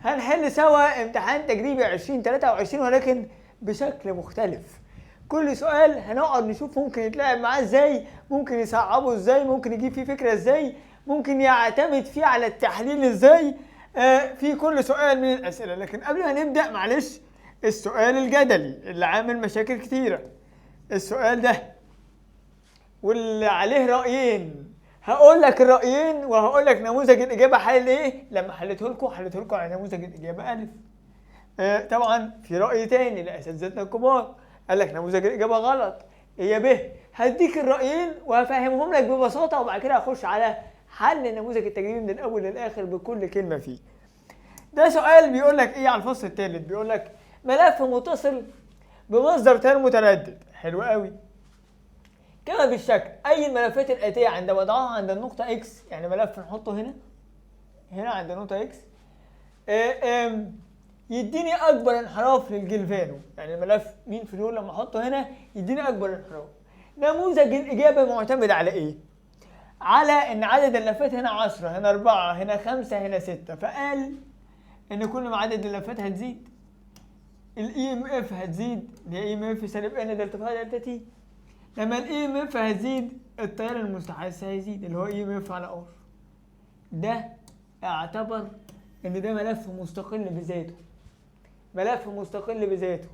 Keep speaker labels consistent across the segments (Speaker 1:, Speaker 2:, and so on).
Speaker 1: هنحل سوا امتحان تجريبي 2023 ولكن بشكل مختلف. كل سؤال هنقعد نشوف ممكن يتلعب معاه ازاي، ممكن يصعبه ازاي، ممكن يجيب فيه فكرة ازاي، ممكن يعتمد فيه على التحليل ازاي في كل سؤال من الأسئلة. لكن قبل ما نبدأ معلش، السؤال الجدلي اللي عامل مشاكل كتيرة، السؤال ده واللي عليه رأيين، هقول لك الرأيين وهقول لك نموذج الإجابة حل ايه. لما حليته لكم على نموذج الإجابة ألف. طبعا في رأي تاني لأساتذتنا الكبار قال لك نموذج الإجابة غلط، هي ب. هديك الرأيين وهفهمهم لك ببساطة، وبعد كده هخش على حل نموذج التجريبي من الأول للآخر بكل كلمة فيه. ده سؤال بيقول لك ايه على الفصل الثالث، بيقول لك ملف متصل بمصدر تيار متردد. حلو قوي. كما بالشكل أي الملفات الآتية عند وضعها عند النقطة إكس، يعني ملف نحطه هنا عند النقطة إكس، يديني أكبر انحراف للجلفانو. يعني الملف مين في دول لما أحطه هنا يديني أكبر انحراف. نموذج الإجابة معتمد على إيه؟ على إن عدد اللفات هنا 10، هنا 4، هنا 5، هنا 6. فقال إن كل ما عدد اللفات هتزيد الاي ام اف هتزيد، اللي هي اي ام اف سالب ان دلتا فاي دلتا تي. لما الاي ام اف هتزيد التيار المستحث هيزيد، اللي هو اي ام اف على ار. ده اعتبر ان ده ملف مستقل بذاته، ملف مستقل بذاته،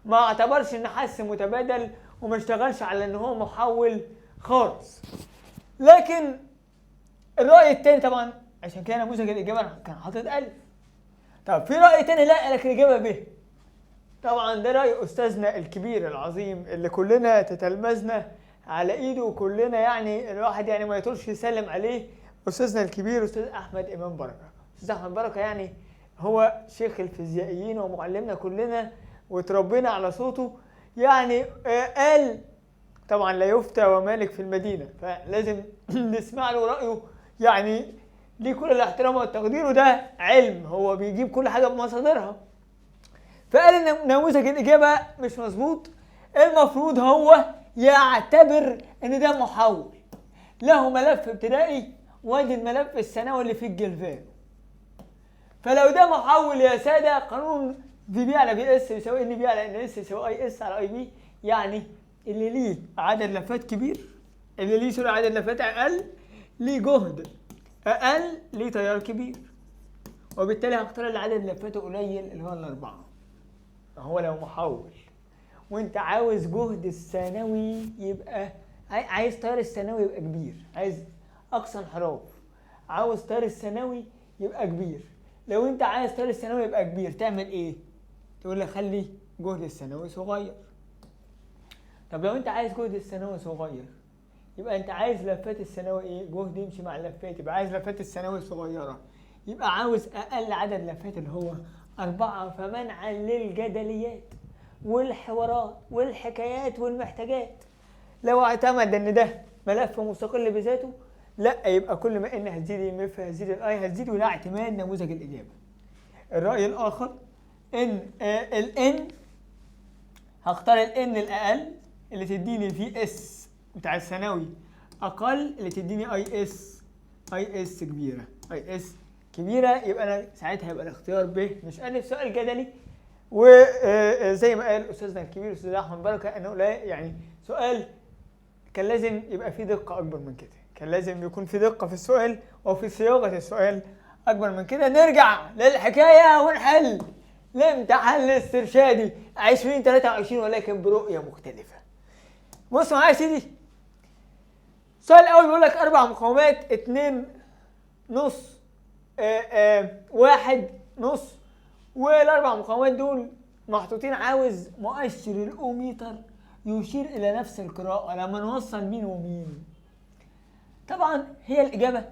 Speaker 1: ما اعتبرش ان حس متبادل وما اشتغلش على ان هو محول خالص. لكن الرأي التاني طبعا عشان كده نموذج الإجابة كان حاطط ألف. طب في رأي تاني لا قالك الإجابة ب. طبعا ده رأي أستاذنا الكبير العظيم اللي كلنا تتلمذنا على إيده، وكلنا يعني الواحد يعني ما يطولش يسلم عليه. أستاذنا الكبير أستاذ أحمد إمام بركة. أستاذ أحمد بركة يعني هو شيخ الفيزيائيين ومعلمنا كلنا وتربينا على صوته. يعني قال طبعا لا يفتى ومالك في المدينة، فلازم نسمع له رأيه، يعني ليه كل الاحترام والتقدير، وده علم هو بيجيب كل حاجة بمصادرها. فقال ان نموذج الإجابة مش مظبوط، المفروض هو يعتبر ان ده محول له ملف ابتدائي وادي الملف الثانوي اللي فيه الجلفان. فلو ده محول يا سادة، قانون في بي على بي اس يساوي ان بي على ان اس يساوي اي اس على اي بي. يعني اللي ليه عدد لفات كبير، اللي ليه سرعة عدد لفات اقل، ليه جهد اقل، ليه تيار كبير. وبالتالي هختار اللي عدد لفاته قليل اللي هو الاربعة. هو لو محول وانت عاوز جهد الثانوي يبقى عايز تيار الثانوي يبقى كبير، عايز اقصى انحراف، عاوز تيار الثانوي يبقى كبير. لو انت عايز تيار الثانوي يبقى كبير تعمل ايه؟ تقول لي خلي جهد الثانوي صغير. طب لو انت عايز جهد الثانوي صغير يبقى انت عايز لفات الثانوي ايه؟ جهد يمشي مع اللفات، يبقى عايز لفات الثانوي صغيرة، يبقى عاوز اقل عدد لفات اللي هو 4. فمنعا للجدليات والحوارات والحكايات والمحتاجات، لو اعتمد ان ده ملف مستقل بذاته لا، يبقى كل ما ان هتزيد الملف هتزيد الاي هتزيد، وده اعتماد نموذج الاجابه. الراي الاخر ان الان هختار الان الاقل اللي تديني في اس بتاع الثانوي اقل اللي تديني اي اس كبيره، اي اس كبيره. يبقى انا ساعتها يبقى الاختيار ب مش الف. سؤال جدلي، وزي ما قال استاذنا الكبير استاذ احمد بركه انه لا يعني سؤال كان لازم يبقى فيه دقه اكبر من كده، كان لازم يكون في دقه في السؤال وفي صياغه السؤال اكبر من كده. نرجع للحكايه ونحل الامتحان الاسترشادي 2023 ولكن برؤيه مختلفه. بص معايا يا سيدي، السؤال الاول بيقول لك 4 مقاومات 2 نص 1 نص، والاربع مقاومات دول محطوطين. عاوز مؤشر الاوميتر يشير الى نفس القراءه لما نوصل مين ومين. طبعا هي الاجابه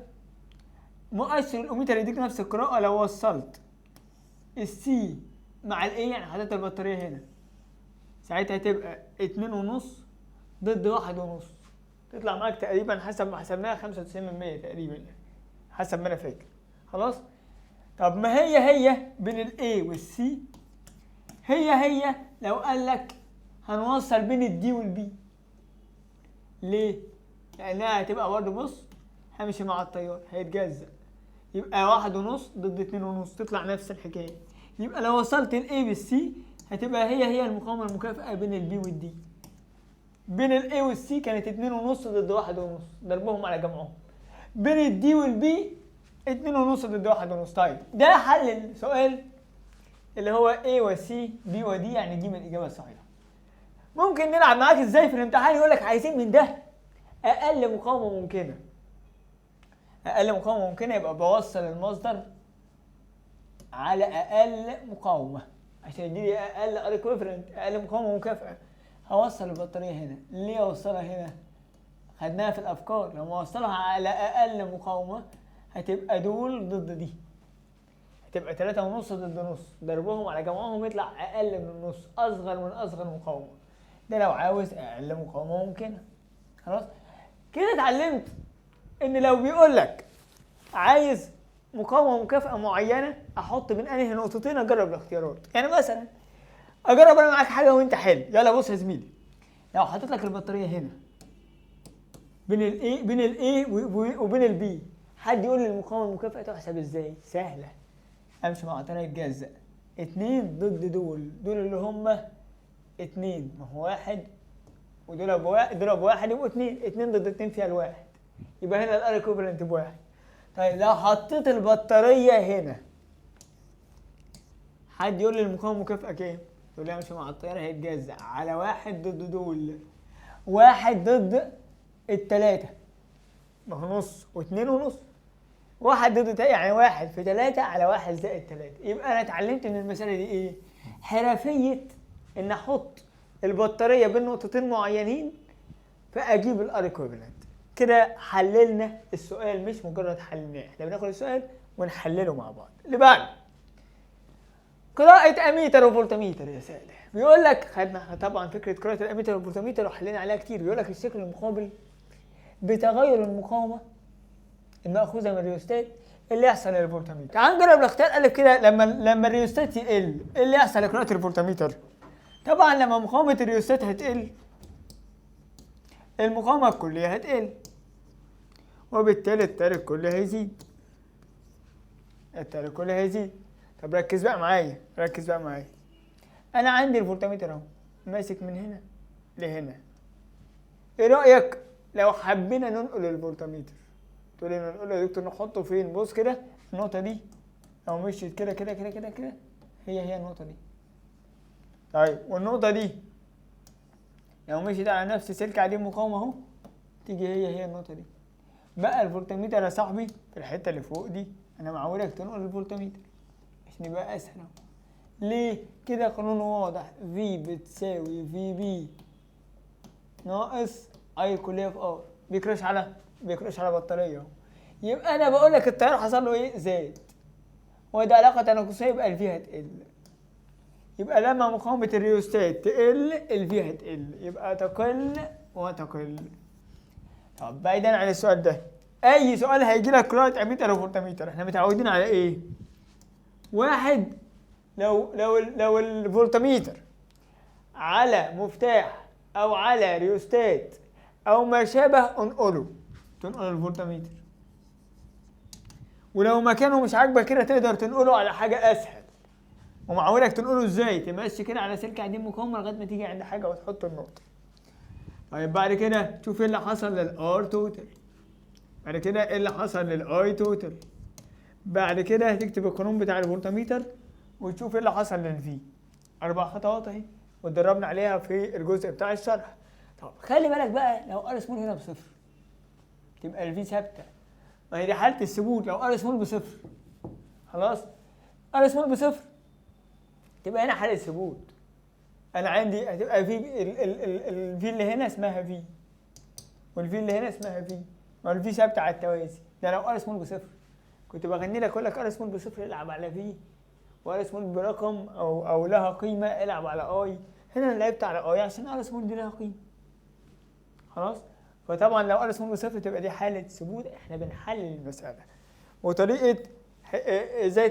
Speaker 1: مؤشر الاوميتر يديك نفس القراءه لو وصلت السي مع الاي، يعني حطيت البطاريه هنا، ساعتها تبقى 2.5 ضد 1.5، تطلع معاك تقريبا حسب ما حسبناها 95% تقريبا، يعني حسب ما انا فاكر. خلاص. طب ما هي بين الاي والسي، هي لو قال لك هنوصل بين الدي والبي. ليه؟ لانها هتبقى برضه بص همشي مع التيار هيتجزأ، يبقى 1.5 ضد 2.5 تطلع نفس الحكايه. يبقى لو وصلت ال A بال C هتبقى هي المقاومه المكافئه بين ال B وال D. بين ال A وال C كانت 2.5 ضد 1.5 ضربهم على جمعهم. بين ال D وال B 2.5 ضد 1.5. طيب ده حل السؤال اللي هو A و C B و D، يعني دي من الإجابة الصحيحة. ممكن نلعب معاك ازاي في الامتحان؟ يقول لك عايزين من ده أقل مقاومة ممكنة. أقل مقاومة ممكنة يبقى بوصل المصدر على أقل مقاومة عشان يديني أقل ايكويفالنت، أقل مقاومة مكافئة. هوصل البطارية هنا. ليه أوصلها هنا؟ خدناها في الأفكار. لما أوصلها على أقل مقاومة هتبقى دول ضد دي، هتبقى 3.5 ضد نص، ضربهم على جمعهم يطلع أقل من النص، أصغر من أصغر مقاومة. ده لو عاوز أقل مقاومة ممكنة. خلاص كده اتعلمت إن لو بيقول لك عايز مقاومة مكافئة معينة أحط بين أنهي نقطتين أجرب الاختيارات. يعني مثلا أجرب أنا معاك حاجة وأنت حل. يلا بص يا زميلي، لو حطيت لك البطارية هنا بين ال A وبين ال B، حد يقول لي المقاومة المكافئة تحسب ازاي؟ سهلة. امشي مع طريقة جزء 2 ضد دول اللي هم 2، ما هو 1 ودول بواحد، دول بواحد يبقوا 2 ضد 2 فيها الواحد، يبقى هنا الار ايكوفالنت بواحد. طيب لو حطيت البطارية هنا، حد يقول لي المقاومة المكافئة كام؟ يقول لي امشي مع التيار هيتجزأ على 1 ضد دول، 1 ضد التلاتة، ما هو نص واتنين ونص، 1 ضد يعني 1 في 3 على 1 زائد 3. يبقى انا اتعلمت من المسألة دي ايه؟ حرفية ان احط البطارية بين نقطتين معينين فاجيب الار ايكويفالنت. كده حللنا السؤال، مش مجرد حلناه، احنا بناخد السؤال ونحلله مع بعض. اللي بعد قراءة اميتر وفولتميتر. يا سادة بيقول لك، خدنا طبعا فكرة قراءة الاميتر والفولتميتر وحلينا عليها كتير. بيقول لك الشكل المقابل بتغير المقاومة المأخوذة من الريوستات اللي يحصل للفولتميتر. تعال نجرب الاختيار. قال كده لما الريوستات يقل ايه اللي يحصل لقراءة الفولتميتر؟ طبعا لما مقاومة الريوستات هتقل المقاومة الكلية هتقل، وبالتالي التيار الكلي هيزيد. التيار الكلي هيزيد. طب ركز بقى معايا، ركز بقى معايا. انا عندي الفولتميتر اهو ماسك من هنا لهنا. ايه رأيك لو حبينا ننقل الفولتميتر؟ تقول لي ننقله يا دكتور نحطه فين؟ بص كده النقطة دي لو مشيت كده كده كده كده كده هي النقطة دي. طيب والنقطة دي لو مشيت على نفس سلك عديم مقاومة اهو تيجي هي النقطة دي. بقى الفولتميتر يا صاحبي في الحتة اللي فوق دي انا معودك تنقل الفولتميتر عشان يبقى اسهل. ليه؟ كده قانون واضح، في بتساوي في بي ناقص اي كلية في ار. بيكرش على بطارية اهو. يبقى انا بقول لك التيار حصل له ايه؟ زاد. وده علاقة تناقصية يبقى الفي هتقل. يبقى لما مقاومة الريوستات تقل الفي هتقل، يبقى تقل وتقل. طب بعيدا عن السؤال ده، اي سؤال هيجي لك قراءة اميتر وفولتميتر احنا متعودين على ايه؟ واحد، لو الفولتميتر على مفتاح او على ريوستات او ما شابه انقل الفولتميتر. ولو مكانه مش عاجبك كده تقدر تنقله على حاجة اسهل. ومعودك تنقله ازاي؟ تمشي كده على سلك عديم مقاومة لغاية ما تيجي عند حاجة وتحط النقطة. طيب بعد كده تشوف ايه اللي حصل للار توتال. بعد كده ايه اللي حصل للاي توتال. بعد كده هتكتب القانون بتاع الفولتميتر وتشوف ايه اللي حصل للفي. 4 خطوات اهي واتدربنا عليها في الجزء بتاع الشرح. طب خلي بالك بقى لو ار سمول هنا بصفر تبقى الفي ثابته. ما هي دي حاله الثبوت. لو ار سمول بصفر خلاص، ار سمول بصفر تبقى هنا حاله ثبوت. انا عندي هتبقى في الفي اللي هنا اسمها في والفي اللي هنا اسمها في، ما الفي ثابته على التوازي. ده لو ار سمول بصفر كنت بغني لك اقول لك ار سمول بصفر العب على في، وار سمول برقم او لها قيمه العب على اي. هنا انا لعبت على اي عشان ار سمول دي لها قيمه. خلاص. فطبعا لو ار سمول بصفر تبقى دي حاله ثبوت. احنا بنحلل المساله وطريقه ازاي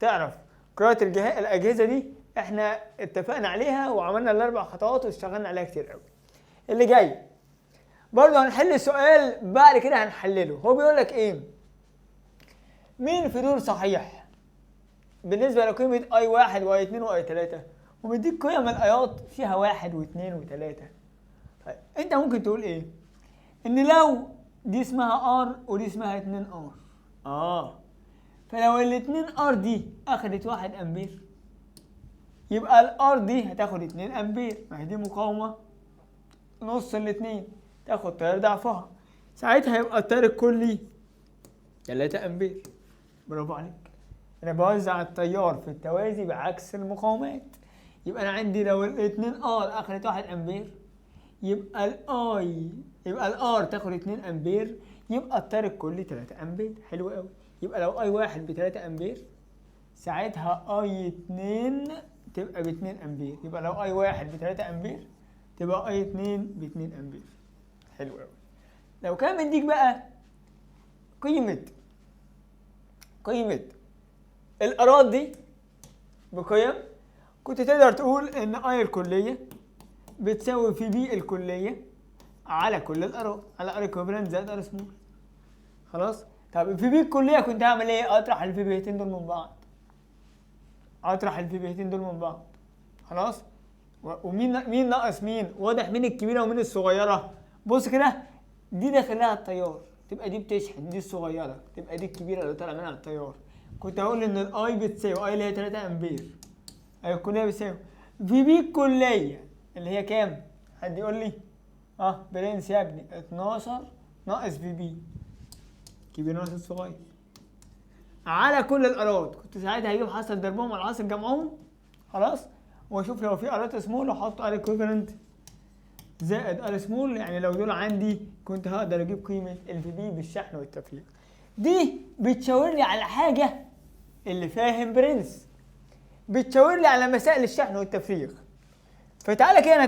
Speaker 1: تعرف قراءه الاجهزه دي احنا اتفقنا عليها وعملنا ال4 خطوات واشتغلنا عليها كتير قوي. اللي جاي برضه هنحل السؤال بعد كده هنحلله. هو بيقول لك ايه؟ مين في دول صحيح بالنسبة لقيمة اي 1 واي 2 واي 3 ومديك قيم الايات فيها 1 و2 و3. طيب انت ممكن تقول ايه؟ ان لو دي اسمها ار ودي اسمها 2 ار، فلو الاتنين ار دي اخدت 1 امبير يبقى الار دي هتاخد 2 امبير، ما هي دي مقاومة نص الاتنين تاخد تيار ضعفها، ساعتها يبقى التيار الكلي 3 امبير. برافو عليك. انا بوزع التيار في التوازي بعكس المقاومات. يبقى انا عندي لو الاتنين ار اخدت 1 امبير يبقى الار تاخد 2 امبير، يبقى التيار الكلي 3 امبير. حلو قوي. يبقى لو اي 1 ب 3 امبير ساعتها اي 2 تبقى ب 2 امبير، يبقى لو اي 1 ب 3 امبير تبقى اي 2 ب 2 امبير. حلو قوي. لو كان مديك بقى قيمة الارات دي بقيم، كنت تقدر تقول ان اي الكلية بتساوي في بي الكلية على كل الارات، على ار ايكوفالنت زائد ار سمول. خلاص. طب في بي الكلية كنت هعمل ايه؟ اطرح الفي بيتين دول من بعض. خلاص. ومين ناقص مين؟ واضح مين الكبيرة ومين الصغيرة. بص كده، دي داخل لها التيار تبقى دي بتشحن، دي الصغيرة تبقى دي الكبيرة اللي طالع منها التيار. كنت هقول ان الاي بتساوي اي اللي هي 3 امبير، اي الكلية بتساوي في بي الكلية اللي هي كام؟ حد يقول لي؟ برنس يا ابني، 12 ناقص في بي كبير ناقص الصغير على كل الارات. كنت ساعتها هجيب حاصل ضربهم على حاصل جمعهم. خلاص. واشوف لو في ارات سمول احط ار ايكوفالنت زائد ار سمول، يعني لو دول عندي كنت هقدر اجيب قيمه الفي بي بالشحن والتفريغ. دي بتشاور لي على حاجه، اللي فاهم برنس بتشاور لي على مسائل الشحن والتفريغ. فتعالى كده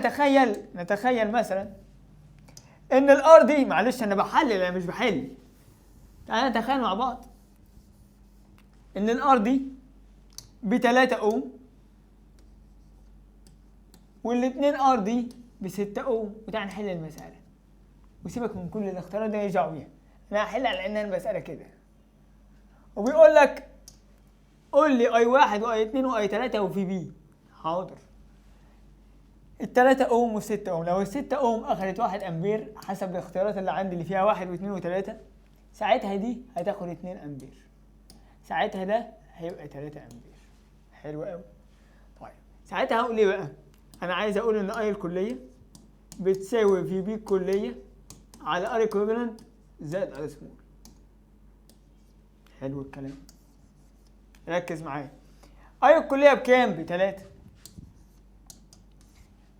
Speaker 1: نتخيل مثلا ان الار دي، معلش انا بحلل انا مش بحل، تعالى نتخيل مع بعض ان الار دي ب 3 اوم والاتنين ار دي ب 6 اوم. وتعالى نحل المسألة وسيبك من كل الاختيارات دي يرجعوا بيها، انا هحل على انها المسألة كده. وبيقول لك قول لي اي 1 واي 2 واي 3 وفي بي. حاضر. ال 3 اوم وال 6 اوم، لو ال 6 اوم اخدت 1 امبير حسب الاختيارات اللي عندي اللي فيها 1 و2 و3، ساعتها دي هتاخد 2 امبير، ساعتها ده هيبقى 3 امبير. حلو قوي. طيب ساعتها هقول ايه بقى؟ انا عايز اقول ان اي الكليه بتساوي في بي الكليه على ار ايكوفالنت زائد ار سمول. حلو الكلام. ركز معايا. اي الكليه بكام؟ ب3.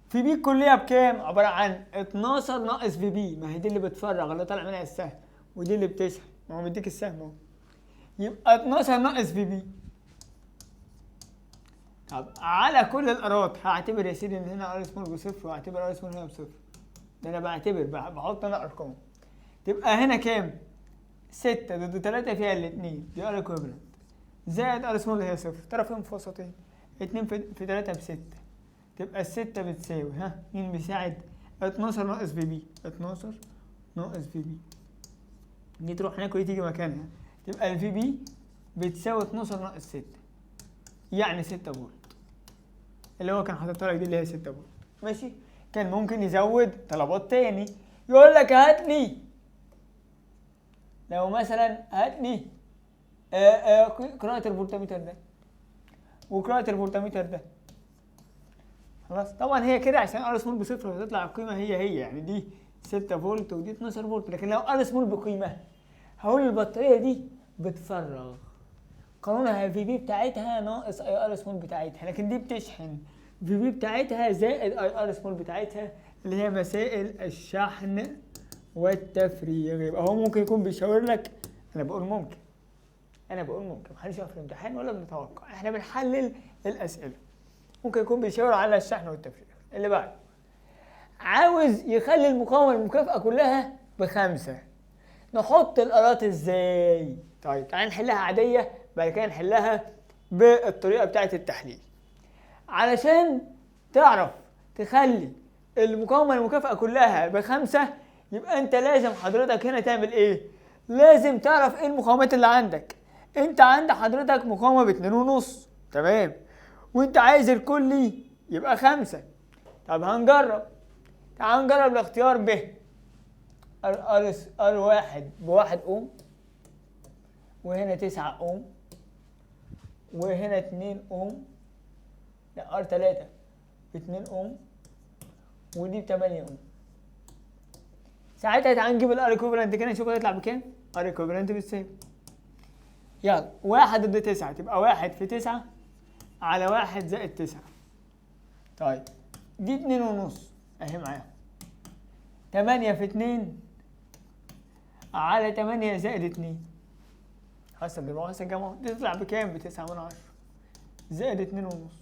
Speaker 1: في بي الكليه بكام؟ عباره عن 12 ناقص في بي، ما هي دي اللي بتفرغ اللي طالع منها السهم، ودي اللي بتشحن، ما هو مديك السهم اهو. يبقى 12 ناقص في بي. طب على كل الارات هعتبر يا سيدي ان هنا ار سمول بصفر وهعتبر ار سمول هنا بصفر. ده انا بعتبر بحط انا ارقام. تبقى هنا كام؟ 6 ضد 3 فيها الاثنين، دي ار ايكوفالنت زائد ار سمول هي صفر، طرفين في وسطين، 2 في 3 ب 6. تبقى ال6 بتساوي مين بيساعد؟ 12 ناقص في بي، 12 ناقص في بي. دي تروح هناك ودي تيجي مكانها، تبقى الفي بي بتساوي 12 ناقص 6، يعني 6 فولت. اللي هو كان حاططها لك دي اللي هي 6 فولت. ماشي. كان ممكن يزود طلبات تاني، يقول لك هات لي، لو مثلا هات لي قراءة الفولتميتر ده وقراءة الفولتميتر ده. خلاص. طبعا هي كده عشان ار سمول بصفر فتطلع القيمة هي يعني دي 6 فولت ودي 12 فولت. لكن لو ار سمول بقيمة هقول البطارية دي بتفرغ، قانونها في بي بتاعتها ناقص اي ار سمول بتاعتها، لكن دي بتشحن في بي بتاعتها زائد اي ار سمول بتاعتها اللي هي مسائل الشحن والتفريغ. يبقى هو ممكن يكون بيشاور لك، انا بقول ممكن محدش يقف في الامتحان ولا بنتوقع، احنا بنحلل الاسئله. ممكن يكون بيشاور على الشحن والتفريغ. اللي بعده عاوز يخلي المقاومه المكافئه كلها ب5. نحط الارات ازاي؟ طيب تعالى نحلها عاديه بعد كده نحلها بالطريقه بتاعه التحليل. علشان تعرف تخلي المقاومه المكافئه كلها ب5 يبقى انت لازم حضرتك هنا تعمل ايه؟ لازم تعرف ايه المقاومات اللي عندك. انت عند حضرتك مقاومة باتنين ونص، تمام، وانت عايز الكلي يبقى 5. طب هنجرب، تعال نجرب الاختيار ب. ار واحد بواحد اوم، وهنا 9 اوم، وهنا 2 اوم، لا ار 3 ب2 اوم، ودي ب8 اوم. ساعتها تعال نجيب الار ايكوفالنت كده نشوف هيطلع بكام. ار ايكوفالنت بتساوي، يلا 1 ضد 9 تبقى 1 في 9 على 1 زائد 9. طيب دي 2 ونص اهي معاهم، 8 في 2 على 8 زائد 2. حسب المقاس الجمع دي تطلع بكام؟ ب9 من 10 زائد 2 ونص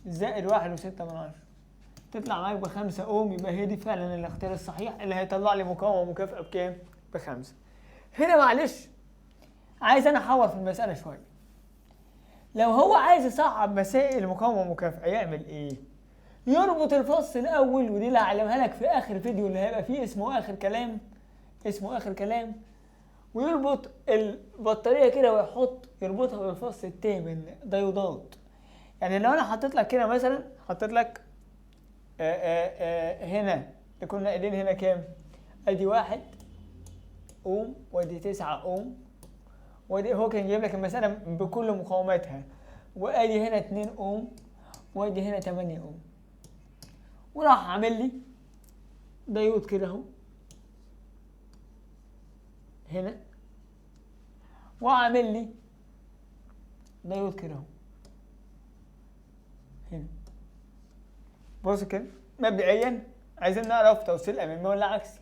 Speaker 1: زائد 1 و6 من 10، تطلع معاك ب5 اوم. يبقى هي دي فعلا الاختيار الصحيح اللي هيطلع لي مقاومة مكافئة بكام؟ ب5. هنا معلش عايز انا احور في المسألة شوية. لو هو عايز يصعب مسائل المقاومة المكافئة يعمل ايه؟ يربط الفص الاول، ودي اللي هعلمها لك في اخر فيديو اللي هيبقى فيه اسمه اخر كلام، اسمه اخر كلام، ويربط البطارية كده ويحط يربطها بالفص الثامن ديودات. يعني لو انا حطيت لك كده مثلا، حطيت لك هنا اللي كنا قايلين هنا كام؟ ادي 1 اوم، وادي 9 اوم، وادي هو كان جايب لك المسألة بكل مقاوماتها، وادي هنا 2 اوم، وادي هنا 8 اوم، وراح عامل لي ديود كده اهو هنا، وعامل لي ديود كده اهو هنا. بص كده مبدئيا عايزين نعرف توصيل امامي ولا عكسي.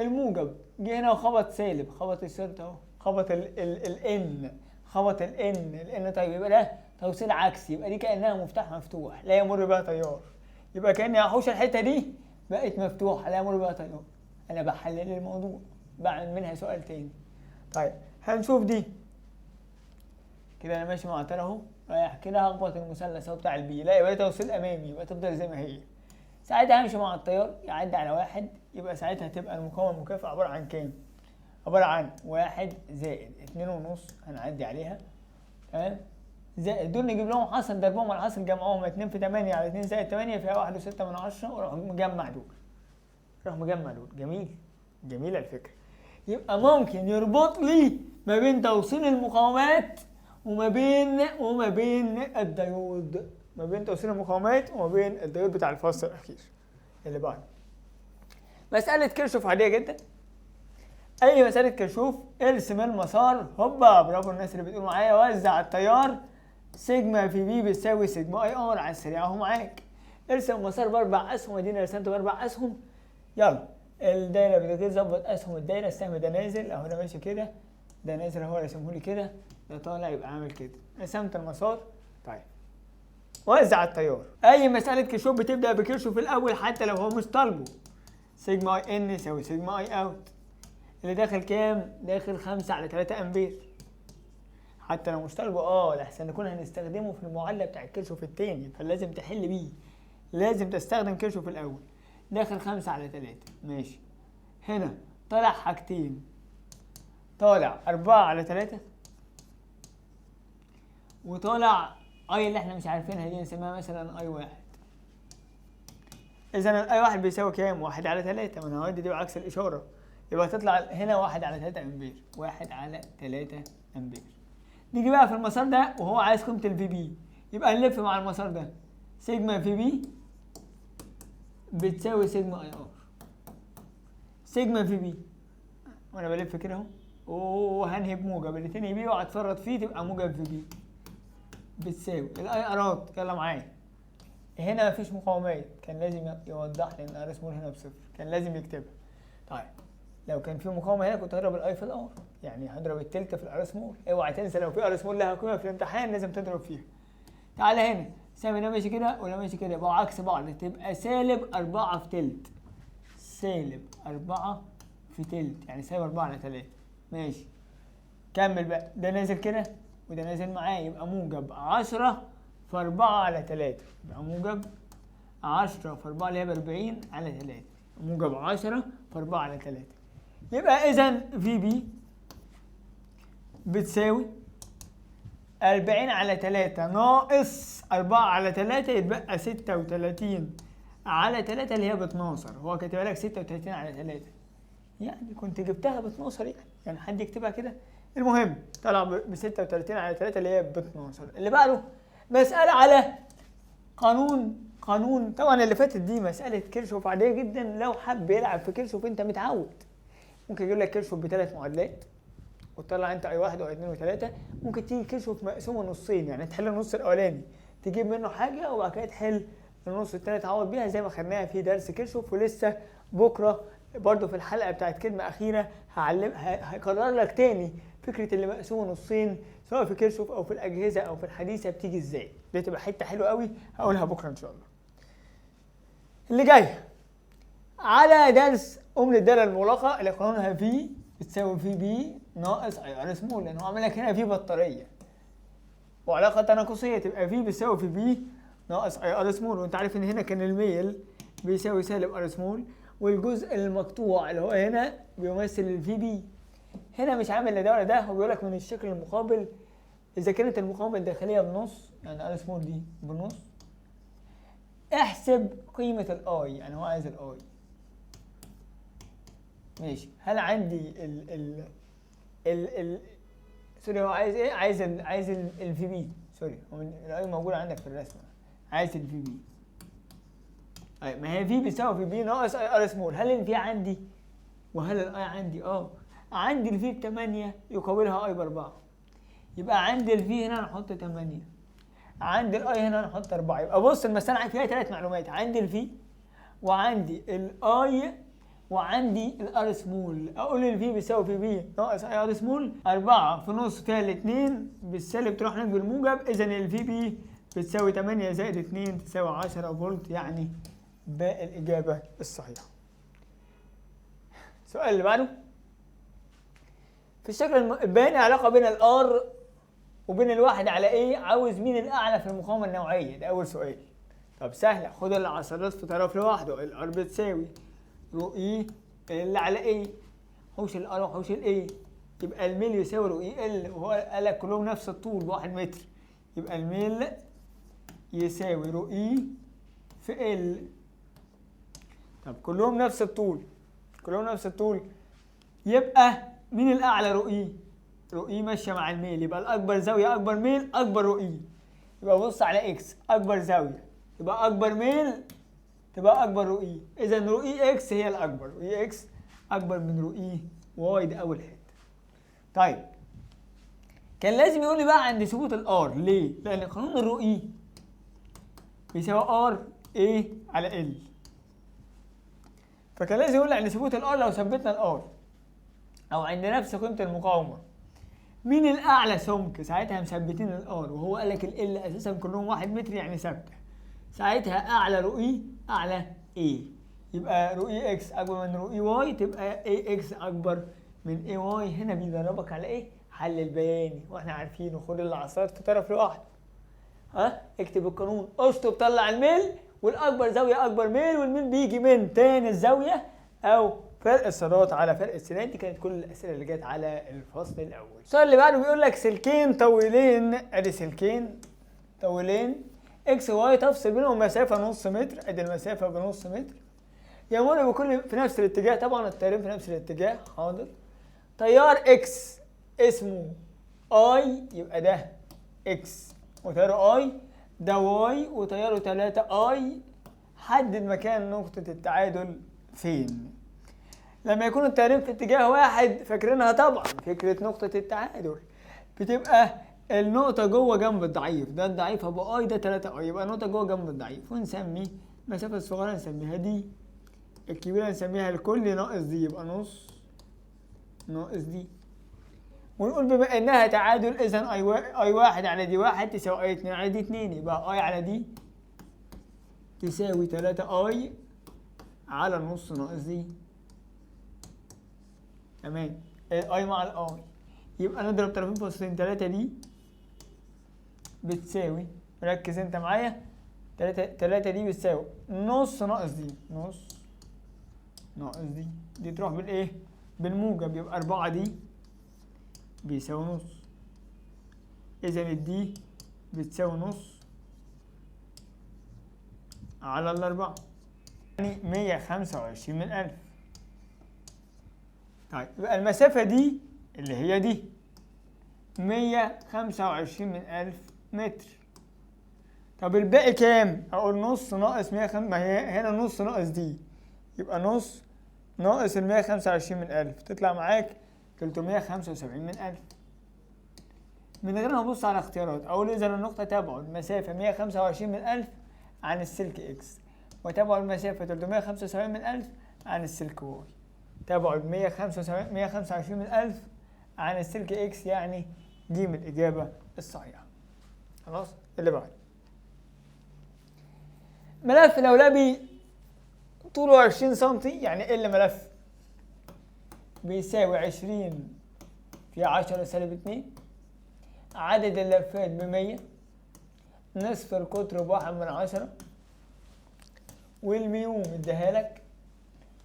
Speaker 1: الموجب جه هنا وخبط سالب، خبط السالب اهو، خبط الان، خبط الان. طيب يبقى ده توصيل عكسي، يبقى دي كانها مفتاح مفتوح لا يمر بها تيار، يبقى كاني هحوش الحته دي بقت مفتوحه لا يمر بها تيار. انا بحلل الموضوع، بعمل منها سؤال تاني. طيب هنشوف دي كده، انا ماشي مع تيار اهو رايح كده، هخبط المثلث اهو بتاع البي، لا يبقى ده توصيل امامي، يبقى تفضل زي ما هي. ساعتها همشي مع التيار يعدي على 1، يبقى ساعتها هتبقى المقاومة المكافئة عبارة عن كام؟ عبارة عن 1 زائد 2 ونص هنعدي عليها، تمام؟ زائد دول نجيب لهم حاصل ضربهم على حاصل جمعهم، 2 في 8 على 2 زائد 8 فيها 1 و6 من 10، وراح مجمع دول. راح مجمع دول، جميل؟ جميلة الفكرة. يبقى ممكن يربط لي ما بين توصيل المقاومات وما بين الديود، ما بين توصيل المقاومات وما بين الديود بتاع الفصل الأخير اللي بعد. مسألة كيرشوف عادية جدا. أي مسألة كيرشوف ارسم المسار، هوبا برافو الناس اللي بتقول معايا، وزع التيار سيجما في بي بتساوي سيجما اي ار على السريع اهو معاك. ارسم المسار باربع اسهم، ادينا رسمته باربع اسهم. يلا الدايره بتظبط اسهم الدايره، السهم ده نازل اهو، ده ماشي كده، ده نازل اهو رسمهولي كده، ده طالع يبقى عامل كده. رسمت المسار. طيب وزع التيار. اي مساله كيرشوف بتبدا بكيرشوف الاول حتى لو هو مش طالبه. سيجما اي ان يساوي سيجما اي اوت. اللي داخل كام؟ داخل 5 على 3 امبير. حتى لو مش طالبه لحسن نكون هنستخدمه في المعادله بتاع كيرشوف التاني، فلازم تحل بيه، لازم تستخدم كيرشوف الاول. داخل 5 على 3 ماشي. هنا طالع حاجتين، طالع 4 على 3، وطالع اي اللي احنا مش عارفينها دي نسميها مثلا اي 1. اذا الاي 1 بيساوي كام؟ 1 على 3. ما انا هودي دي بعكس الاشاره، يبقى تطلع هنا 1 على 3 امبير، 1 على 3 امبير. نيجي بقى في المسار ده وهو عايز قيمه الفي بي، يبقى نلف مع المسار ده. سيجما في بي بتساوي سيجما اي ار. سيجما في بي وانا بلف كده اهو، وهنهي بموجب الاثنين يبي وهتفرط فيه تبقى موجب في بي بتساوي الاي ارات. يلا معايا، هنا مفيش مقاومات، كان لازم يوضح لي ان ار سمول هنا بصفر، كان لازم يكتبها. طيب لو كان في مقاومه هنا كنت هضرب الاي في الار، يعني هضرب التلت في الار سمول. اوعى تنسى لو في ار سمول لها قيمه في الامتحان لازم تضرب فيها. تعالى هنا سامي ده ماشي كده ولا ماشي كده، يبقوا عكس بعض، تبقى سالب 4 في تلت، سالب 4 في تلت يعني سالب 4 على 3. ماشي كمل بقى، ده نازل كده وده نازل معاه، يبقى موجب 10 في 4 على 3، يبقى موجب 10 في 4 اللي هي ب 40 على 3، موجب 10 في 4 على 3. يبقى اذا في بي بتساوي 40 على 3 ناقص 4 على 3 يتبقى 36 على 3 اللي هي ب 12. هو كاتبها لك 36 على 3 يعني كنت جبتها ب 12 يعني حد يكتبها كده. المهم طلع ب 36 على 3 اللي هي ب 12. اللي بعده مسألة على قانون طبعا اللي فاتت دي مسألة كيرشوف عادية جدا. لو حب يلعب في كيرشوف انت متعود ممكن يجيب لك كيرشوف ب3 معادلات وتطلع انت اي واحد واي اتنين وتلاته. ممكن تيجي كيرشوف مقسومه نصين يعني تحل النص الاولاني تجيب منه حاجه وبعد كده تحل النص التاني تعوض بيها زي ما خدناها في درس كيرشوف. ولسه بكره برضو في الحلقه بتاعت كلمه اخيره هكرر لك تاني فكره اللي مقسومه نصين سواء في كيرشوف او في الاجهزه او في الحديثه بتيجي ازاي. دي تبقى حته حلوه قوي هقولها بكره ان شاء الله. اللي جاي على درس الداله المغلقه اللي قانونها في بتساوي في بي ناقص اي ار سمول لان هو عامل لك هنا في بطاريه وعلاقه تناقصيه تبقى في بيساوي في بي ناقص اي ار سمول. وانت عارف ان هنا كان الميل بيساوي سالب ار سمول والجزء المقطوع اللي هو هنا بيمثل الفي بي. هنا مش عامل لا ده ولا ده. هو بيقول لك من الشكل المقابل اذا كانت المقاومه الداخليه بنص يعني ار سمول دي بنص احسب قيمه الاي يعني هو عايز الاي ماشي. هل عندي ال سوري هو عايز ايه؟ عايز الفي بي. سوري هو الاي موجود عندك في الرسمه. عايز الفي بي. طيب ما هي في بيساوي في بي ناقص اي ار سمول. هل الفي عندي وهل الاي عندي؟ عندي الفي ب 8 يقابلها اي ب 4 يبقى عندي الفي هنا نحط 8 عندي الاي هنا نحط 4. يبقى بص المساله فيها 3 معلومات. عندي الفي وعندي الاي وعندي الار سمول. اقول الفي بيساوي في بي ناقص اي ار سمول 4 في نص فيها الاثنين بالسالب تروح هناك بالموجب. اذا الفي بي بتساوي 8 زائد 2 تساوي 10 فولت يعني باقي الاجابه الصحيحه. السؤال اللي بعده في الشكل البياني علاقه بين الار وبين الواحد على ايه. عاوز مين الاعلى في المقاومه النوعيه. ده اول سؤال. طب سهله خد العصارات في طرف لوحده. الار بتساوي رو اي اللي على ايه حوش الار وحوش الايه يبقى الميل يساوي رو اي ال وهو قال لك كلهم نفس الطول ب1 متر يبقى الميل يساوي رو اي في ال. طب كلهم نفس الطول يبقى مين الاعلى؟ رو اي ماشيه مع الميل يبقى الاكبر زاويه اكبر ميل اكبر رو اي. يبقى بص على اكس اكبر زاويه يبقى اكبر ميل تبقى اكبر رو اي. اذا رو اي اكس هي الاكبر. رو اي اكس اكبر من رو اي واي. ده اول حته. طيب كان لازم يقول لي بقى عند ثبوت الار. ليه؟ لان قانون الرو اي بيساوي ار ايه على ال. فكان لازم يقول لي عند ثبوت الار لو ثبتنا الار او عند نفس قيمه المقاومه مين الاعلى سمك. ساعتها مثبتين الار وهو قال لك ال اساسا كلهم 1 متر يعني ثابته. ساعتها اعلى رو اي اعلى ايه يبقى رو اي اكس اكبر من رو اي واي تبقى اي اكس اكبر من اي واي. هنا بيدربك على ايه؟ حل البياني واحنا عارفينه. خد العصايات في طرف لوحده. اكتب القانون اشطب طلع الميل والاكبر زاويه اكبر ميل والميل بيجي من تاني الزاويه او فرق السرات على فرق السنان. دي كانت كل الاسئله اللي جت على الفصل الاول. السؤال اللي بعده بيقول لك سلكين طويلين. ادي سلكين طويلين اكس واي تفصل بينهم مسافه نص متر. ادي المسافه بنص متر يمر بكل في نفس الاتجاه. طبعا التيارين في نفس الاتجاه. حاضر. تيار اكس اسمه اي يبقى ده اكس وتياره اي ده واي وتياره 3 اي. حدد مكان نقطه التعادل فين. لما يكونوا التيارين في اتجاه واحد فاكرينها طبعا فكره نقطه التعادل بتبقى النقطة جوه جنب الضعيف. ده الضعيف ابو اي ده 3 اي يبقى نقطة جوه جنب الضعيف ونسمي المسافة الصغيرة نسميها دي الكبيرة نسميها الكل ناقص دي يبقى نص ناقص دي. ونقول بما انها تعادل اذا اي واحد على دي واحد تساوي اي 2 على دي 2 يبقى اي على دي تساوي 3 اي على نص ناقص دي. تمام. الاي مع الاي يبقى نضرب طرفين في وسطين 3 دي بتساوي ركز انت معايا 3 دي بتساوي نص ناقص دي نص ناقص دي. دي تروح بالايه؟ بالموجب يبقى 4 دي بيساوي نص. إذا الدي بتساوي نص على الأربعة، يعني 125 من 1000. طيب يبقى المسافة دي اللي هي دي 125 من 1000 متر. طب الباقي كام؟ أقول نص ناقص 105، ما هي هنا نص ناقص دي، يبقى نص ناقص 125 من 1000 تطلع معاك 375 من 1000. من غير ما أبص على اختيارات أقول إذا النقطة تبعد مسافة 125 من 1000 عن السلك إكس، وتبعد المسافة 375 من 1000 عن السلك واي. تبعد 125 من 1000 عن السلك إكس، يعني دي من الإجابة الصحيحة. خلاص اللي بعد ملف لولبي طوله 20 سم، يعني ال ملف بيساوي 20 في 10 سالب 2، عدد اللفات ب100، نصف القطر ب1/10، والميو مديها لك،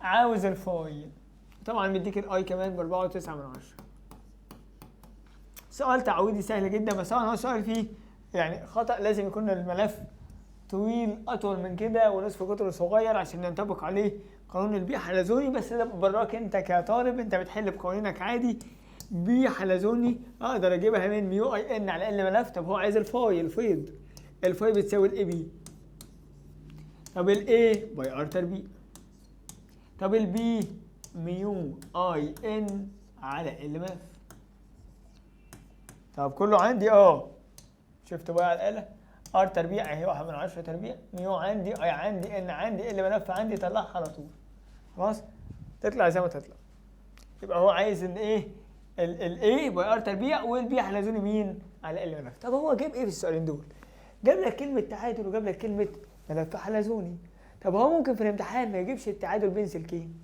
Speaker 1: عاوز الفاي، طبعا مديك الاي كمان ب4.9. سؤال تعويضي سهل جدا، بس طبعا هو سؤال فيه يعني خطأ، لازم يكون الملف طويل اطول من كده ونصف قطره صغير عشان ينطبق عليه قانون البي حلزوني. بس ده براك انت كطالب، انت بتحل بقوانينك عادي. بي حلزوني اقدر اجيبها من ميو اي ان على ال ملف. طب هو عايز الفاي، الفاي بتساوي الاي بي. طب الاي باي ار تربيع. طب البي ميو اي ان على ال ملف. طب كله عندي شفت بقى على الآلة ار تربيع اهي 1/10 تربيع، ميو عندي، اي عندي، ان عندي، ال ملف عندي، طلعها على طول. خلاص تطلع زي ما تطلع. يبقى هو عايز ان ايه الاي باي ار تربيع، والبي حلزوني مين على ال ملف. طب هو جاب ايه في السؤالين دول؟ جاب لك كلمه تعادل وجاب لك كلمه ملف حلزوني. طب هو ممكن في الامتحان ما يجيبش التعادل بين سلكين،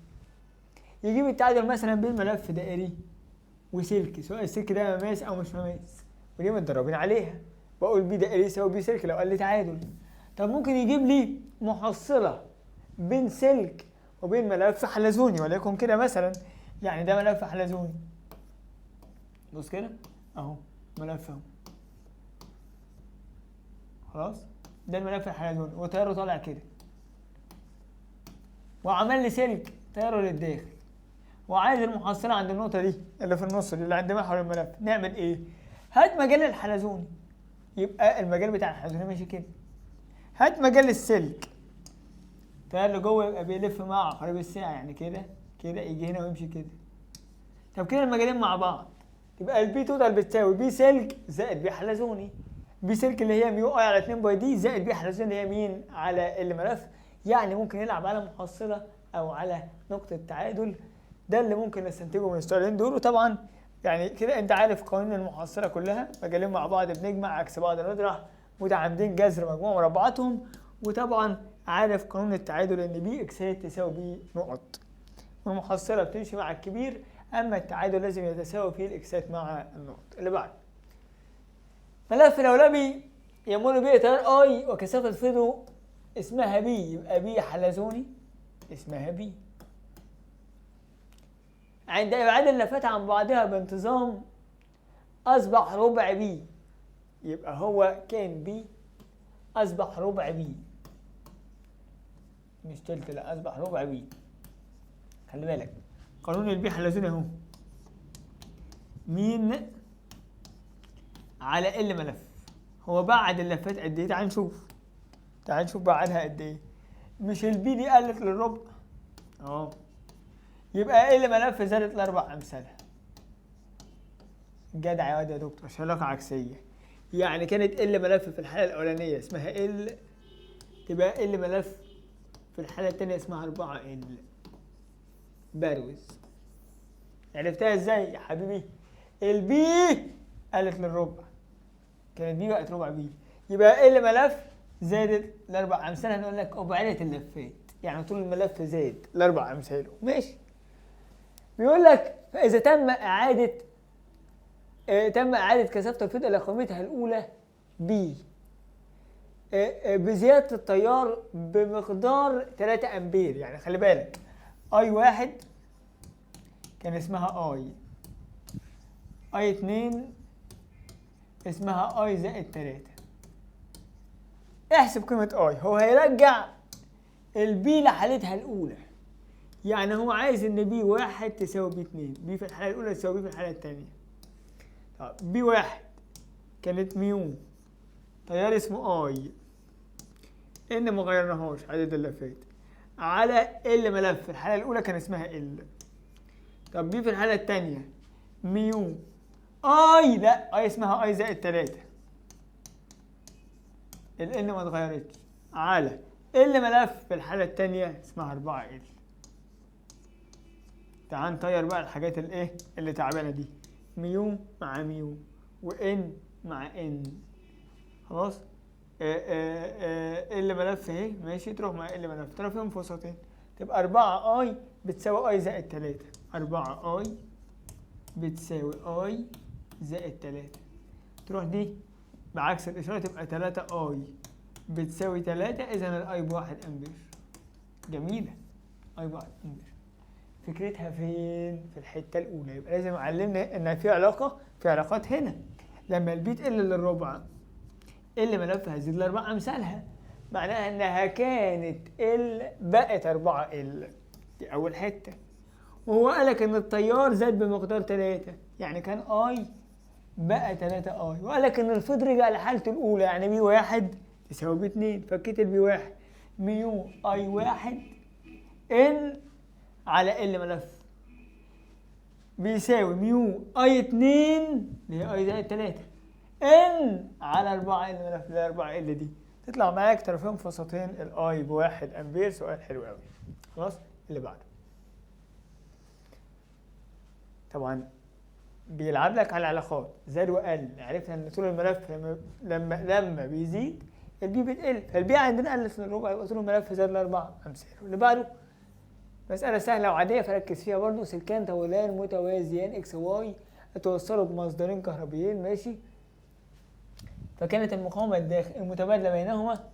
Speaker 1: يجيب التعادل مثلا بين ملف دائري وسلك، سواء السلك ده مماس او مش مماس، ودي متدربين عليها. بقول بي دائري يساوي بي سلك لو قال لي تعادل. طب ممكن يجيب لي محصله بين سلك وبين ملف حلزوني، وليكن كده مثلا، يعني ده ملف حلزوني، بص كده اهو ملف اهو، خلاص ده الملف الحلزوني وتياره طالع كده، وعمل لي سلك تياره للداخل، وعايز المحصله عند النقطه دي اللي في النص دي اللي عند محور الملف. نعمل ايه؟ هات مجال الحلزوني، يبقى المجال بتاع الحلزوني ماشي كده. هات مجال السلك، التيار اللي جوه يبقى بيلف مع عقارب الساعه، يعني كده كده يجي هنا ويمشي كده. طب كده المجالين مع بعض، يبقى البي توتال بتساوي بي سلك زائد بي حلزوني. بي سلك اللي هي ميو اي على 2 باي دي، زائد بي حلزوني اللي هي مين على الملف. يعني ممكن يلعب على محصله او على نقطه تعادل. ده اللي ممكن نستنتجه من السؤالين دول. وطبعا يعني كده انت عارف قوانين المحصله كلها، مجالين مع بعض بنجمع، عكس بعض نطرح، متعامدين جذر مجموع مربعاتهم. وطبعا عارف قانون التعادل ان بي اكسات تساوي بي نقط، والمحصله بتمشي مع الكبير، اما التعادل لازم يتساوي فيه الاكسات مع النقط. اللي بعد ملف لولبي يمر به تيار اي وكثافه فيضه اسمها بي، يبقى بي حلزوني اسمها بي. عند ابعاد اللفات عن بعضها بانتظام اصبح ربع بي، يبقى هو كان بي اصبح ربع بي، مش تلت، لا اصبح ربع بي. خلي بالك قانون البي حلزوني اهو، مين على ال ملف. هو بعد اللفات قد ايه؟ تعال نشوف بعدها قد ايه. مش البي دي قلت للربع يبقى ال ملف زادت ل4 امثالها. جدع يا واد يا دكتور، علاقه عكسيه. يعني كانت ال ملف في الحاله الاولانيه اسمها ال، تبقى ال ملف في الحاله الثانيه اسمها 4 ال. بروز عرفتها ازاي يا حبيبي؟ البي قلت للربع، كانت بي بقت ربع بي، يبقى ال ملف زادت ل4 امثالها. نقول لك ابعدت اللفات، يعني طول الملف زاد ل4 امثاله. ماشي. بيقول لك فاذا تم اعاده كثافه الفيض الى قيمتها الاولى بي بزياده التيار بمقدار 3 امبير. يعني خلي بالك اي واحد كان اسمها اي 2 اسمها اي زائد 3. احسب قيمة اي. هو هيرجع البي لحالتها الاولى، يعني هو عايز ان بي 1 تساوي بي 2، بي في الحالة الاولى تساوي بي في الحالة الثانية. طب بي 1 كانت ميو، تيار اسمه اي ان ما غيرناهوش عدد اللفات، على ال ملف في الحالة الاولى كان اسمها ال. طب بي في الحالة الثانية ميو اي، لا اي اسمها اي زائد 3، ال ان ما اتغيرتش، على ال ملف في الحالة الثانية اسمها 4 ال. تعال نطير بقى الحاجات الايه اللي تعبانة دي، ميو مع ميو وان مع ان، خلاص. ال ملف اهي ماشي، تروح مع ال ملف تروح فيهم فوسطين، تبقى 4 اي بتساوي اي زائد 3، 4 اي بتساوي اي زائد 3، تروح دي بعكس الاشاره تبقى 3 اي بتساوي 3، اذا الاي بواحد امبير. جميله، اي بواحد امبير. فكرتها فين؟ في الحته الاولى. يبقى لازم علمنا ان في علاقات هنا. لما البي تقل للربع ال ملف هيزيد لاربع امثالها، معناها انها كانت ال بقت 4 ال. دي اول حته. وهو قالك ان التيار زاد بمقدار 3، يعني كان اي بقى 3 اي، وقالك ان الفيض رجع لحالته الاولى، يعني بي 1 تساوي بي 2. فكيت البي 1 ميو اي 1 ان على ال ملف بيساوي ميو اي 2 اللي هي اي زائد 3 ان على 4 ال ملف اللي هي 4 ال دي، تطلع معاك طرفين فسطين الاي بواحد امبير. سؤال حلو قوي. خلاص اللي بعده. طبعا بيلعب لك على العلاقات زاد وقل. عرفنا ان طول الملف لما بيزيد البي بتقل، فالبي عندنا قلت للربع، يبقى طول الملف زاد لاربع امثال. اللي بعده مسألة سهلة وعادية فركز فيها برضو. سلكان طولان متوازيان اكس واي اتوصلوا بمصدرين كهربيين، ماشي. فكانت المقاومة المتبادلة بينهما،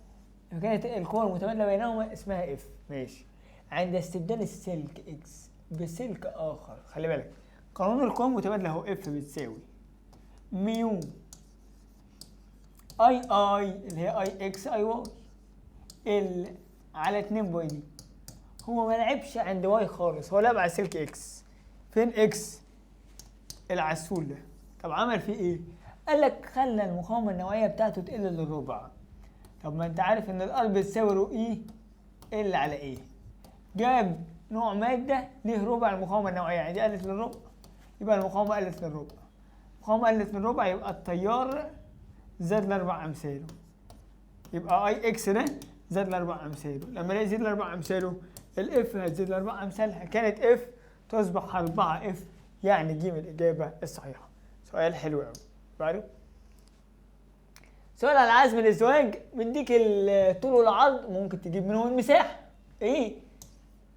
Speaker 1: فكانت القوة المتبادلة بينهما اسمها اف، ماشي. عند استبدال السلك اكس بسلك اخر، خلي بالك قانون القوة المتبادلة هو اف بتساوي ميو اي اللي هي اي اكس اي واي ال على 2 باي دي. هو ما لعبش عند واي خالص، هو لعب على سلك اكس. فين اكس؟ العسول ده. طب عمل فيه ايه؟ قال لك خلى المقاومة النوعية بتاعته تقل للربع. طب ما انت عارف ان الار بتساوي رو اي ال على ايه. جاب نوع مادة ليه ربع المقاومة النوعية، يعني دي قلت للربع، يبقى المقاومة قلت للربع. المقاومة قلت للربع يبقى التيار زاد لاربع امثاله. يبقى اي اكس ده زاد لاربع امثاله. لما يزيد لاربع امثاله الاف هتزيد لاربع امثالها. كانت اف تصبح 4 اف، يعني دي من الاجابة الصحيحة. سؤال حلو قوي. بعده سؤال على عزم الازدواج. مديك الطول والعرض، ممكن تجيب منهم المساحة ايه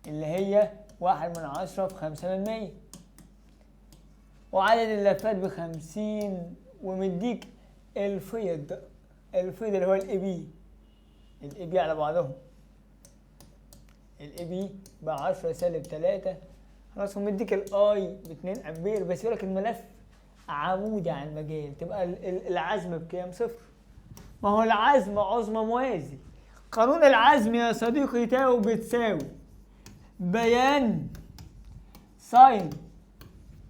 Speaker 1: اللي هي 1/10 في 5%، وعدد اللفات ب50، ومديك الفيض اللي هو الاي بي على بعضهم. الاي بي ب10 سالب 3، خلاص. ومديك الاي ب2 امبير، بس يقول لك الملف عمودي على المجال، تبقى العزم بكام؟ صفر. ما هو العزم عظمى موازي. قانون العزم يا صديقي تاو بتساوي بيان ساين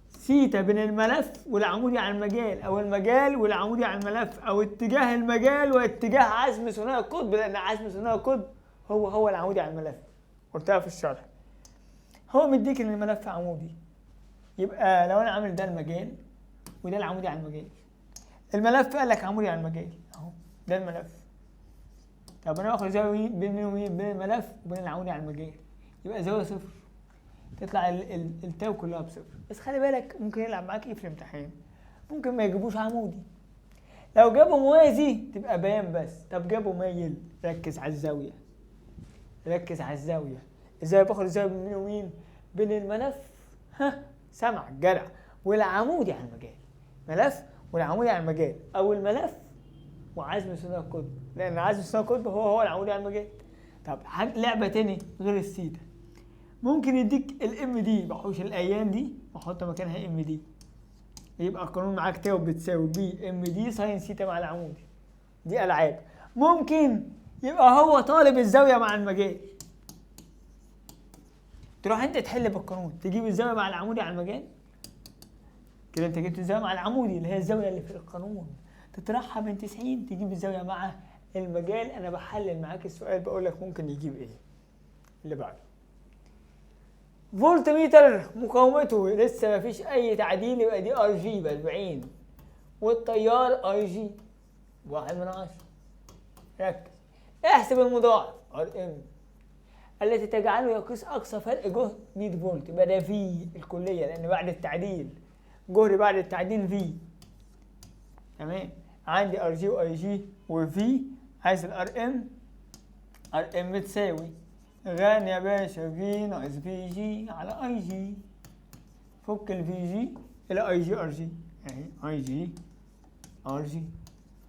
Speaker 1: سيتا بين الملف والعمودي على المجال، او المجال والعمودي على الملف، او اتجاه المجال واتجاه عزم ثنائي القطب، لان عزم ثنائي القطب هو العمودي على الملف. قلتها في الشرح. هو مديك ان الملف عمودي، يبقى لو انا عامل ده المجال وده العمودي على المجال، الملف قال لك عمودي على المجال اهو، ده الملف. طب انا باخد زاويه بين الملف وبين العمودي على المجال، يبقى زاويه صفر، تطلع التاو كلها بصفر. بس خلي بالك ممكن يلعب معاك ايه في الامتحان، ممكن ما يجيبوش عمودي. لو جابوا موازي تبقى بيان بس. طب جابوا مايل، ركز على الزاويه، ازاي باخد الزاويه بين مين ومين؟ بين الملف، سمع جدع، والعمودي على المجال. ملف والعمودي على المجال، او الملف وعزم ثنائي القطب، لان عزم ثنائي القطب هو العمودي على المجال. طب لعبه تاني غير السيتا، ممكن يديك الام دي، بحوش الايام دي واحط مكانها ام دي، يبقى القانون معاك تاو بتساوي بي ام دي ساين ثيتا مع العمودي. دي العاب. ممكن يبقى هو طالب الزاويه مع المجال، تروح انت تحل بالقانون تجيب الزاويه مع العمودي على المجال، كده انت جبت الزاويه مع العمودي اللي هي الزاويه اللي في القانون، تطرحها من 90 تجيب الزاويه مع المجال. انا بحلل معاك السؤال بقول لك ممكن يجيب ايه. اللي بعده فولت متر، مقاومته لسه مفيش اي تعديل، يبقى دي ار جي ب 40 والتيار اي جي 1/10. ركز، احسب المضاعف ار ام التي تجعله يقيس اقصى فرق جهد 100 فولت. يبقى ده في الكليه لان بعد التعديل جهد بعد التعديل في. تمام، عندي ار جي واي جي وفي، عايز الار ام. ار ام بتساوي غان يا باشا في ناقص في جي على اي جي. فك الفي جي الى اي جي ار جي اهي، اي جي ار جي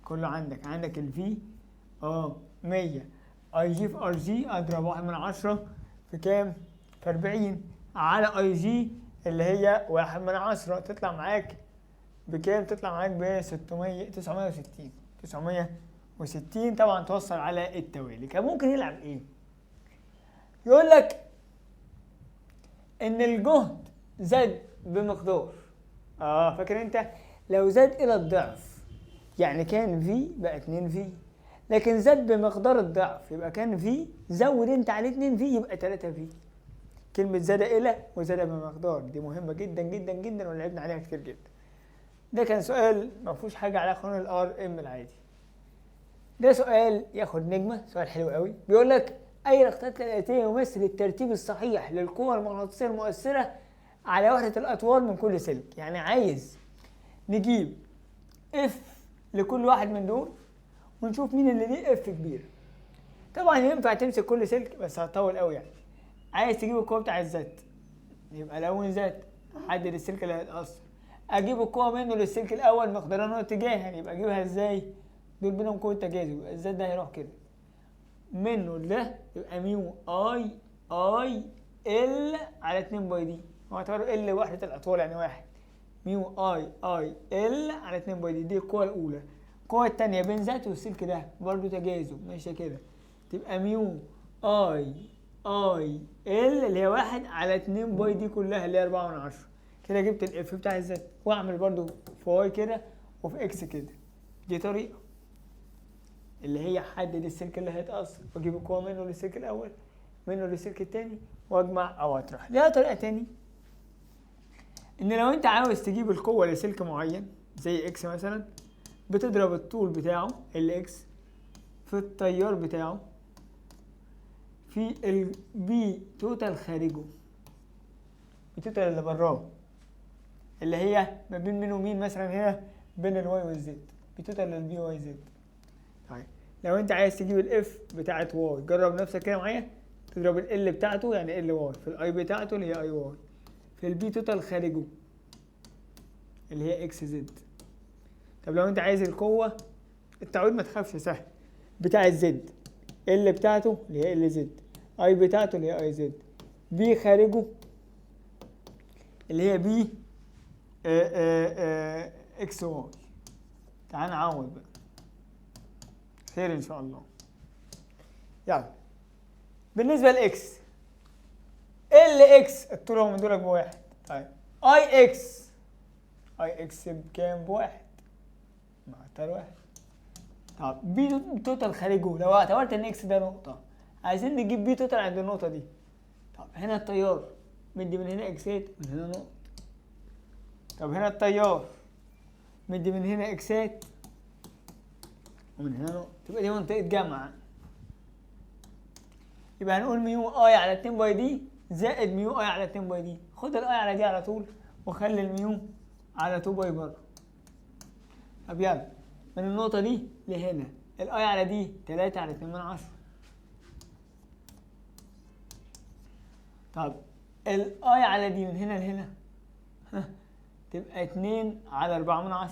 Speaker 1: كله عندك الفي 100 اي جي في ار جي اضرب 1/10 في كام؟ في 40 على اي جي اللي هي 1/10 تطلع معاك بكام؟ تطلع معاك ب 960 طبعا توصل على التوالي. كان ممكن يلعب ايه؟ يقول لك ان الجهد زاد بمقدار، فاكر انت لو زاد الى الضعف يعني كان في بقى 2 في، لكن زاد بمقدار الضعف يبقى كان في، زود انت عليه 2 في يبقى 3 في. كلمة زاد الى وزاد بمقدار دي مهمة جدا جدا جدا ولعبنا عليها كتير جدا. ده كان سؤال ما فيهوش حاجة على قانون الار ام العادي. ده سؤال ياخد نجمة، سؤال حلو قوي. بيقول لك اي الاختيارات الاتية يمثل الترتيب الصحيح للقوى المغناطيسية المؤثرة على وحدة الاطوال من كل سلك. يعني عايز نجيب اف لكل واحد من دول ونشوف مين اللي ليه اف كبير. طبعا ينفع تمسك كل سلك بس هتطول قوي يعني. عايز تجيب القوة بتاع الذات، يبقى لون ذات حدد السلك اللي هيتأثر. اجيب القوة منه للسلك الاول مقدارا واتجاها، يبقى اجيبها ازاي؟ دول بينهم قوة تجاذب، يبقى الذات ده هيروح كده منه ده يبقى ميو اي ال على 2 باي دي. هو اعتبره ال وحدة الاطوال يعني واحد. ميو اي ال على 2 باي دي القوة الاولى. القوة الثانية بين ذات والسلك ده برضه تجاذب ماشية كده، تبقى ميو اي ال اللي هي 1 على 2 باي دي كلها اللي هي 4/10. كده جبت الاف بتاع الذات. واعمل برضه في واي كده وفي اكس كده. دي طريقة اللي هي حدد السلك اللي هيتأثر واجيب القوة منه للسلك الأول منه للسلك التاني واجمع أو أطرح. ليها طريقة تاني، إن لو أنت عاوز تجيب القوة لسلك معين زي إكس مثلا، بتضرب الطول بتاعه ال إكس في التيار بتاعه في البي توتال خارجه، التوتال اللي براه اللي هي ما بين مين ومين، مثلا هنا بين الواي والزد، بتوتال للبي واي زد. طيب لو انت عايز تجيب الاف بتاعت واي جرب نفسك كده معايا، تضرب ال بتاعته يعني ال واي في الاي بتاعته اللي هي اي واي في البي توتال خارجه اللي هي اكس زد. طب لو انت عايز القوه التعويض ما تخافش سهل، بتاع الزد ال بتاعته اللي هي ال زد، اي بتاعته اللي هي اي زد، بي خارجه اللي هي بي اكس واي. تعال نعوض بقى خير ان شاء الله. يعني بالنسبه لاكس ال اكس الطول هو من دولك بواحد. طيب اي اكس بكام؟ بواحد مع تر واحد. طب بي توتال خارجه لو اعتبرت ان اكس ده نقطه، عايزين نجيب بي توتال عند النقطه دي. طب هنا التيار مدي من هنا اكسات من هنا نقط. طب هنا التيار مدي من هنا اكسات ومن هنا نقط، تبقى دي منطقة جمع. يبقى هنقول ميو اي على 2 باي دي زائد ميو اي على 2 باي دي. خد الاي على دي على طول وخلي الميو على 2 باي بره. طب يلا من النقطة دي لهنا الاي على دي 3 على 2/10. طب الاي على دي من هنا لهنا تبقى 2 على 4/10.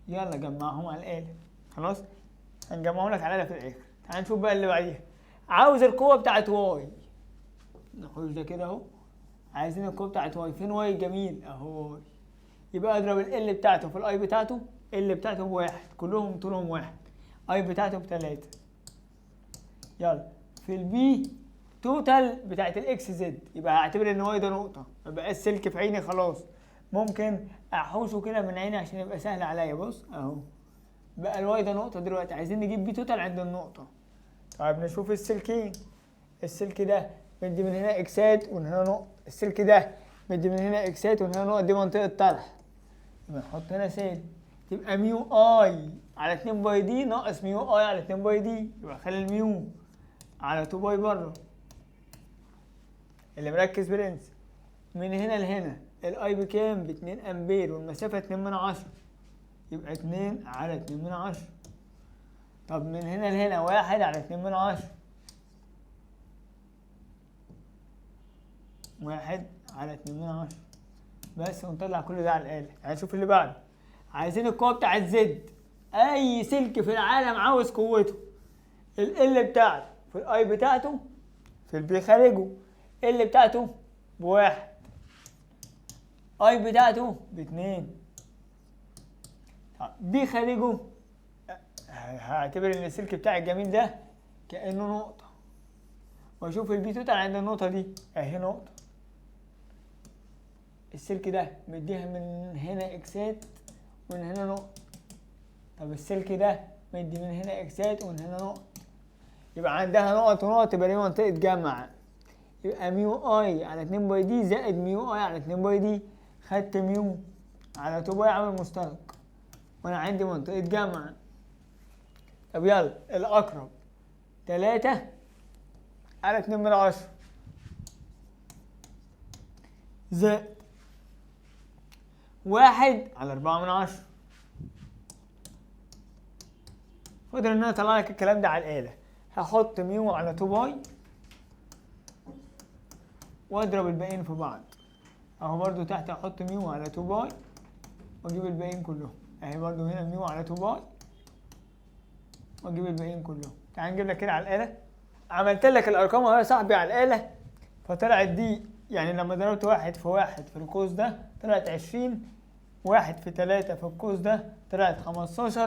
Speaker 1: يلا جمعهم على الآلة. خلاص هنجمعهم لك على الآلة في الآخر. تعال نشوف بقى اللي بعديها. عاوز القوة بتاعت واي، نحوش ده كده اهو عايزين القوة بتاعت واي. فين واي؟ جميل اهو. يبقى اضرب ال بتاعته في الاي بتاعته. ال بتاعته بواحد، كلهم طولهم واحد. اي بتاعته بتلاتة. يلا في البي توتال بتاعت الاكس زد، يبقى هعتبر ان واي ده نقطة، مبقاش السلك في عيني خلاص. ممكن احوشه كده من عيني عشان يبقى سهل عليا. بص اهو بقى الواي ده نقطة. دلوقتي عايزين نجيب بي توتال عند النقطة. طيب نشوف السلكين. السلك ده مدي من هنا اكسات ومن هنا نقط، السلك ده مدي من هنا اكسات ومن هنا نقط، دي منطقة طرح. يبقى نحط هنا سالب، تبقى ميو اي على 2 باي دي ناقص ميو اي على 2 باي دي. يبقى خلي الميو على 2 باي بره. اللي مركز برنس من هنا لهنا الاي بكام؟ ب 2 امبير والمسافة 2 من 10، يبقى 2 على 2 من 10. طب من هنا لهنا 1 على 2 من 10، 1 على 2 من 10 بس. ونطلع كل ده على الآلة. يعني شوف اللي بعده. عايزين القوة بتاعت زد. أي سلك في العالم عاوز قوته. ال بتاعته في الاي بتاعته في البي خارجه، ال بتاعته بواحد، اي بتاعته باتنين. بي خارجه هعتبر ان السلك بتاع الجميل ده كأنه نقطة، واشوف البي توتال عند النقطة دي اهي نقطة. السلك ده مديها من هنا اكسات ومن هنا نقطة. طب السلك ده مدي من هنا اكسات ومن هنا نقطة، يبقى عندها نقط ونقط، يبقى دي منطقة جمع. يبقى ميو اي على 2 باي دي زائد ميو اي على 2 باي دي. خدت ميو على 2 باي عامل مشترك وانا عندي منطقة جمع. طب يلا الاقرب 3 على 2 من 10 زائد 1 على 4 من 10. فاضل ان انا اطلع لك الكلام ده على الآلة. هحط ميو على 2 باي واضرب الباقيين في بعض اهو. برضو تحت هحط ميو على 2 باي واجيب الباقيين كلهم اهي. برضو هنا ميو على 2 باي واجيب الباقيين كلهم. تعال نجيب لك كده على الآلة. عملت لك الارقام اهو يا صاحبي على الآلة. فطلعت دي يعني لما ضربت 1 في 1 في القوس ده طلعت 20، 1 في 3 في القوس ده طلعت 15،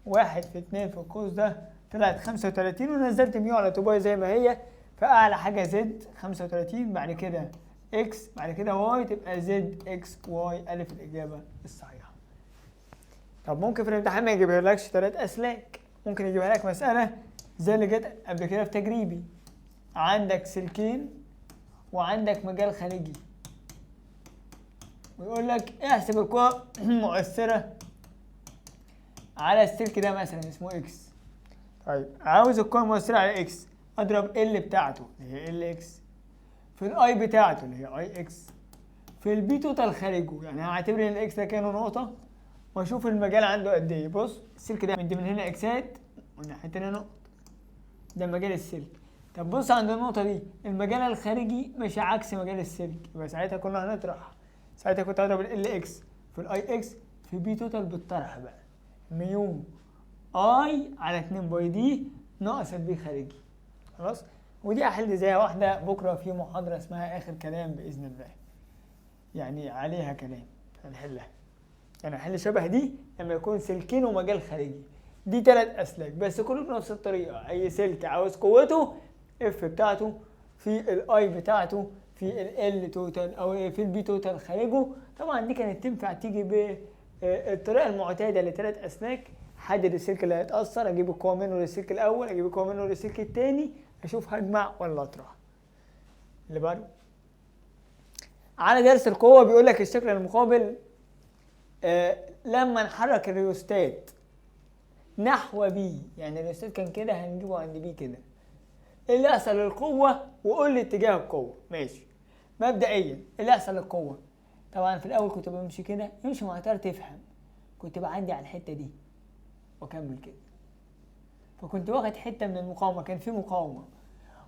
Speaker 1: 1 في 2 في القوس ده طلعت 35، ونزلت ميو على 2 باي زي ما هي. فأعلى حاجة زد 35، بعد كده اكس، بعد كده واي، تبقى زد اكس واي ألف الإجابة الصحيحة. طب ممكن في الامتحان ما يجيبها لكش 3 أسلاك، ممكن يجيبها لك مسألة زي اللي جت قبل كده في تجريبي. عندك سلكين وعندك مجال خارجي، ويقول لك احسب القوة المؤثرة على السلك ده مثلا اسمه اكس. طيب عاوز القوة المؤثرة على اكس، اضرب ال بتاعته اللي هي ال اكس في الاي بتاعته اللي هي اي اكس في البي توتال خارجه. يعني هعتبر ان الاكس ده كانه نقطة واشوف المجال عنده قد ايه. بص السلك ده مدي من هنا اكسات والناحية التانية نقط، ده مجال السلك. طب بص عند النقطة دي المجال الخارجي مش عكس مجال السلك، يبقى ساعتها كنا هنطرح. ساعتها كنت هضرب ال اكس في الاي اكس في بي توتال بالطرح بقى، ميو اي على 2 باي دي ناقص البي خارجي. خلاص. ودي هحل زيها واحدة بكرة في محاضرة اسمها آخر كلام بإذن الله، يعني عليها كلام هنحلها. يعني هحل شبه دي لما يكون سلكين ومجال خارجي. دي 3 أسلاك بس كله بنفس الطريقة. أي سلك عاوز قوته اف بتاعته في الاي بتاعته في ال توتال او في البي توتال خارجه. طبعا دي كانت تنفع تيجي بالطريقة المعتادة ل3 أسلاك. حدد السلك اللي هيتأثر، اجيب القوة منه للسلك الأول، اجيب القوة منه للسلك الثاني، اشوف هجمع ولا اطرح. اللي بعده على درس القوة بيقول لك الشكل المقابل لما نحرك الريوستات نحو بي، يعني الريوستات كان كده هنجيبه عند بي كده. ايه اللي يحصل للقوة وقول لي اتجاه القوة. ماشي. مبدئيا ايه اللي يحصل للقوة؟ طبعا في الأول كنت بمشي كده، يمشي معتار تفهم، كنت بعدي على الحتة دي واكمل كده، فكنت واخد حتة من المقاومة، كان في مقاومة.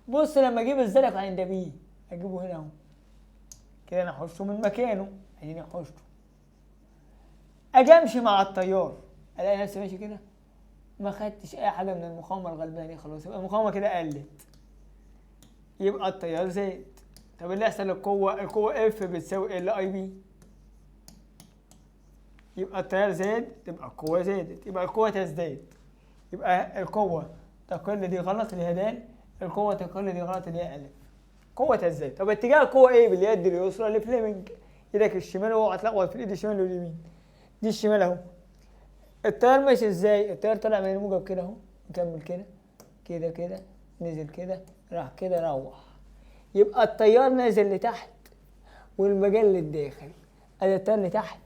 Speaker 1: بص لما اجيب الزلق عند بي اجيبه هنا اهو كده، انا احوشه من مكانه، اديني احوشته. اجي امشي مع التيار الاقي نفسي ماشي كده ما خدتش اي حاجة من المقاومة الغلبانة دي، خلاص يبقى المقاومة كده قلت، يبقى التيار زاد. طب اللي يحصل القوة اف بتساوي ال اي بي، يبقى التيار زاد تبقى القوة زادت، يبقى القوة تزداد، يبقى القوة تقل دي غلط اللي هي د، القوة تقل دي غلط اللي هي أ. قوة تزداد. طب اتجاه القوة ايه؟ باليد اليسرى لفليمنج، ايدك الشمال، اوعى تلخبط في الايد الشمال واليمين، دي الشمال اهو. التيار ماشي ازاي؟ التيار طالع من الموجب كده اهو، نكمل كده كده كده، نزل كده، راح كده، روح. يبقى التيار نازل لتحت والمجال للداخل، ادي التيار لتحت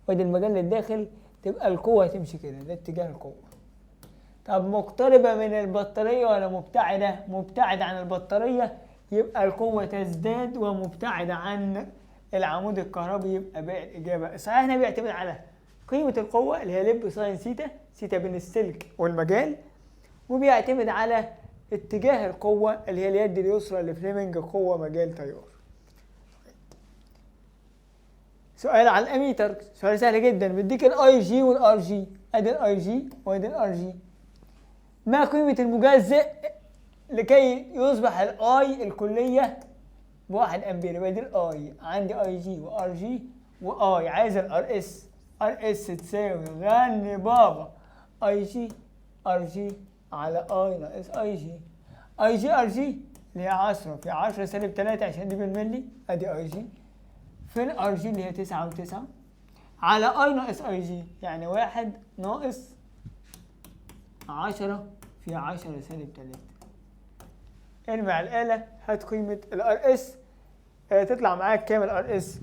Speaker 1: وادي المجال للداخل، تبقى القوة تمشي كده، ده اتجاه القوة. طب مقتربة من البطارية ولا مبتعدة؟ مبتعدة عن البطارية، يبقى القوة تزداد، ومبتعدة عن العمود الكهربي، يبقى باقي الإجابة صحيح. هنا بيعتمد على قيمة القوة اللي هي لب ساين سيتا، سيتا بين السلك والمجال، وبيعتمد على اتجاه القوة اللي هي اليد اليسرى لفليمنج، قوة مجال تيار. سؤال على الاميتر، سؤال سهل جدا، بديك الاي جي والار جي، ادي الاي جي وادي الار جي. ما قيمة المجزئ لكي يصبح الاي الكلية بواحد امبير؟ يبقى دي الاي، عندي اي جي وار جي واي، عايز الار اس، ار اس تساوي غني بابا اي جي ار جي على اي ناقص اي جي. اي جي ار جي اللي هي 10 في 10 سالب 3 عشان دي بالملي، ادي اي جي، في الار جي اللي هي 9 و9 على اي ناقص اي جي، يعني 1 ناقص 10 في 10 سالب 3. ارمي على الآلة، هات قيمة الار اس، تطلع معاك كام الار اس؟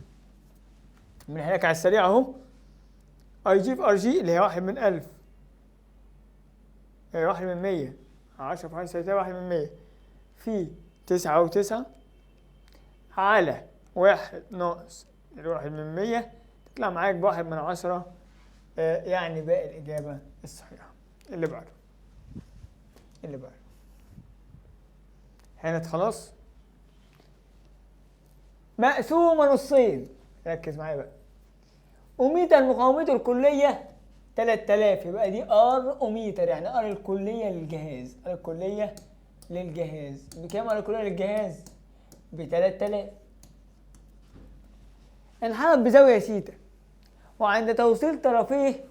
Speaker 1: من هناك على السريع اهو، اي جي في ار جي اللي هي 1 من 1000، 1 من 100، 10 في 10 سالب 1 من 100 في 9 و9 على 1 ناقص 1 من 100، تطلع معاك ب1 من 10، يعني باقي الإجابة الصحيحة. اللي بعده هانت خلاص. مقسومة نصين، ركز معايا بقى. أوميتر مقاومته الكلية 3000، يبقى دي ار اوميتر، يعني ار الكلية للجهاز، ار الكلية للجهاز بكام؟ ار الكلية للجهاز ب 3000. انحرف بزاوية سيتا، وعند توصيل طرفيه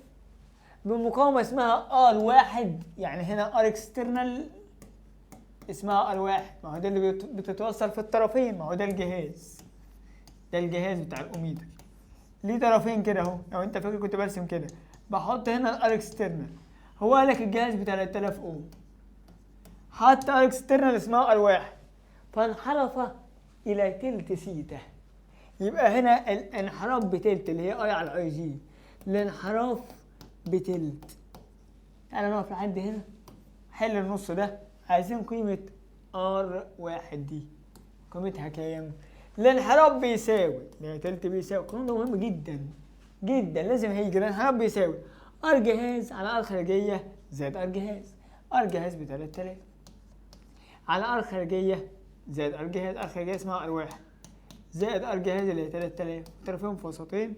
Speaker 1: بمقاومة اسمها ار واحد، يعني هنا ار اكسترنال اسمها ار واحد، ما هو ده اللي بتتوصل في الطرفين، ما هو ده الجهاز، ده الجهاز بتاع الاوميتر، ليه طرفين كده اهو. لو انت فاكر كنت برسم كده، بحط هنا الار اكسترنال، هو قال لك الجهاز ب 3000 اوم، حط ار اكسترنال اسمها ار واحد، فانحرف الى تلت سيتا، يبقى هنا الانحراف بتلت اللي هي اي على اي جي، الانحراف بتلت. تعالى نقف لحد هنا، حل النص ده، عايزين قيمة ار واحد دي، قيمتها كام؟ الانحراف بيساوي، اللي هي تلت بيساوي، القانون ده مهم جدا جدا، لازم هيجي. الانحراف بيساوي ار جهاز على ار خارجية زائد ار جهاز، ار جهاز ب 3000 على ار خارجية زائد ار جهاز، ار خارجية اسمها ار واحد زائد ار جهاز اللي هي 3000، طرفين في وسطين،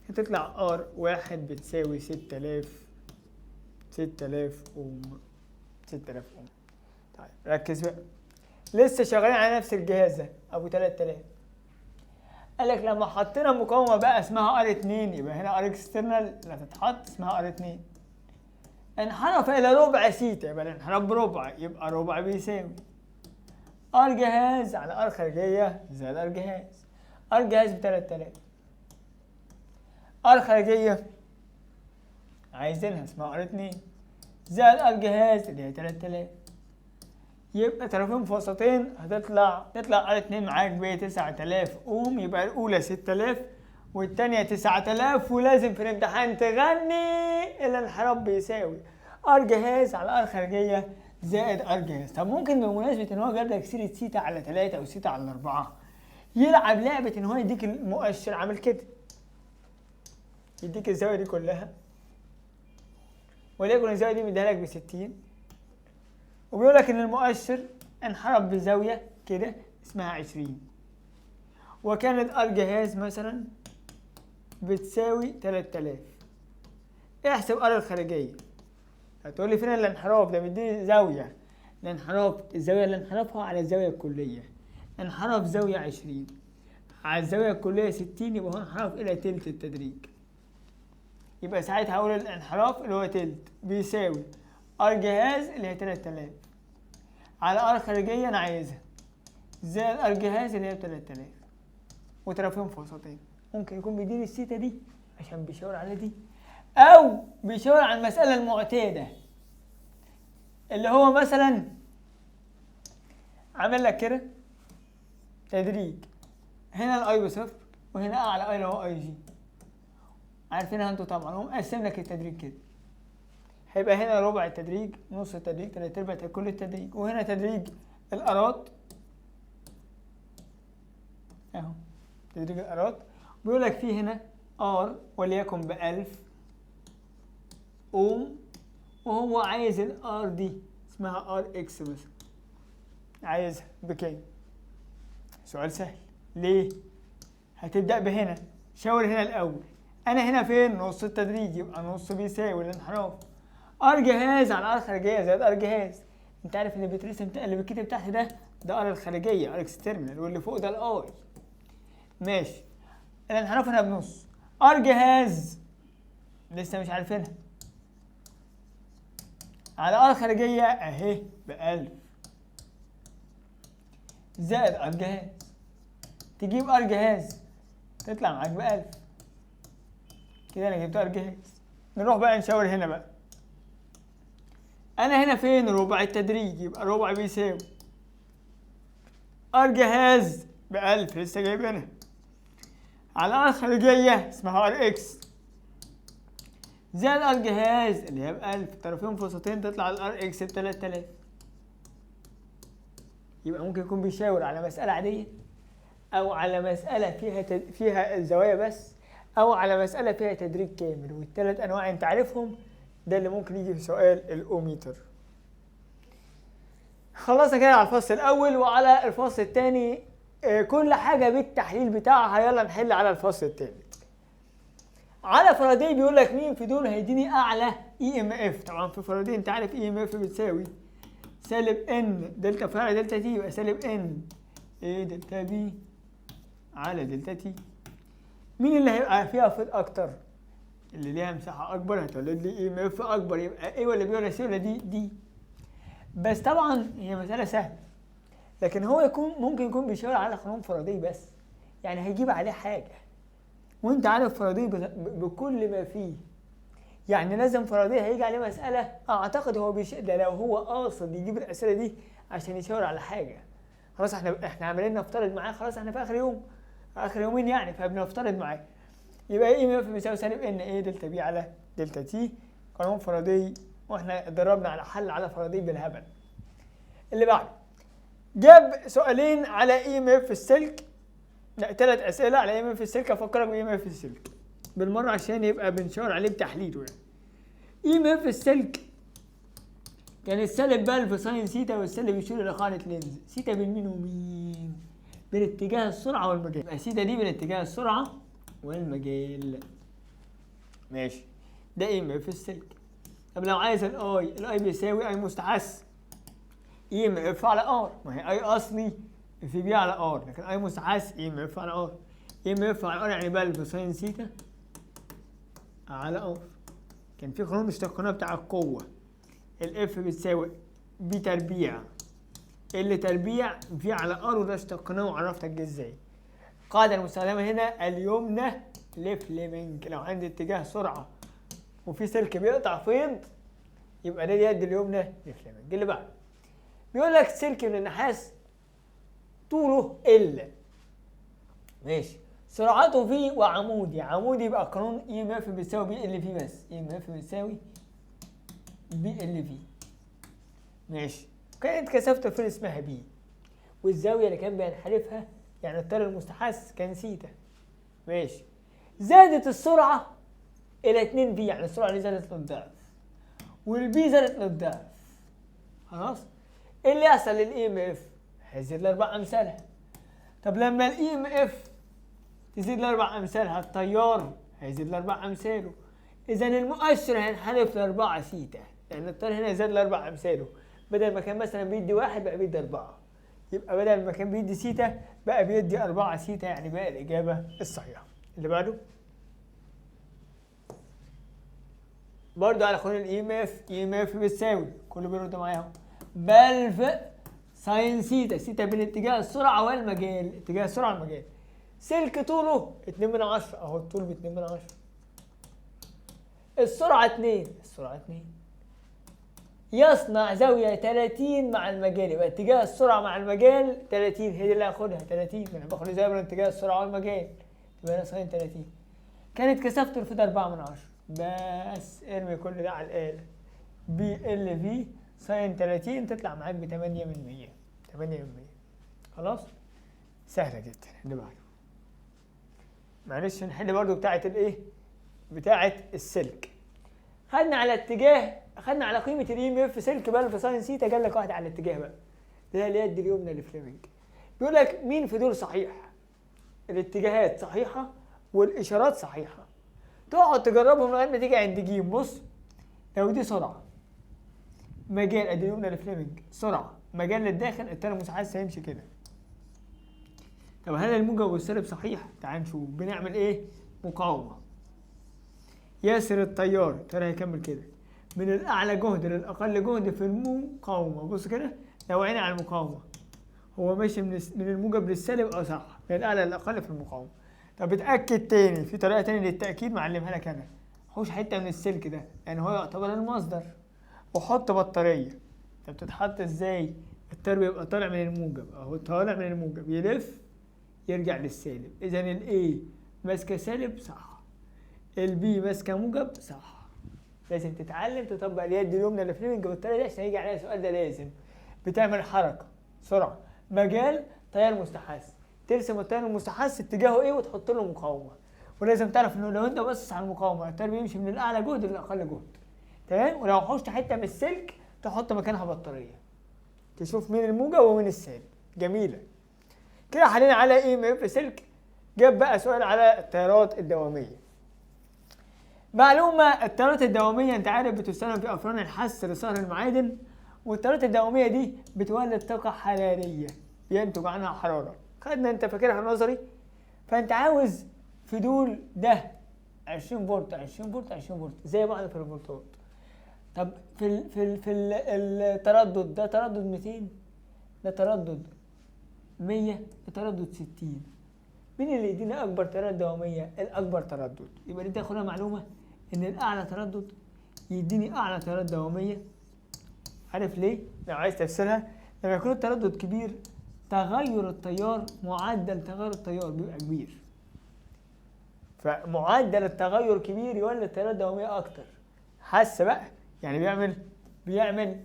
Speaker 1: هتطلع ار واحد بتساوي 6000 اوم، 6000 اوم. طيب ركز بقى، لسه شغالين على نفس الجهاز ده ابو 3000. قال لك لما حطينا مقاومه بقى اسمها ار 2، يبقى هنا ار اكسترنال اللي هتتحط اسمها ار 2، انحرف الى ربع سيتا، يبقى الانحراف بربع، يبقى ربع بيساوي ار جهاز على ار خارجيه زائد ار جهاز، ار جهاز ب 3000، ار خارجيه عايزينها اسمها ار 2 زائد ار جهاز اللي هي 3000، يبقى طرفين في وسطين، تطلع ار 2 معاك ب 9000 اوم، يبقى الاولى 6000 والثانيه 9000، ولازم في الامتحان تغني الانحراف بيساوي ار جهاز على ار خارجيه زائد ار جهاز. طب ممكن بمناسبه ان هو جاب لك سيره سيتا على 3 او سيتا على 4 يلعب لعبه ان هو يديك المؤشر عامل كده، يديك الزاويه دي كلها، وليكن الزاويه دي مديها لك ب 60، وبيقول لك ان المؤشر انحرف بزاويه كده اسمها 20، وكانت ار جهاز مثلا بتساوي 3000. احسب ار الخارجيه، هتقول لي فين الانحراف ده؟ مديني زاويه، الانحراف الزاويه اللي انحرفها على الزاويه الكليه، انحرف زاوية 20 على الزاوية الكلية 60، يبقى هو انحرف إلى تلت التدريج. يبقى ساعتها هقول الانحراف اللي هو تلت بيساوي ار جهاز اللي هي 3000 على ار خارجية أنا عايزها زائد ار جهاز اللي هي 3000 وطرفين في وسطين. ممكن يكون بيديني السيتا دي عشان بيشاور على دي، أو بيشاور على المسألة المعتادة اللي هو مثلا عامل لك كده تدريج، هنا الاي بصفر وهنا اعلى اي اللي هو اي جي، عارفينها انتوا طبعا. هو مقسم لك التدريج كده، هيبقى هنا ربع التدريج، نص التدريج، تلات ارباع كل التدريج، وهنا تدريج الارات اهو تدريج الارات. بيقول لك فيه هنا ار وليكن ب1000 اوم، وهو عايز الار دي اسمها ار اكس مثلا، عايزها بكام؟ سؤال سهل. ليه؟ هتبدأ بهنا، شاور هنا الأول. أنا هنا فين؟ نص التدريج، يبقى نص بيساوي الانحراف ار جهاز على ار خارجية زائد ار جهاز. أنت عارف اللي بيترسم اللي بالكتب تحت ده ار الخارجية ار اكسترنال، واللي فوق ده الاي. ماشي. الانحراف هنا بنص، ار جهاز لسه مش عارفينها على ار خارجية أهي ب1000 زائد ار جهاز، تجيب ار جهاز تطلع معاك ب1000 كده. انا جبت ار جهاز. نروح بقى نشاور هنا بقى. انا هنا فين؟ ربع التدريج، يبقى ربع بيساوي ار جهاز ب1000 لسه جايبينها على ار خارجية اسمها ار اكس زائد ار جهاز اللي هي ب1000 طرفين في وسطين تطلع الار اكس ب3000. يبقى ممكن يكون بيشاور على مسألة عادية، أو على مسألة فيها الزوايا بس، أو على مسألة فيها تدريج كامل. والثلاث أنواع أنت عارفهم، ده اللي ممكن يجي في سؤال الأوميتر. خلصنا كده على الفصل الأول، وعلى الفصل الثاني كل حاجة بالتحليل بتاعها. يلا نحل على الفصل الثالث. على فاراداي بيقول لك مين في دول هيديني أعلى اي ام اف. طبعا في فاراداي أنت عارف اي ام اف بتساوي سالب ان دلتا في على دلتا تي، يبقى سالب ان ايه دلتا بي على دلتا تي. مين اللي هيبقى فيها فيض اكتر؟ اللي ليها مساحه اكبر هتولد لي اي ام اف اكبر، يبقى ايه ولا بي ولا سي ولا دي. بس طبعا هي مساله سهله، لكن هو ممكن يكون بيشاور على قانون فاراداي بس، يعني هيجيب عليه حاجه. وانت عارف فاراداي بكل ما فيه، يعني لازم فاراداي هيجي عليه مساله اعتقد هو ده لو هو قاصد يجيب الاسئله دي عشان يشاور على حاجه. خلاص احنا عمالين نفترض معاه، خلاص احنا في اخر يومين يعني، فبنفترض معاه. يبقى اي ام اف بيساوي سالب ان ايه دلتا بي على دلتا تي، قانون فاراداي. واحنا اتدربنا على حل على فاراداي بالهبل. اللي بعده جاب سؤالين على اي ام اف السلك، لا 3 اسئله على اي ام اف السلك. افكرك باي ام اف السلك بالمره عشان يبقى بنشاور عليه بتحليله. يعني اي ام اف السلك كان السالب بقى في ساين سيتا، والسالب يشير الى قاعده لينز. سيتا بين مين ومين؟ بين اتجاه السرعه والمجال. يبقى سيتا دي بين اتجاه السرعه والمجال. ماشي، ده اي ام اف السلك. طب لو عايز الاي بيساوي اي مستحث اي ام اف على ار. ما هي اي اصلي في بي على ار، لكن اي مستحث اي ام اف على ار. اي ام اف على ار يعني بقى في ساين سيتا على ار. كان في قانون اشتقناه بتاع القوه، الاف بتساوي بي تربيع ال تربيع في على ار، وده اشتقناه وعرفتك جه ازاي. القاعده المستخدمه هنا اليمنى لفليمنج. لو عندي اتجاه سرعه وفي سلك بيقطع فيض، يبقى ده اليد اليمنى لفليمنج. اللي بعده بيقول لك سلك من النحاس طوله ال، ماشي، سرعته في وعمودي. عمودي يبقى قانون اي ام اف بتساوي بي ال في بس. اي ام اف بتساوي بي ال في. ماشي. كانت كثافته في اسمها بي، والزاويه اللي كان بينحرفها يعني التيار المستحث كان سيتا. ماشي. زادت السرعه الى 2 بي، يعني السرعه دي زادت للضعف، والبي زادت للضعف. خلاص. ايه اللي يحصل للاي ام اف؟ هيزيد ل4 امثالها. طب لما الاي ام اف تزيد ل4 امثالها، التيار هيزيد ل4 امثاله. اذا المؤشر هينحرف ل4 سيتا، لان التيار هنا زاد ل4 امثاله. بدل ما كان مثلا بيدي 1 بقى بيدي 4. يبقى بدل ما كان بيدي سيتا بقى بيدي 4 سيتا، يعني بقى الإجابة الصحيحة. اللي بعده برضه على قانون الاي ام اف بتساوي كله بيرد معايا بلف ساين سيتا، سيتا بين اتجاه السرعة والمجال، اتجاه السرعة والمجال. سلك طوله 2/10 اهو، الطول ب2/10. السرعة 2، السرعة 2 يصنع زاوية 30 مع المجال، يبقى اتجاه السرعة مع المجال 30، هي دي اللي هاخدها 30، انا باخد زاوية من اتجاه السرعة والمجال، يبقى انا ساين 30. كانت كثافته الفيض 4/10. بس ارمي كل ده على الآلة، بي ال في ساين 30 تطلع معاك ب 8/100. 8/100. خلاص؟ سهلة جدا. اللي بعده معلش نحل برضو بتاعة الايه؟ بتاعة السلك. خدنا على اتجاه، خدنا على قيمة الاي ام اف سلك بقى في ساين سيتا، قال لك واحد على الاتجاه بقى. ده هي اليد اليمنى لفليمنج. بيقول لك مين في دول صحيح؟ الاتجاهات صحيحة والإشارات صحيحة. تقعد تجربهم لغاية ما تيجي عند جيم. بص، لو دي سرعة مجال ادي اليمنى لفليمنج، سرعة مجال للداخل، التاني مساحات هيمشي كده. طب هل الموجب والسالب صحيح؟ تعال نشوف. بنعمل ايه؟ مقاومة. ياسر التيار ترى هيكمل كده من الأعلى جهد للأقل جهد في المقاومة. بص كده لو عيني على المقاومة هو ماشي من الموجب للسالب، صح، من الأعلى للأقل في المقاومة. طب اتأكد تاني، في طريقة تانية للتأكيد معلمها لك أنا. حوش حتة من السلك ده يعني هو يعتبر المصدر، وحط بطارية. طب بتتحط ازاي؟ التيار بيبقى طالع من الموجب اهو، طالع من الموجب يلف يرجع للسالب. إذا الA ماسكة سالب صح، الB ماسكة موجب صح. لازم تتعلم تطبق اليد اليمنى لفليمنج بالطريقة دي عشان يجي عليها السؤال ده. لازم بتعمل حركة سرعة مجال تيار مستحث، ترسم التيار المستحث اتجاهه ايه وتحط له مقاومة. ولازم تعرف انه لو انت باصص على المقاومة التيار بيمشي من الأعلى جهد للأقل جهد، تمام؟ ولو حوشت حتة من السلك تحط مكانها بطارية، تشوف مين الموجب ومين السالب. جميلة كده. حلينا على ايه ام اف سلك. جاب بقى سؤال على التيارات الدوامية. معلومة، التيارات الدوامية انت عارف بتستخدم في افران الحث لصهر المعادن، والتيارات الدوامية دي بتولد طاقة حرارية ينتج عنها حرارة. خدنا انت فاكرها نظري. فانت عاوز في دول ده 20 فولت 20 فولت 20 فولت زي بعض في الفولتات. طب في التردد ده تردد 200، ده تردد 100، ده تردد 60. مين اللي يدينا اكبر تيارات دواميه؟ الاكبر تردد. يبقى دي تاخدها معلومه ان الاعلى تردد يديني اعلى تيارات دواميه. عارف ليه؟ لو عايز تفسرها، لما يكون التردد كبير تغير التيار، معدل تغير التيار بيبقى كبير، فمعدل التغير كبير يولد تيارات دواميه اكتر. حس بقى يعني بيعمل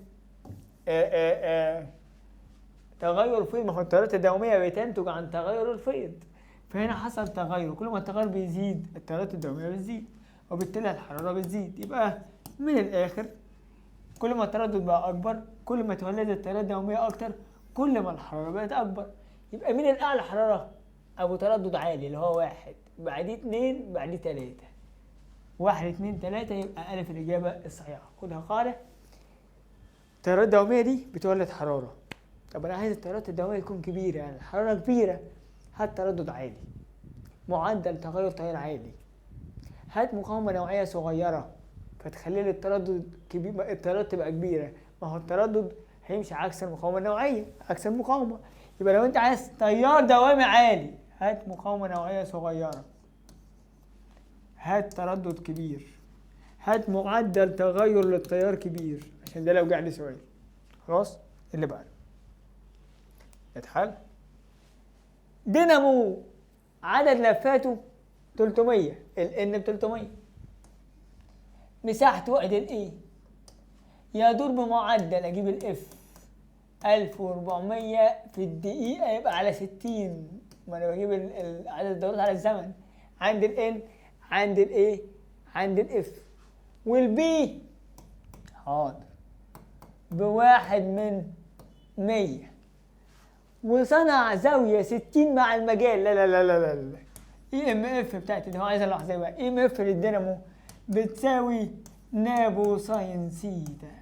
Speaker 1: تغير فيض. ما هو التيارات الدواميه بتنتج عن تغير الفيض، فهنا حصل تغير. كل ما التغير بيزيد التيارات الدواميه بتزيد، وبالتالي الحراره بتزيد. يبقى من الاخر كل ما التردد بقى اكبر كل ما تولد التيارات الدواميه اكتر، كل ما الحراره بقت اكبر. يبقى مين الاعلى حراره؟ ابو تردد عالي اللي هو 1، بعديه 2، بعديه 3. 1 2 3 يبقى الف الاجابه الصحيحه. خدها قاعده، التيارات الدواميه دي بتولد حراره. طب انا عايز التيارات الدواميه تكون كبيره، يعني الحراره كبيره، هات تردد عالي، معدل تغير تيار عالي. هات مقاومه نوعيه صغيره فتخلي لي التردد كبير، التيارات تبقى كبيره. ما هو التردد هيمشي عكس المقاومه النوعيه، عكس المقاومه. يبقى لو انت عايز تيار دوامي عالي هات مقاومه نوعيه صغيره، هات تردد كبير، هات معدل تغير للتيار كبير، عشان ده لو جه لي سؤال. خلاص؟ اللي بعده اتحل. دينامو عدد لفاته 300، الان ب 300، مساحته وحدة الايه، يدور بمعدل اجيب الاف 1400 في الدقيقة يبقى على 60. ما انا بجيب عدد الدورات على الزمن. عند الان، عند الايه، عند الاف. والبي حاضر ب1/100، وصنع زاوية 60 مع المجال. لا لا لا لا لا، اي ام اف بتاعتي اللي هو عايز اللحظة بقى، اي ام اف للدينامو بتساوي نابو ساين سيتا،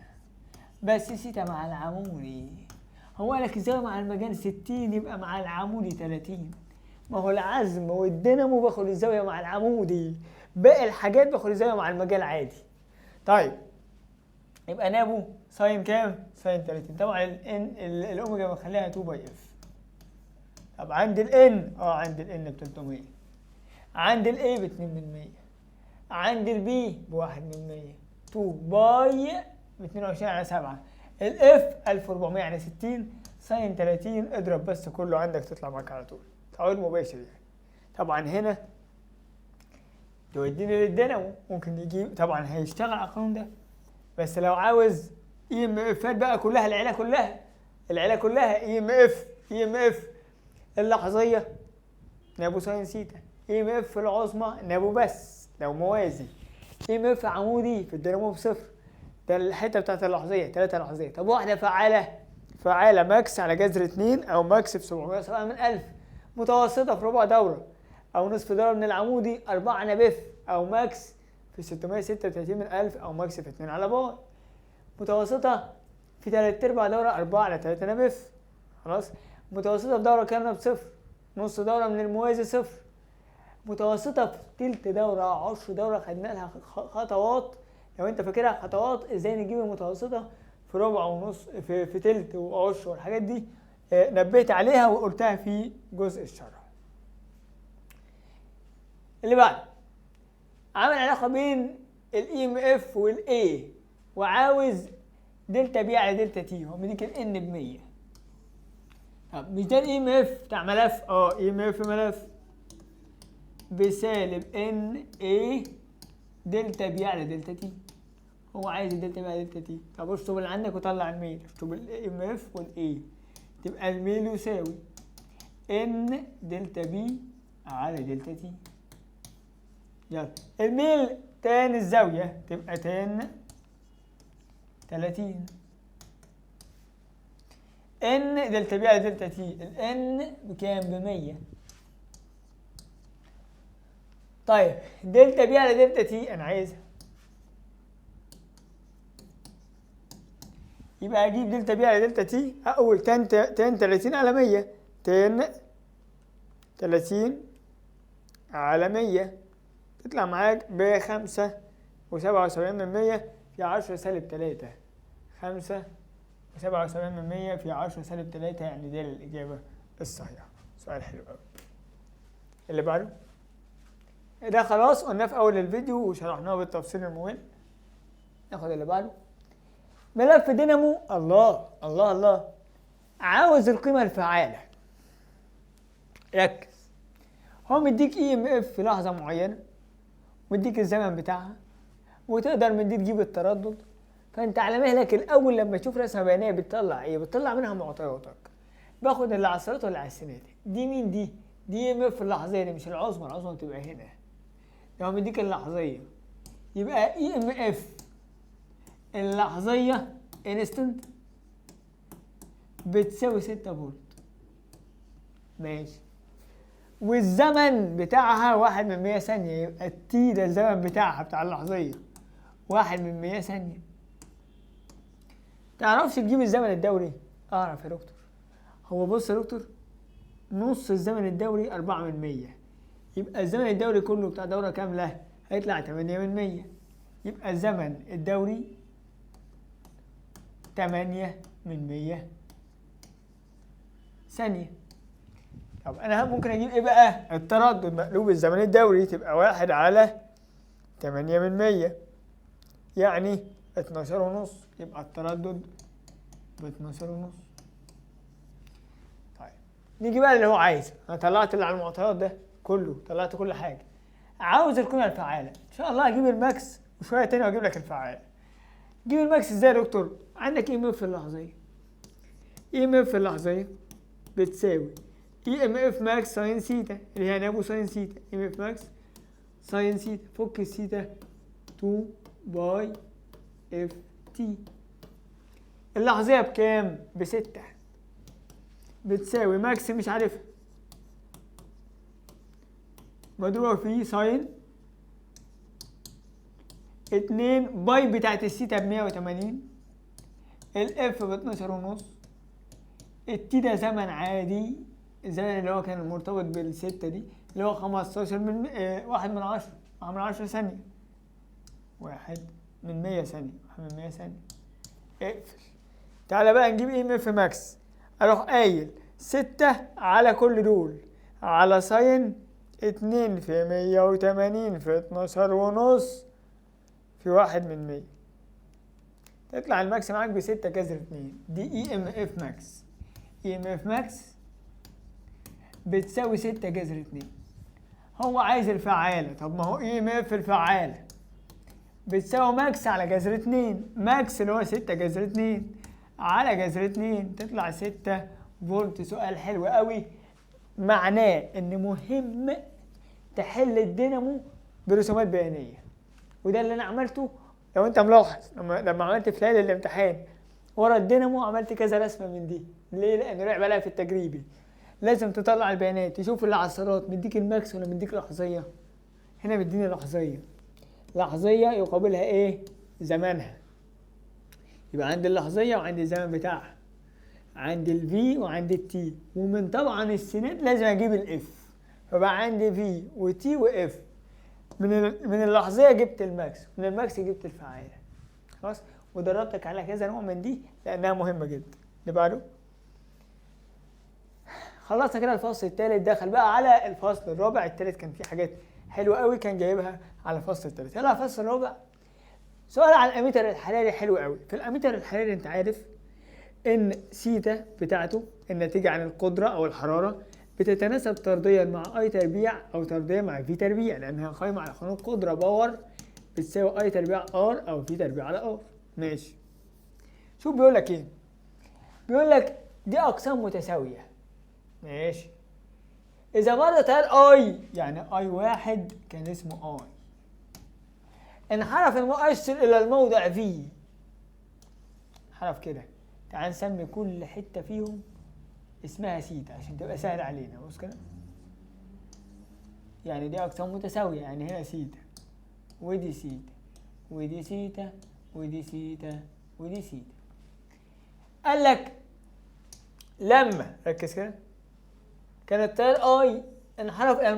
Speaker 1: بس سيتا مع العمودي. هو قال لك الزاوية مع المجال 60 يبقى مع العمودي 30. ما هو العزم والدينامو باخد الزاوية مع العمودي، باقي الحاجات باخد الزاوية مع المجال عادي. طيب يبقى نابو ساين كام؟ ساين 30. طبعا الاوميجا بخليها 2 باي اف. طب عند الان عند الان ب 300، عند الاي ب 2%، عند البي ب 1%، 2 باي ب 22 على 7. الاف 1400 على 60 ساين 30. اضرب بس كله عندك تطلع معاك على طول. تعويض مباشر يعني. طبعا هنا توديني للدينامو، ممكن يجيب طبعا هيشتغل على القانون ده، بس لو عاوز اي ام افات بقى كلها، العيله كلها اي ام اف اللحظيه نابو ساين سيتا، اي ام اف العظمى نابو بس لو موازي، اي ام اف عمودي في الدينامو بصفر. ده الحته بتاعت اللحظيه 3 لحظيه. طب واحده فعاله ماكس على جذر 2 او ماكس في 707 من 1000، متوسطه في ربع دوره او نصف دوره من العمودي 4 نبف، او ماكس في 636 من 1000 او ماكس في 2 على باي، متوسطه في 3/4 دوره 4 على 3 نبف. خلاص. متوسطه في دوره كامله بصفر، نص دوره من الموازي صفر، متوسطه في تلت دوره 10 دوره خدنا لها خطوات. لو انت فاكرها خطوات ازاي نجيب المتوسطه في ربع ونص في تلت وعشر والحاجات دي، نبهت عليها وقلتها في جزء الشرح. اللي بعد عامل علاقه بين الاي ام اف والاي، وعاوز دلتا بي على دلتا تي. هو مديك الان ب 100. طب مش ده الاي ام اف بتاع ملف؟ اي ام اف ملف بسالب ان اي دلتا بي على دلتا تي. هو عايز الدلتا بي على دلتا تي. طب اشطب اللي عندك وطلع الميل، اشطب الاي ام اف والاي، تبقى الميل يساوي ان دلتا بي على دلتا تي. يلا الميل تان الزاوية تبقى تان 30. ان دلتا بي على دلتا تي، الان بكام؟ ب100. طيب دلتا بي على دلتا تي انا عايزها، يبقى اجيب دلتا بي على دلتا تي. اول تان 30 على 100، تان 30 على 100 تطلع معاك ب5.77% في 10 سالب 3. 5.77% في 10 سالب 3، يعني دي الإجابة الصحيحة. سؤال حلو قوي. اللي بعده ده خلاص قلناه في أول الفيديو وشرحناه بالتفصيل المهم. ناخد اللي بعده. ملف دينامو. الله الله الله. عاوز القيمة الفعالة. ركز. هو مديك اي ام اف في لحظة معينة، مديك الزمن بتاعها، وتقدر من دي تجيب التردد. فانت على مهلك الاول لما تشوف رسمه بيانيه بتطلع ايه؟ بتطلع منها معطياتك. باخد اللي على الصلاه واللي على السنات. دي مين دي؟ دي ام اف اللحظيه، دي مش العظمى، العظمى بتبقى هنا. لو مديك اللحظيه يبقى اي ام اف اللحظيه انستنت بتساوي 6 فولت. ماشي. والزمن بتاعها 1/100 ثانيه، يبقى التي ده الزمن بتاعها بتاع اللحظيه 1/100 ثانيه. تعرفش تجيب الزمن الدوري؟ اعرف يا دكتور. هو بص يا دكتور، نص الزمن الدوري 4/100، يبقى الزمن الدوري كله بتاع دورة كاملة هيطلع 8/100، يبقى الزمن الدوري 8/100 ثانية. طب انا ممكن اجيب ايه بقى؟ التردد مقلوب الزمن الدوري، تبقى 1 على 8/100 يعني 12.5، يبقى التردد ب12.5. طيب نيجي بقى اللي هو عايزه. انا طلعت اللي على المعطيات ده كله، طلعت كل حاجه. عاوز القيمه الفعاله. ان شاء الله هجيب الماكس وشويه تاني واجيب لك الفعال. جيب الماكس ازاي يا دكتور؟ عندك اي ام اف اللحظيه. اي ام اف اللحظيه بتساوي اي ام اف ماكس ساين سيتا، اللي هي نابو ساين سيتا. اي ام اف ماكس ساين سيتا، فك السيتا 2 باي اف تي. اللحظيه بكام؟ ب6. بتساوي ماكس مش عارفها مضروبه في ساين 2 باي بتاعت السيتا ب180، الاف ب12.5، التي ده زمن عادي، الزمن اللي هو كان مرتبط بالستة دي اللي هو 15 من 1/10، 1/10 ثانية، 1/100 ثانية، 1/100 ثانية. اقفل. تعالى بقى نجيب اي ام اف ماكس. اروح قايل 6 على كل دول على ساين 2 في 180 في 12.5 في 1/100. تطلع الماكس معاك ب6 جذر 2. دي اي ام اف ماكس. اي ام اف ماكس بتساوي 6 جذر 2. هو عايز الفعالة. طب ما هو اي ام اف الفعالة بتساوي ماكس على جذر 2. ماكس اللي هو 6 جذر 2 على جذر 2 تطلع 6 فولت. سؤال حلو قوي، معناه ان مهم تحل الدينامو برسومات بيانية. وده اللي انا عملته. لو انت ملاحظ لما عملت في ليلة الامتحان ورا الدينامو عملت كذا رسمة من دي. ليه؟ لانه لعب عليها في التجريبي. لازم تطلع البيانات تشوف العصارات مديك الماكس ولا مديك لحظية. هنا مديني لحظية. لحظية يقابلها ايه؟ زمانها. يبقى عندي اللحظية وعندي الزمن بتاعها، عندي الفي وعندي التي، ومن طبعا السينات لازم اجيب الاف. فبقى عندي في وتي واف. من اللحظية جبت الماكس، من الماكس جبت الفعالة. خلاص. ودربتك على كذا نوع من دي لانها مهمة جدا. اللي بعده. خلصنا كده الفصل الثالث. دخل بقى على الفصل الرابع. الثالث كان فيه حاجات حلوة قوي كان جايبها على الفصل الثالث. يلا الفصل الرابع. سؤال عن الاميتر الحراري حلو قوي. في الاميتر الحراري انت عارف ان سيتا بتاعته الناتجة عن القدرة او الحرارة بتتناسب طرديا مع اي تربيع او طرديا مع في تربيع، لانها قايمة على قانون قدرة باور بتساوي اي تربيع ار او في تربيع على ار. ماشي. شوف بيقول لك ايه. بيقول لك دي اقسام متساوية. ماشي. اذا مر تيار اي، يعني اي واحد كان اسمه اي، انحرف المؤشر الى الموضع في. حرف كده. تعال نسمي كل حتة فيهم اسمها سيتا عشان تبقى سهل علينا. بص كده. يعني دي اقسام متساوية، يعني هنا سيتا ودي سيتا ودي سيتا ودي سيتا ودي سيتا. قال لك لما ركز كده كان التيار اي انحرف الى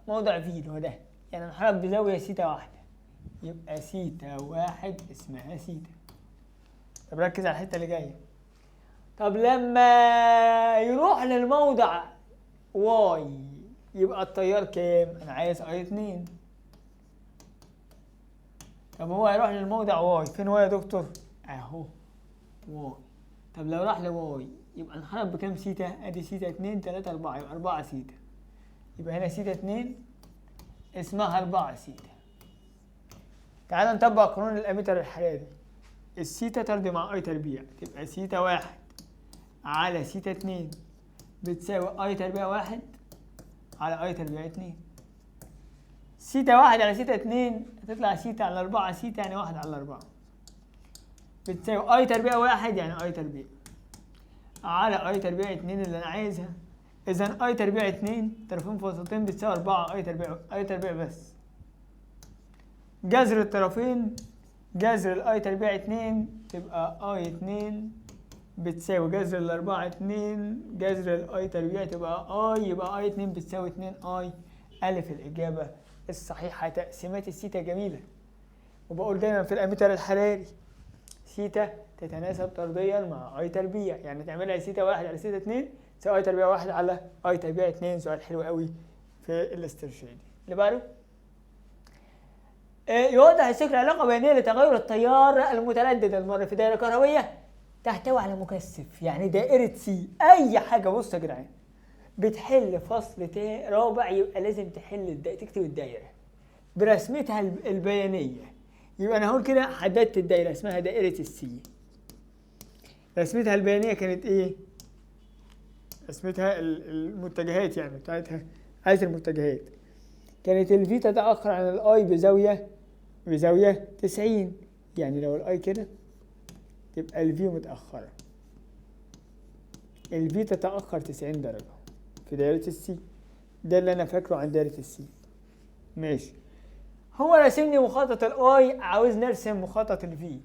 Speaker 1: موضع في اللي هو ده، يعني انحرف بزاوية سيتا واحدة، يبقى سيتا واحد اسمها سيتا. طب ركز على الحتة اللي جاية. طب لما يروح للموضع واي يبقى التيار كام؟ انا عايز اي 2. طب هو هيروح للموضع واي، فين واي يا دكتور؟ اهو واي. طب لو راح لواي يبقى انحرف بكام سيتا؟ ادي سيتا 2 3 4، يبقى 4 سيتا. يبقى هنا سيتا 2 اسمها 4 سيتا. تعال نطبق قانون الاميتر الحراري. السيتا طرد مع اي تربيع، تبقى سيتا 1 على سيتا 2 بتساوي اي تربيع 1 على اي تربيع 2. سيتا 1 على سيتا 2 هتطلع سيتا على 4 سيتا، يعني 1 على 4 بتساوي اي تربيع 1 يعني اي تربيع على اي تربيع 2 اللي انا عايزها. اذا اي تربيع 2 طرفين في وسطين بتساوي 4 اي تربيع بس. جذر الطرفين جذر الاي تربيع 2 تبقى اي 2 بتساوي جذر الاربعة 2 جذر الاي تربيع تبقى اي، يبقى اي 2 بتساوي 2 اي. الف الإجابة الصحيحة. تقسيمات السيتا جميلة، وبقول دايما في الأميتر الحراري سيتا تتناسب طرديا مع اي تربيع، يعني تعملها سيتا 1 على سيتا 2 تساوي اي تربيع 1 على اي تربيع 2. سؤال حلو قوي في الاسترشادي. اللي بعده يوضح الشكل علاقة بينية لتغير التيار المتردد المر في دائرة كهربية تحتوي على مكثف، يعني دائرة سي. أي حاجة بص يا جدعان بتحل فصل رابع يبقى لازم تكتب الدائرة برسمتها البيانية. يبقى أنا هقول كده حددت الدائرة اسمها دائرة السي. رسمتها البيانية كانت إيه؟ رسمتها المتجهات يعني بتاعتها آية المتجهات كانت الفي تتأخر عن الاي بزاوية 90. يعني لو الاي كده تبقى الفي متأخرة، الفي تتأخر 90 درجة في دائرة السي. ده اللي انا فاكره عن دائرة السي. ماشي. هو راسمني مخطط الاي، عاوز نرسم مخطط الفي.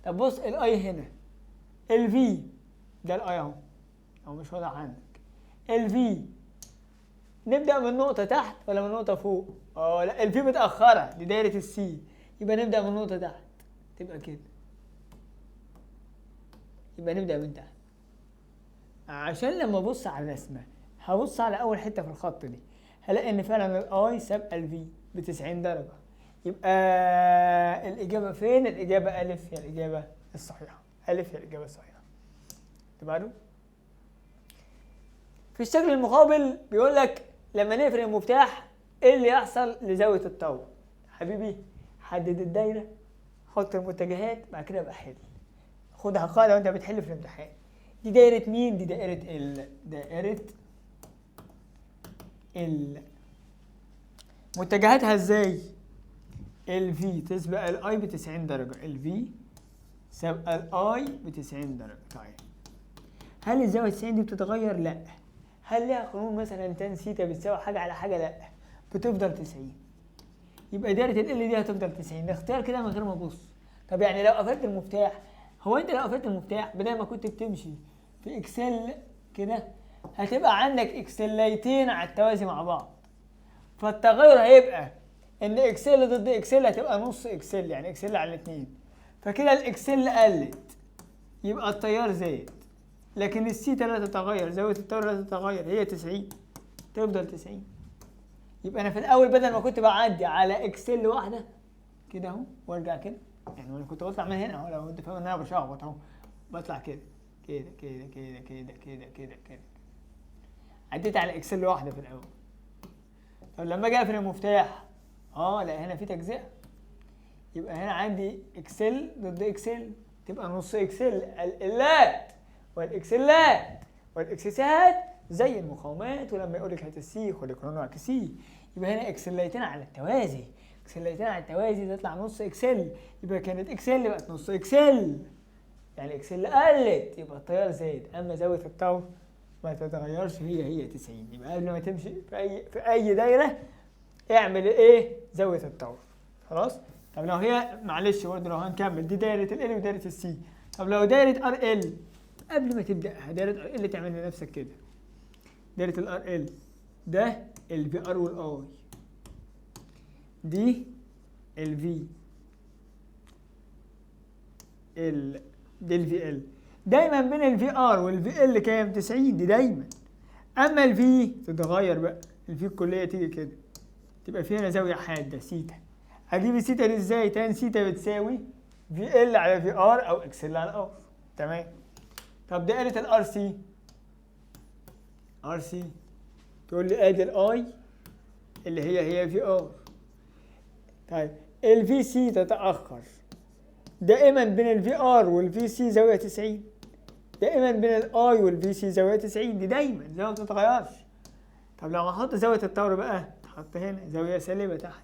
Speaker 1: طب بص الاي هنا، الفي ده الاي اهو، او مش واضح عندك. الفي نبدأ من نقطة تحت ولا من نقطة فوق؟ لا، الفي متأخرة، دي دايرة السي، يبقى نبدأ من نقطة تحت، تبقى كده. يبقى نبدأ من تحت. عشان لما ابص على الرسمة هبص على أول حتة في الخط دي، هلاقي إن فعلا الأي سابقة الفي ب90 درجة. يبقى الإجابة فين؟ الإجابة ألف هي الإجابة الصحيحة. ألف هي الإجابة الصحيحة. تمام؟ في الشكل المقابل بيقول لك لما نقفل المفتاح ايه اللي يحصل لزاوية الطور؟ حبيبي حدد الدايرة، حط المتجهات، بعد كده بقى حل. خدها قاعدة وانت بتحل في الامتحان. دي دايرة مين؟ دي دائرة دائرة متجهاتها ازاي؟ الفي تسبق الاي ب90 درجة، الفي سابقة الاي ب90 درجة. طيب هل الزاوية 90 دي بتتغير؟ لا. هل ليها قانون مثلا تان سيتا بتساوي حاجة على حاجة؟ لا، بتفضل 90. يبقى دايرة ال دي هتفضل 90. ده اختيار كده من غير ما ابص. طب يعني لو قفلت المفتاح، هو انت لو قفلت المفتاح بدل ما كنت بتمشي في اكسل كده هتبقى عندك اكسليتين على التوازي مع بعض، فالتغير هيبقى ان اكسل ضد اكسل هتبقى نص اكسل، يعني اكسل على الاتنين، فكده الاكسل قلت يبقى التيار زاد، لكن السيتا لا تتغير، زاوية التيار لا تتغير، هي 90 تفضل 90. يبقى انا في الاول بدل ما كنت بعدي على اكسل واحده كده اهو وارجع كده، يعني انا كنت بطلع من هنا اهو، لو انت فاهم ان انا بشخبط اهو، بطلع كده كده كده كده كده كده كده كده، عديت على اكسل واحده في الاول. طب لما اجي اقفل المفتاح لا هنا في تجزئه، يبقى هنا عندي اكسل ضد اكسل، تبقى نص اكسل. الالات والاكسلات والاكسسات زي المقاومات، ولما يقول لك هات السي خد القانون اعكسيه، يبقى هنا اكسليتين على التوازي، اكسليتين على التوازي تطلع نص اكسل، يبقى كانت اكسل بقت نص اكسل، يعني اكسل قلت يبقى التيار زاد. اما زاويه الطور ما تتغيرش، هي 90. يبقى قبل ما تمشي في اي دايره اعمل ايه؟ زاويه الطور. خلاص. طب لو هي معلش برضه لو هنكمل دي دايره ال ودايره السي، طب لو دايره ار ال قبل ما تبداها دايره ار ال تعمل لنفسك كده، دايره الار ال ده الفي ار والاي، دي الفي ال دي الفي ال، دايما بين الفي ار والفي ال كام؟ 90 دي دايما. اما الفي تتغير بقى، الفي الكليه تيجي كده تبقى في هنا زاويه حاده سيتا. هجيب السيتا دي ازاي؟ تان سيتا بتساوي في ال على في ار او اكسل على ار. تمام. طب دائره الار سي، ار سي تقول لي ادي الاي اللي هي في ار. طيب الفي سي تتاخر، دائما بين الفي ار والفي سي زاويه 90، دائما بين الاي والفي سي زاويه 90، دي دايما زاويه ما بتتغيرش. طب لو هحط زاويه الطور بقى تحط هنا زاويه سالبه تحت،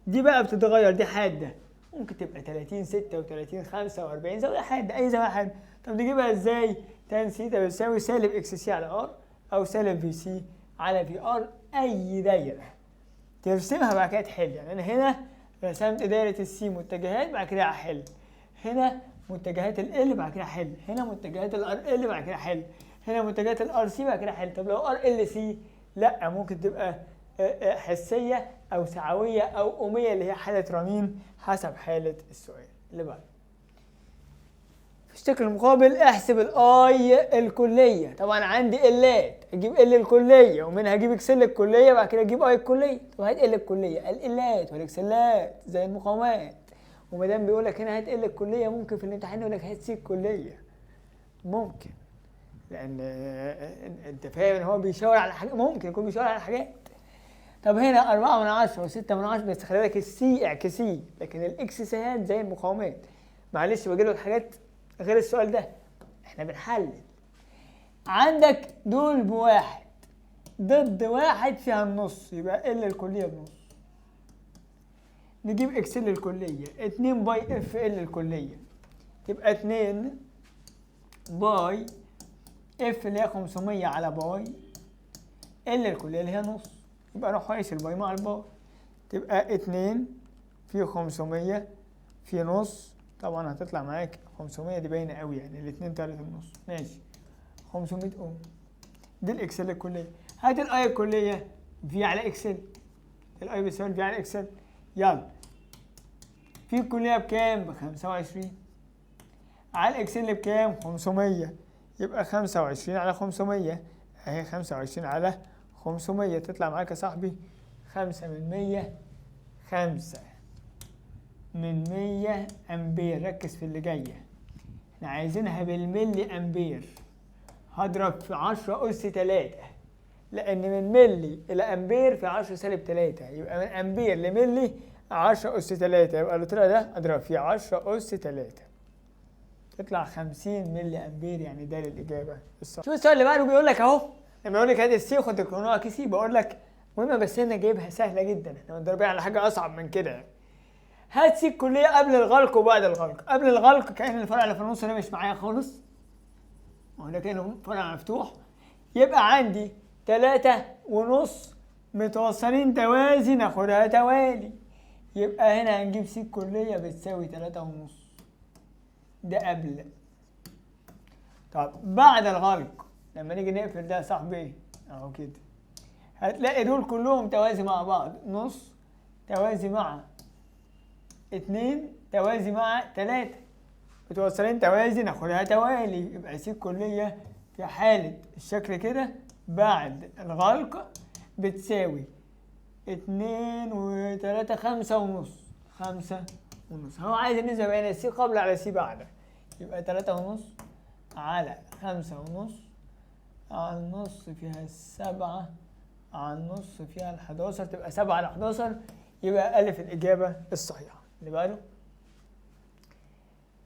Speaker 1: دي بقى بتتغير، دي حاده، ممكن تبقى 30 36 45 زاويه حاده، اي زاويه حاده. طب نجيبها ازاي؟ تان سيتا بتساوي سالب اكس سي على ار او سالب في سي على في ار، اي دايره ترسمها بعد كده تحل. يعني انا هنا رسمت دايره السي متجهات بعد كده هحل، هنا متجهات ال بعد كده احل، هنا متجهات الار ال بعد كده احل، هنا متجهات الار سي بعد كده احل. طب لو ار ال سي لا، ممكن تبقى حسيه او سعويه او اوميه اللي هي حاله رنين حسب حاله السؤال اللي بعده. في الشكل المقابل احسب الاي الكليه. طبعا عندي الات، اجيب ال الكليه ومنها اجيب اكسل الكليه بعد كده اجيب اي الكليه. طب هات ال الكليه، الالات والاكسلات زي المقاومات، وما دام بيقول لك هنا هات ال الكليه ممكن في الامتحان يقول لك هات سي الكليه، ممكن، لان انت فاهم ان هو بيشاور على حاجات، ممكن يكون بيشاور على حاجات. طب هنا 4 من 10 و6 من 10، بس خلي بالك السي اعكسيه، لكن الاكس سيهات زي المقاومات. معلش بجيب لك حاجات غير السؤال ده، احنا بنحلل. عندك دول بواحد ضد واحد فيها النص، يبقى ال الكليه بنص. نجيب اكسل الكليه 2 باي اف ال الكليه، تبقى 2 باي اف اللي هي 500 على باي ال الكليه اللي هي نص، يبقى اروح قايس الباي مع الباي، تبقى 2 في 500 في نص، طبعا هتطلع معاك 500 دي باينه قوي، يعني الاثنين 3 ونص، ماشي. 500 اوم. دي الاكسل الكليه. هات الاي الكليه في على اكسل. الاي بيساوي في على اكسل. يلا في الكليه بكام؟ ب 25. على الاكسل بكام؟ 500. يبقى 25 على 500 اهي. 25 على 500 تطلع معاك يا صاحبي 5 من 100. 5 من 100 امبير. ركز في اللي جايه، احنا عايزينها بالملي امبير. هضرب في 10 اس 3 لان من ملي الى امبير في 10 سالب 3، يبقى من امبير لملي 10 اس 3. يبقى اللي طلع ده اضرب فيه 10 اس 3 تطلع 50 ملي امبير. يعني ده الاجابه الصح. شوف السؤال اللي بعده بيقول لك اهو، لما يقول لك هات السي خد القانون كيسي، بقول لك مهمه بس انا جايبها سهله جدا، احنا متدربين على حاجه اصعب من كده يعني. هات سي الكليه قبل الغلق وبعد الغلق. قبل الغلق كأن الفرع اللي في النص ده مش معايا خالص، ما هو ده كأنه فرع مفتوح. يبقى عندي 3.5 متوصلين توازي ناخدها توالي. يبقى هنا هنجيب سي الكليه بتساوي 3.5. ده قبل. طب بعد الغلق لما نيجي نقفل ده يا صاحبي اهو كده، هتلاقي دول كلهم توازي مع بعض. نص توازي مع 2 توازي مع 3 متوصلين توازي ناخدها توالي. يبقى سي الكلية في حالة الشكل كده بعد الغلق بتساوي 2 و3 5.5. 5.5. هو عايز النسبة بين سي قبل على سي بعد. يبقى 3.5 على 5.5 على النص فيها 7 على النص فيها 11 تبقى 7 على 11. يبقى ألف الإجابة الصحيحة. اللي بعده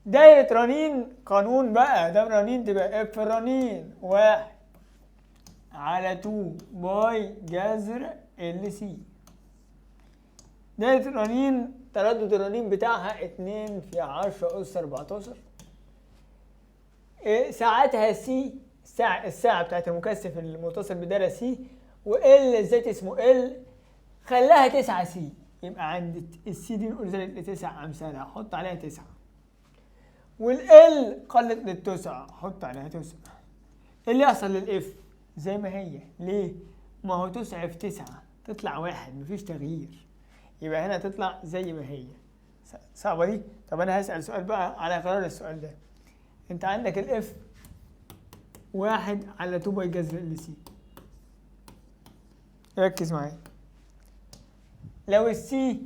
Speaker 1: دايرة رنين قانون بقى. ده رنين تبقى اف رنين 1 على 2 باي جذر ال سي. دايرة رنين تردد الرنين بتاعها 2 في 10 أس 14. ساعتها سي الساعة بتاعت المكثف المتصل بدالة سي، وال الذات اسمه ال خلاها 9 سي. يبقى عندي السي دي نقول زادت لتسع امثالها احط عليها 9، والال قلت للتسعة احط عليها 9. ايه اللي يحصل للاف؟ زي ما هي. ليه؟ ما هو 9 في 9 تطلع 1 مفيش تغيير. يبقى هنا تطلع زي ما هي. صعبة دي؟ طب انا هسأل سؤال بقى على قرار السؤال ده. انت عندك الاف 1 على 2 باي جذر ال سي. ركز معايا. لو السي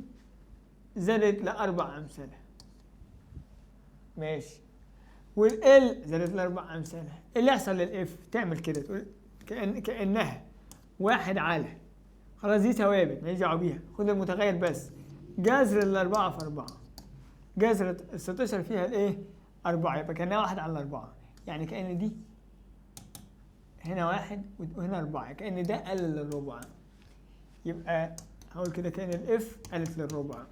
Speaker 1: زادت لأربع أمثالها ماشي، والال زادت لأربع أمثالها، إيه اللي يحصل للإف؟ تعمل كده تقول كأنها 1 على، خلاص دي ثوابت ماليش دعوة بيها، خد المتغير بس، جذر الأربعة في 4. جذر ال 16 فيها الإيه؟ 4. يبقى كأنها 1 على 4. يعني كأن دي هنا 1 وهنا 4، كأن ده قلل للربع. يبقى هقول كده كأن الاف قلت للربع.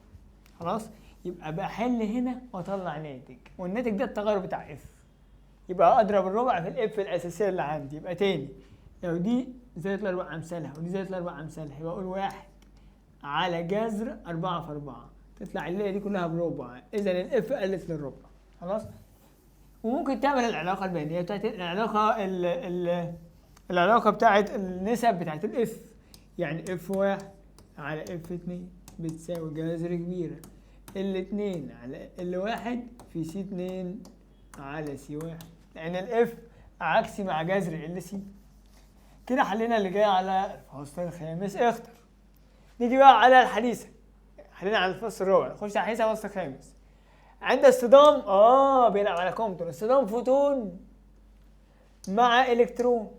Speaker 1: خلاص؟ يبقى بحل هنا واطلع ناتج، والناتج ده التغير بتاع اف. يبقى اضرب الربع في الاف الاساسيه اللي عندي. يبقى تاني لو دي زادت لاربع امثالها ودي زادت لاربع امثالها، يبقى اقول 1 على جذر 4 في 4 تطلع الليله دي كلها بربع. اذا الاف قلت للربع. خلاص؟ وممكن تعمل العلاقه البينيه بتاعت العلاقه بتاعت النسب بتاعت الاف. يعني اف 1 على اف 2 بتساوي جذر كبيره ال2 على ال1 في سي 2 على سي 1، لان الاف عكسي مع جذر ال سي. كده حلينا اللي جاي على الفصل الخامس. اختر. نيجي بقى على الحديثه. حلينا على الفصل الرابع، نخش على الحديثه الفصل الخامس. عند اصطدام بيلعب على كومبتون، اصطدام فوتون مع الكترون.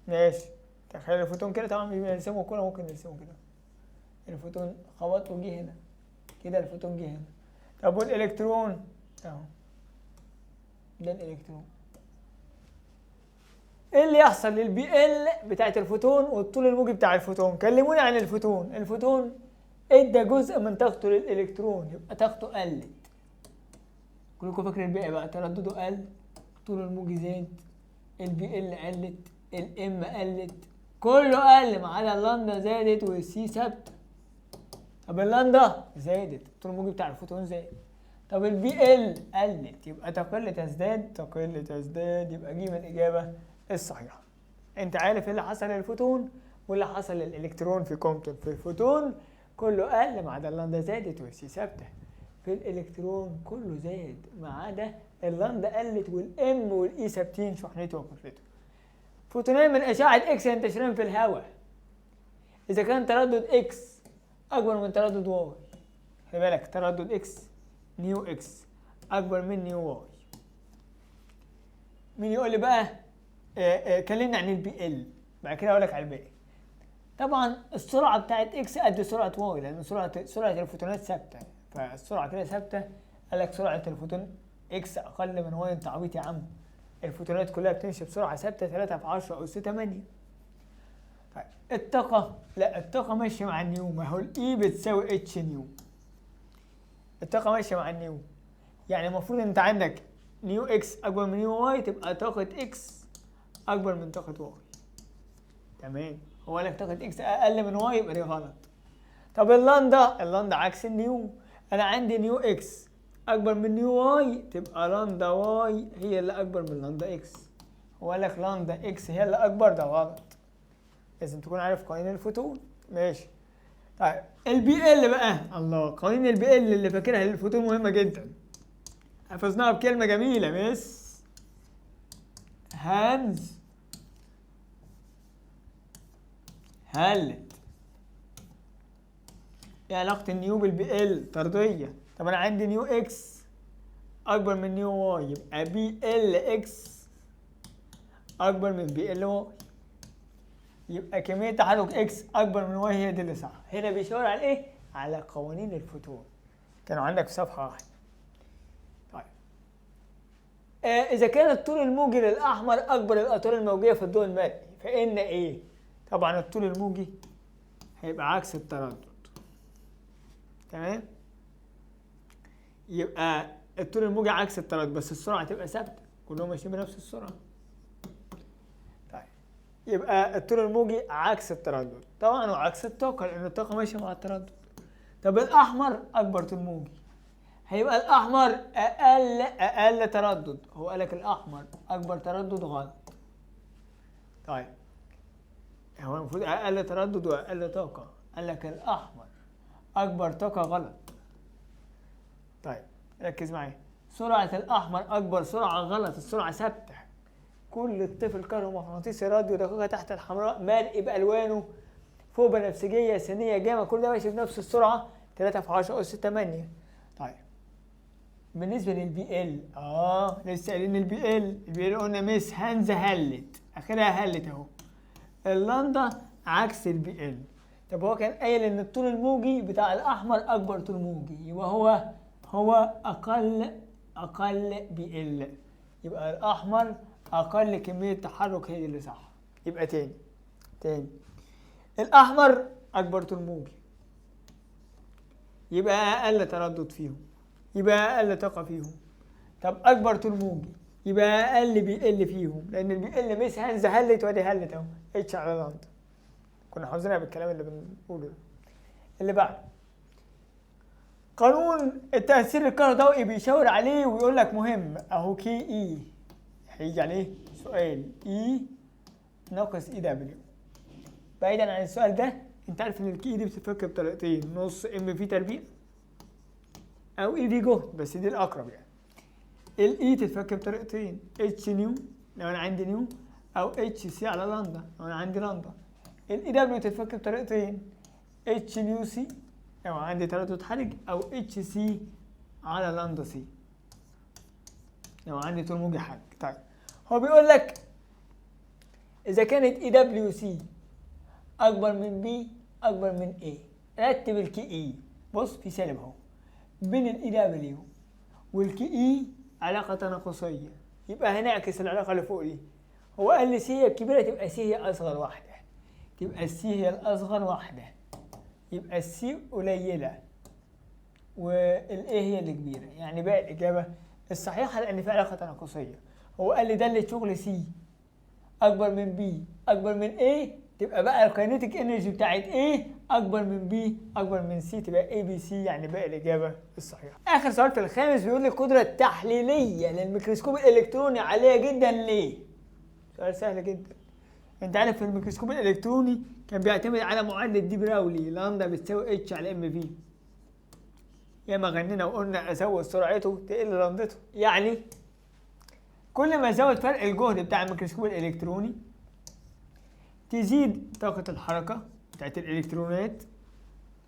Speaker 1: ماشي، تخيل الفوتون كده، طبعا بنرسمه كده، ممكن نرسمه كده. الفوتون خبط وجه هنا كده، الفوتون جه هنا. طب والالكترون اهو، ده الالكترون. ايه اللي يحصل للبي ال بتاعت الفوتون والطول الموجي بتاع الفوتون؟ كلموني عن الفوتون. الفوتون ادى جزء من طاقته للالكترون، يبقى طاقته قلت. كلكم فاكرين البي بقى تردده قل، طول الموجي زاد، البي ال قلت، الام قلت، كله قل ما عدا اللندا زادت والسي ثابته. طب اللندا زادت، طول الموجي بتاع الفوتون زاد. طب البي ال قلت، يبقى تقل تزداد، تقل تزداد، يبقى ج الإجابة الصحيحة. انت عارف ايه اللي حصل للفوتون واللي حصل للإلكترون في كومبتون؟ في الفوتون كله قل ما عدا اللندا زادت والسي ثابتة. في الإلكترون كله زاد ما عدا اللندا قلت والام والاي ثابتين شحنته وكتلته. فوتونين من أشعة اكس ينتشرون في الهواء إذا كان تردد اكس أكبر من تردد واي. خلي بالك تردد اكس نيو اكس أكبر من نيو واي. مين يقول لي بقى؟ كلمنا عن البي ال بعد كده أقول لك على الباقي. طبعا السرعة بتاعت اكس قد سرعة واي لأن سرعة الفوتونات ثابتة، فالسرعة كده ثابتة. قال لك سرعة الفوتون اكس أقل من واي. أنت عبيط يا عم، الفوتونات كلها بتمشي بسرعة ثابتة 3 في 10 أس 8. طيب الطاقة، لا الطاقة ماشية مع النيو، ما هو الإي بتساوي اتش نيو. الطاقة ماشية مع النيو، يعني المفروض أنت عندك نيو اكس أكبر من نيو واي تبقى طاقة اكس أكبر من طاقة واي. تمام، هو قال لك طاقة اكس أقل من واي يبقى دي غلط. طب اللندا عكس النيو. أنا عندي نيو اكس أكبر من نيو واي تبقى لندا واي هي اللي أكبر من لندا اكس. هو قال لك لندا اكس هي اللي أكبر، ده غلط. لازم تكون عارف قوانين الفوتون. ماشي. طيب البي ال بقى، الله، قوانين البي ال اللي فاكرها للفوتون مهمة جدا. حفظناها بكلمة جميلة مس هانز هالت. ايه علاقة النيو بالبي ال؟ طردية. طب انا عندي نيو اكس اكبر من نيو واي يبقى بي ال اكس اكبر من بي ال واي، يبقى كمية تحرك اكس اكبر من واي هي دي اللي صح. هنا بيشاور على ايه؟ على قوانين الفوتون كانوا عندك في صفحة واحدة. طيب اذا كان الطول الموجي للاحمر اكبر الاطوال الموجية في الضوء المادي فان ايه؟ طبعا الطول الموجي هيبقى عكس التردد. تمام، يبقى الطول الموجي عكس التردد بس السرعة تبقى ثابتة، كلهم ماشيين بنفس السرعة. طيب يبقى الطول الموجي عكس التردد طبعا وعكس الطاقة لأن الطاقة ماشية مع التردد. طب الأحمر أكبر طول موجي، هيبقى الأحمر أقل تردد. هو قالك الأحمر أكبر تردد، غلط. طيب هو المفروض أقل تردد وأقل طاقة، قالك الأحمر أكبر طاقة، غلط. طيب ركز معايا، سرعة الأحمر أكبر سرعة، غلط. السرعة ثابتة. كل الطفل كهرومغناطيسي راديو دقيقة تحت الحمراء ملء بألوانه فوق بنفسجية ثانية جاما كل ده ماشي بنفس السرعة 3 في 10 أس 8. طيب بالنسبة للبي ال لسه قايلين البي ال قلنا مس هانز هلت، آخرها هلت أهو. اللندا عكس البي ال. طب هو كان قايل إن الطول الموجي بتاع الأحمر أكبر طول موجي، يبقى هو أقل بي ال، يبقى الأحمر أقل كمية تحرك هي اللي صح. يبقى تاني الأحمر أكبر طول موجي يبقى أقل تردد فيهم، يبقى أقل طاقة فيهم. طب أكبر طول موجي يبقى أقل بي ال فيهم لأن البي ال مس هانز هلت وادي هلت أهو اتش على لندا. كنا حافظينها بالكلام اللي بنقوله ده. اللي بعد قانون التأثير الكهروضوئي بيشاور عليه ويقول لك مهم اهو كي اي، هيجي عليه سؤال اي ناقص اي دبليو. بعيدا عن السؤال ده انت عارف ان الكي دي بتتفك بطريقتين، نص ام في تربيع او اي في جهد بس دي الاقرب يعني. الاي تتفك بطريقتين، اتش نيو لو انا عندي نيو او اتش سي على لندا لو انا عندي لندا. الاي دبليو تتفك بطريقتين، اتش نيو سي لو عندي تردد حرج او اتش سي على لندا سي لو عندي طول موجي حرج. طيب هو بيقول لك اذا كانت اي دبليو سي اكبر من بي اكبر من اي، رتب الكي اي. بص في سالب اهو بين الاي دبليو والكي اي علاقه تناقصيه، يبقى هنعكس العلاقه اللي فوق دي. هو قال لي سي هي الكبيره تبقى سي هي اصغر واحده، تبقى السي هي الاصغر واحده، يبقى السي قليله والاي هي اللي كبيره، يعني بقى الاجابه الصحيحه لان في علاقه تناقصيه. هو قال لي داله شغل سي اكبر من بي اكبر من ايه تبقى بقى الكاينيتيك انرجي بتاعت A اكبر من B اكبر من C، تبقى ABC، يعني بقى الاجابه الصحيحه. اخر سؤال في الخامس بيقول لي القدره التحليليه للميكروسكوب الالكتروني عاليه جدا ليه؟ سؤال سهل جدا. انت عارف في الميكروسكوب الالكتروني كان بيعتمد على معادله دي براولي، لامدا بتساوي اتش على ام في. ياما غنينا وقلنا ازود سرعته تقل لامدته، يعني كل ما زود فرق الجهد بتاع الميكروسكوب الالكتروني تزيد طاقة الحركة بتاعت الالكترونات،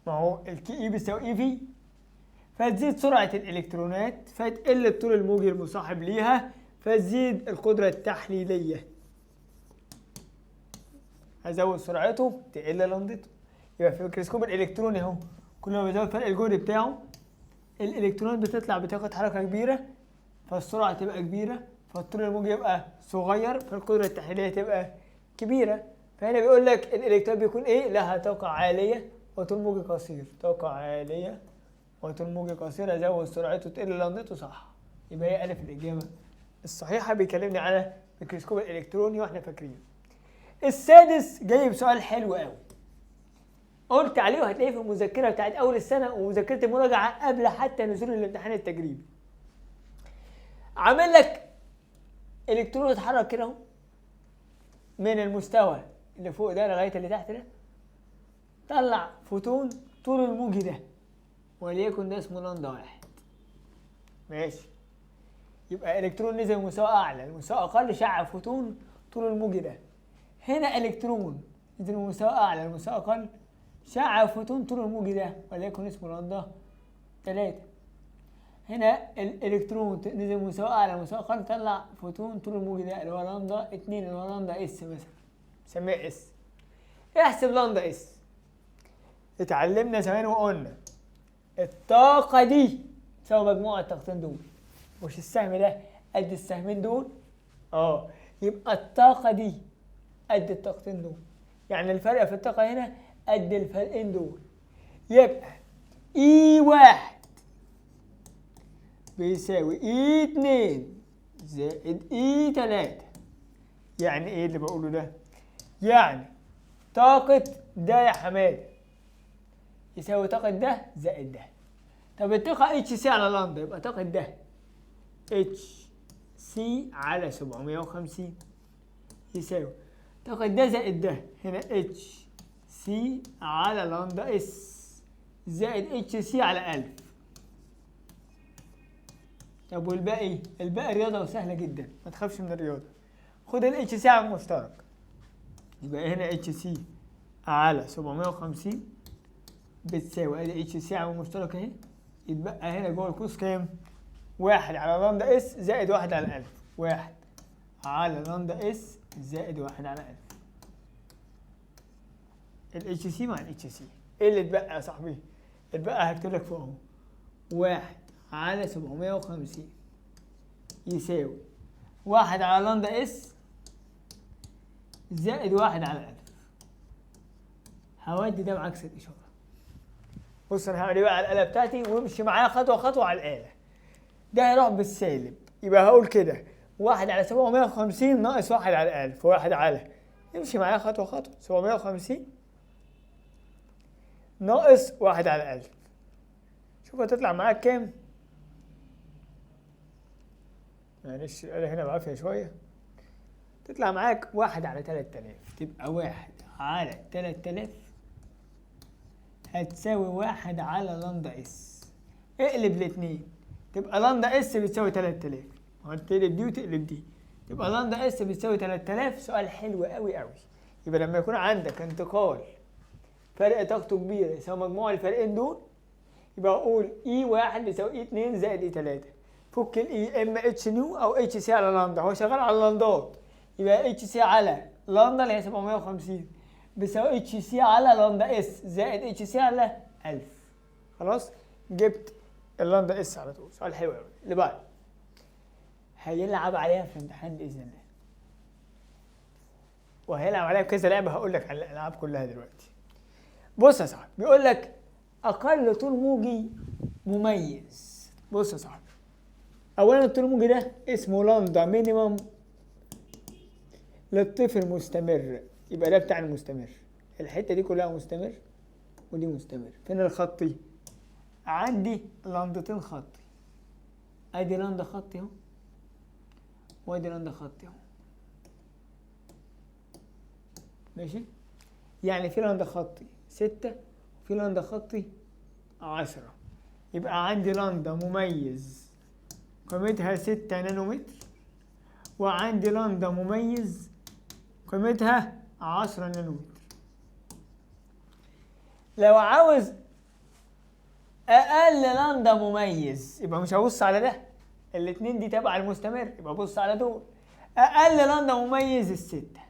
Speaker 1: ما هو الكي اي بيساوي اي في، فتزيد سرعة الالكترونات فتقل الطول الموجي المصاحب ليها فتزيد القدرة التحليلية. هزود سرعته تقل لمدته. يبقى في الميكروسكوب الالكتروني اهو كل ما بيزود فرق الجهد بتاعه الالكترونات بتطلع بطاقة حركة كبيرة، فالسرعة تبقى كبيرة، فالطول الموجي يبقى صغير، فالقدرة التحليلية تبقى كبيرة. فهنا بيقول لك الالكترون بيكون ايه؟ لها طاقة عالية وطول موجي قصير. طاقة عالية وطول موجي قصير، ازود سرعته تقل لمدته، صح. يبقى هي الف الإجابة الصحيحة. بيكلمني على الميكروسكوب الالكتروني واحنا فاكرين. السادس جايب سؤال حلو قوي، قلت عليه وهتلاقيه في المذكرة بتاعت أول السنة ومذكرة المراجعة قبل حتى نزول الامتحان التجريبي. عامل لك الكترون اتحرك كده اهو من المستوى اللي فوق ده لغايه اللي تحت ده، طلع فوتون طول الموجي ده وليكن ده اسمه لندا واحد. ماشي، يبقى الكترون نزل مستوى اعلى لمستوى اقل، شع فوتون طول الموجي ده. هنا الكترون نزل مستوى اعلى لمستوى اقل، شع فوتون طول الموجي ده وليكن اسمه لندا 3. هنا الالكترون نزل مستوى اعلى مستوى اقل، طلع فوتون طول الموجي ده اللي هو لندا 2 اللي هو لندا اس مثلا، نسميه اس. احسب لندا اس. اتعلمنا زمان وقلنا الطاقة دي تساوي مجموع الطاقتين دول، مش السهم ده قد السهمين دول؟ يبقى الطاقة دي قد الطاقتين دول، يعني الفرق في الطاقة هنا قد الفرقين دول. يبقى اي واحد بيساوي اي 2 زائد اي 3. يعني ايه اللي بقوله ده؟ يعني طاقة ده يا حماد يساوي طاقة ده زائد ده. طب الطاقة اتش سي على لندا يبقى طاقة ده اتش سي على 750 يساوي طاقة ده زائد ده، هنا اتش سي على لندا اس زائد اتش سي على 1000. طب والباقي؟ الباقي رياضة وسهلة جدا، ما تخافش من الرياضة. خد الاتش سي على المشترك، يبقى هنا اتش سي على 750 بتساوي ادي اتش سي على المشترك اهي، يتبقى هنا جوه القوس كام؟ 1 على لندا اس زائد 1 على 1000. 1 على لندا اس زائد 1 على 1000. الاتش سي مع الاتش سي، ايه اللي اتبقى يا صاحبي؟ اتبقى هكتب لك فوق اهو 1 على 750 يساوي 1 على لندا اس زائد 1 على 1000. هودي ده بعكس الإشارة. بص أنا هعمل إيه بقى على الآلة بتاعتي وامشي معايا خطوة خطوة على الآلة. ده هيروح بالسالب، يبقى هقول كده 1 على 750 ناقص 1 على 1000. 1 على، امشي معايا خطوة خطوة، 750 ناقص 1 على 1000. شوف هتطلع معاك كام؟ معلش الآلة هنا بعافية شوية. تطلع معاك 1 على 3000، تبقى 1 على 3000 هتساوي 1 على لندا اس. اقلب الاتنين، تبقى لندا اس بتساوي 3000، هتقلب دي وتقلب دي، تبقى لندا اس بتساوي 3000. سؤال حلو قوي قوي. يبقى لما يكون عندك انتقال فرق طاقته كبير يساوي مجموع الفرقين دول، يبقى اقول اي 1 بيساوي اي 2 زائد اي 3. فك الاي ام اتش نيو او اتش سي على لندا، هو شغال على اللندات، يبقى اتش سي على لندا اللي هي 750 بيساوي اتش سي على لندا اس زائد اتش سي على 1000. خلاص جبت اللندا اس على طول. سؤال حلو قوي. اللي بعد هيلعب عليها في الامتحان باذن الله، وهيلعب عليها بكذا لعبه، هقول لك على الالعاب كلها دلوقتي. بص يا صاحبي، بيقول لك اقل طول موجي مميز. بص يا صاحبي، اولا الطول الموجي ده اسمه لندا مينيمم للطيف المستمر، يبقى ده بتاع المستمر. الحته دي كلها مستمر ودي مستمر. فين الخطي؟ عندي لندتين خطي، ادي لنده خطي اهو وادي لنده خطي اهو، ماشي؟ يعني في لنده خطي 6 وفي لنده خطي 10. يبقى عندي لنده مميز قيمتها 6 نانومتر، وعندي لنده مميز قيمتها 10 نانومتر. لو عاوز اقل لنده مميز يبقى مش هبص على ده، الاتنين دي تبع المستمر، يبقى بص على دول. اقل لنده مميز 6.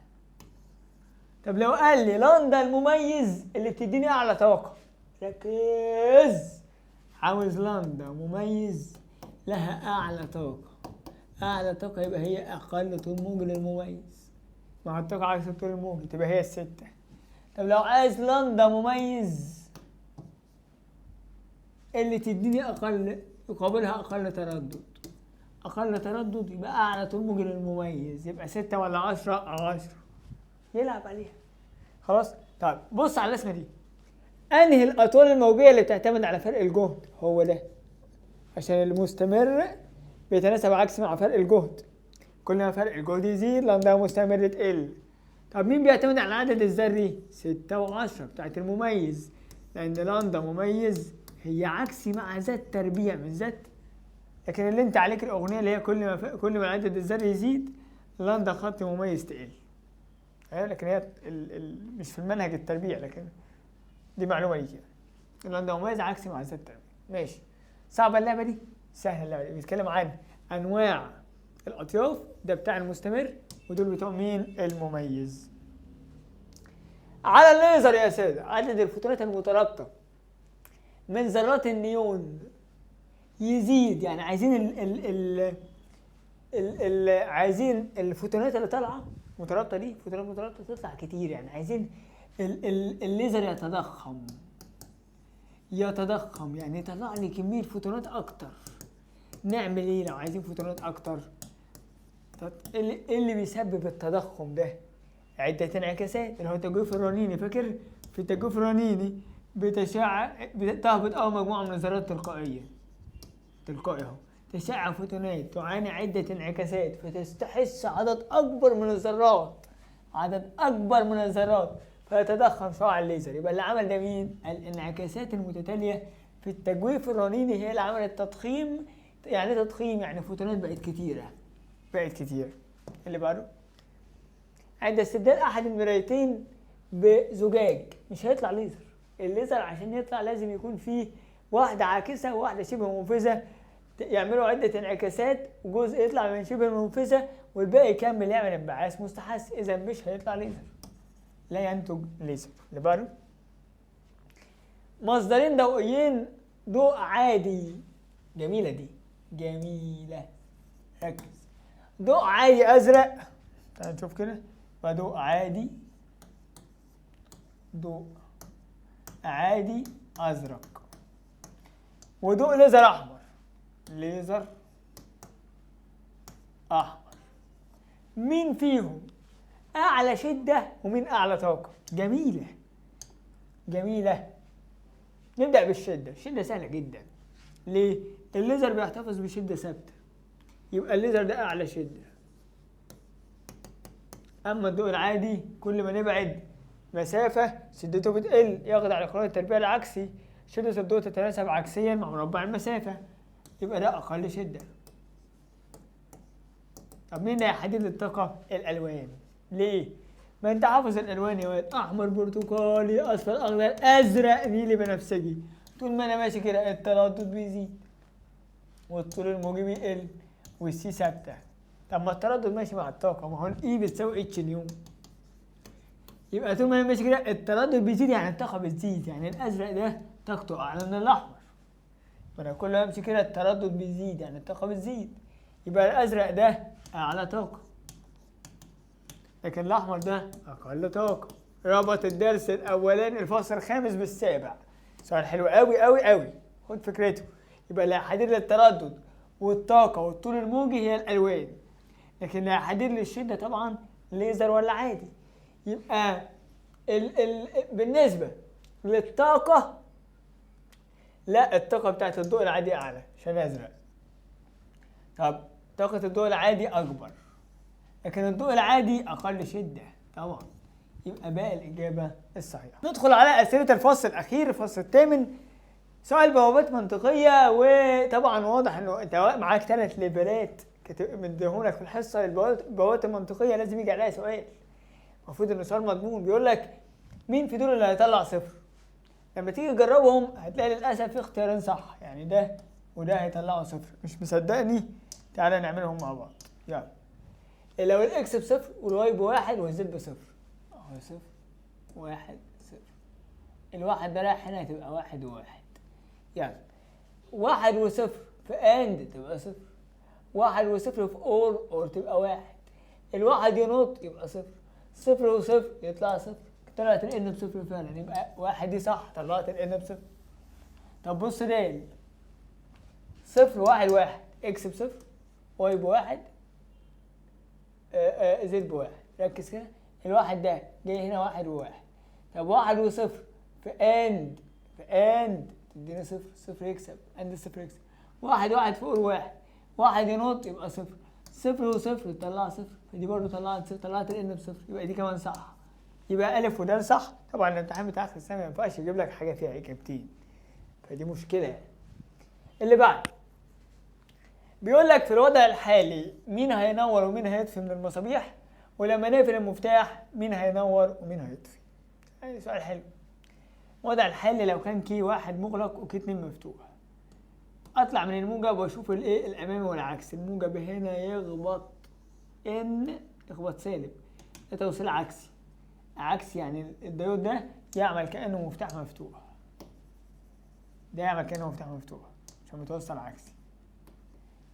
Speaker 1: طب لو قال لي لنده المميز اللي بتديني اعلى طاقه، ركز، عاوز لنده مميز لها اعلى طاقه. اعلى طاقه يبقى هي اقل طول موجي للمميز، مع الطاقه عكس الطول الموجي تبقى هي 6. طب لو عايز لنده مميز اللي تديني اقل، يقابلها اقل تردد، اقل تردد يبقى اعلى طول موجي للمميز، يبقى 6 ولا 10؟ 10. يلعب عليها. خلاص. طيب بص على الرسمه دي، انهي الاطوال الموجيه اللي بتعتمد على فرق الجهد؟ هو ده، عشان المستمر بيتناسب عكسي مع فرق الجهد. كل ما فرق الجهد يزيد لنده مستمر تقل. طب مين بيعتمد على العدد الذري؟ 6 و10 بتاعت المميز، لان لنده مميز هي عكسي مع ذات تربيع من ذات. لكن اللي انت عليك الاغنيه اللي هي كل ما العدد الذري يزيد لنده خط مميز تقل. لكن هي مش في المنهج التربيع، لكن دي معلومه ليك يعني. اللنده مميز عكسي مع ذات تربيع. ماشي. صعبه اللعبه دي؟ سهله اللعبه دي. بيتكلم عن انواع الاطياف، ده بتاع المستمر ودول بتوع مين؟ المميز. على الليزر يا ساده، عدد الفوتونات المترابطه من ذرات النيون يزيد، يعني عايزين عايزين الفوتونات اللي طالعه مترابطه دي، فوتونات مترابطه تطلع كتير، يعني عايزين الليزر يتضخم، يعني يطلع لي كميه فوتونات اكتر. نعمل ايه لو عايزين فوتونات اكتر؟ اللي بيسبب التضخم ده عده انعكاسات، اللي هو التجويف الرنيني. فاكر في التجويف الرنيني تهبط مجموعه من الذرات تلقائي اهو، تشع فوتونات تعاني عده انعكاسات فتستحث عدد اكبر من الذرات فيتضخم شعاع الليزر. يبقى اللي عمل ده مين؟ الانعكاسات المتتاليه في التجويف الرنيني هي اللي عملت تضخيم. يعني تضخيم يعني فوتونات بقت كتيره. اللي بعده، عند استبدال احد المرايتين بزجاج مش هيطلع ليزر. الليزر عشان يطلع لازم يكون فيه واحده عاكسه وواحده شبه منفذه، يعملوا عده انعكاسات وجزء يطلع من شبه منفذه والباقي يكمل يعمل انبعاث مستحث، اذا مش هيطلع ليزر، لا ينتج ليزر. اللي بعده، مصدرين ضوئيين ضوء عادي. جميله دي، جميله، ركز. ضوء عادي ازرق، تعال نشوف كده، وضوء عادي ازرق، وضوء ليزر احمر. مين فيهم اعلى شده ومين اعلى طاقه؟ جميله. نبدا بالشده. الشده سهله جدا. ليه؟ الليزر بيحتفظ بشده ثابته، يبقى الليزر ده اعلى شده. اما الضوء العادي كل ما نبعد مسافه شدته بتقل، ياخد على قانون التربيع العكسي، شده الضوء تتناسب عكسيا مع مربع المسافه، يبقى ده اقل شده. طب مين هيحدد الطاقه؟ الالوان. ليه؟ ما انت حافظ الالوان يا واد، احمر برتقالي اصفر اخضر ازرق نيلي بنفسجي. طول ما انا ماشي كده التردد بيزيد والطول الموجي بيقل والسي ثابته. طب ما التردد ماشي مع الطاقه، ما هو الاي بتساوي اتش نيو، يبقى طول ما انا ماشي كده التردد بيزيد يعني الطاقه بتزيد. يعني الازرق ده طاقته اعلى من الاحمر، فانا كل ما امشي كده التردد بيزيد يعني الطاقه بتزيد، يبقى الازرق ده اعلى طاقه لكن الاحمر ده اقل طاقه. ربط الدرس الاولاني الفصل الخامس بالسابع. سؤال حلو قوي، خد فكرته. يبقى اللي هيحدد لي التردد والطاقه والطول الموجي هي الالوان، لكن اللي هيحدد لي الشده طبعا ليزر ولا عادي. يبقى بالنسبة للطاقة، لا الطاقة بتاعت الضوء العادي أعلى عشان أزرق. طب طاقة الضوء العادي أكبر، لكن الضوء العادي أقل شدة طبعا. يبقى باقي الإجابة الصحيحة. ندخل على أسئلة الفصل الأخير، الفصل الثامن. سؤال بوابات منطقية، وطبعا واضح إنه أنت معاك 3 ليفلات مديهولك في الحصة. البوابات المنطقية لازم يجي عليها سؤال، المفروض إنه سؤال مضمون. بيقول لك مين في دول اللي هيطلع صفر؟ لما تيجي تجربهم هتلاقي للأسف في اختيارين صح، يعني ده وده هيطلعوا صفر. مش مصدقني؟ تعالى نعملهم مع بعض. يلا. لو الإكس بصفر والواي بواحد والزد بصفر، أهو صفر واحد صفر. الواحد ده رايح هنا هتبقى واحد وواحد. يعني واحد وصفر في اند تبقى صفر، واحد وصفر في اور تبقى واحد. الواحد ينط يبقى صفر، صفر وصفر يطلع صفر. طلعت الان بصفر فعلا، يبقى واحد دي صح، طلعت الان بصفر. طب بص ده صفر واحد واحد، اكس بصفر واي بواحد زد بواحد. ركز كده، الواحد ده جاي هنا واحد وواحد. طب واحد وصفر في اند تديني صفر، صفر يكسب، اند صفر يكسب. واحد واحد فوق واحد، واحد ينط يبقى صفر، صفر وصفر تطلع صفر، فدي برضه طلعت صفر، طلعت الان بصفر، يبقى دي كمان صح. يبقى الف وده صح. طبعا الامتحان بتاع اخر السنه ما ينفعش يجيب لك حاجه فيها اجابتين، فدي مشكله يعني. اللي بعد بيقول لك في الوضع الحالي مين هينور ومين هيطفي من المصابيح، ولما نقفل المفتاح مين هينور ومين هيطفي. يعني سؤال حلو. الوضع الحالي لو كان كي واحد مغلق وكي 2 مفتوح، اطلع من الموجب واشوف الايه الامامي والعكس. الموجب هنا يخبط ان، يخبط سالب، ده توصيل عكسي. عكسي يعني الديود ده يعمل كانه مفتاح مفتوح، ده يعمل كانه مفتاح مفتوح عشان متوصل عكسي.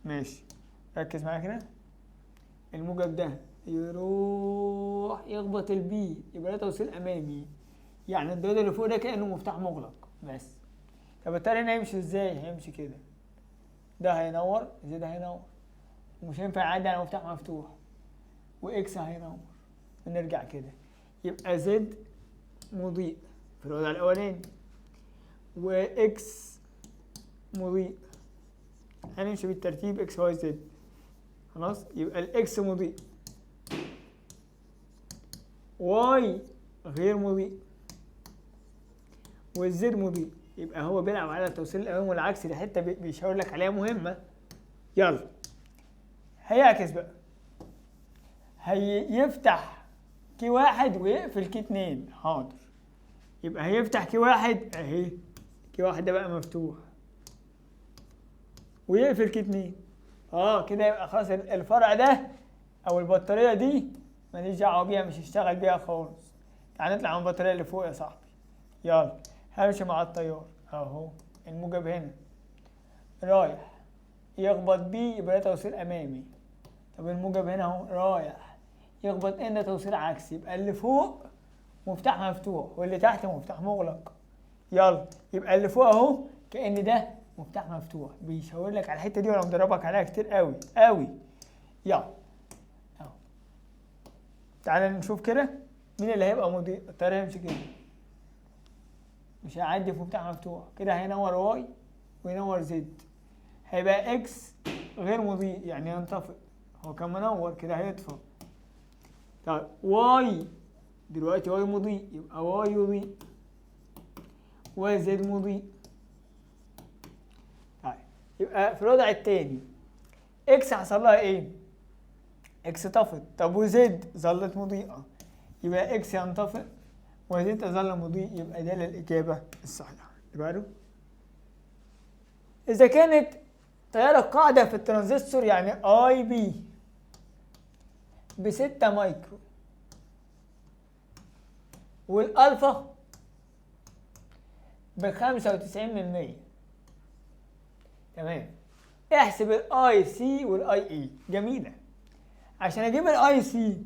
Speaker 1: ماشي، ركز معايا كده. الموجب ده يروح يخبط البي، يبقى ده توصيل امامي، يعني الديود اللي فوق ده كانه مفتاح مغلق بس. طب التاني هنا هيمشي ازاي؟ هيمشي كده، ده هينور زد هينور، ومش هينفع يعدي على مفتاح مفتوح، واكس هينور، ونرجع كده. يبقى زد مضيء في الوضع الاولاني، واكس مضيء. هنمشي بالترتيب اكس واي زد. خلاص، يبقى الاكس مضيء، واي غير مضيء، والزد مضيء. يبقى هو بيلعب على التوصيل الامامي والعكسي، دي حته بيشاور لك عليها مهمه. يلا هيعكس بقى، هيفتح كي واحد ويقفل كي 2. حاضر، يبقى هيفتح كي واحد اهي، كي واحد ده بقى مفتوح، ويقفل كي 2. كده يبقى خلاص الفرع ده او البطاريه دي ماليش دعوه بيها، مش هشتغل بيها خالص. تعال نطلع من البطاريه اللي فوق يا صاحبي. يلا همشي مع التيار اهو. الموجب هنا رايح يخبط بي، يبقى ده توصيل امامي. طب الموجب هنا اهو رايح يخبط ان، ده توصيل عكسي، يبقى اللي فوق مفتاح مفتوح واللي تحت مفتاح مغلق. يلا يبقى اللي فوق اهو كأن ده مفتاح مفتوح، بيشاور لك على الحته دي وانا مدربك عليها كتير قوي قوي. يلا اهو، تعالى نشوف كده مين اللي هيبقى مضيء. التيار هيمشي كده، مش هيعدي في مفتاح مفتوح، كده هينور واي وينور زد. هيبقى اكس غير مضيء يعني ينطفئ، هو كان منور كده هيطفى. طيب واي دلوقتي واي مضيء، يبقى واي يضيء، واي زد مضيء. طيب يبقى في الوضع التاني اكس حصل لها ايه؟ اكس طفت. طب وزد ظلت مضيئة، يبقى اكس ينطفئ وزد تظل مضيء، يبقى ده الإجابة الصحيحة. يبقى إذا كانت تيار القاعدة في الترانزستور يعني اي بي ب6 مايكرو، والألفا ب95%، تمام. احسب الاي سي والاي اي. جميلة. عشان اجيب الاي سي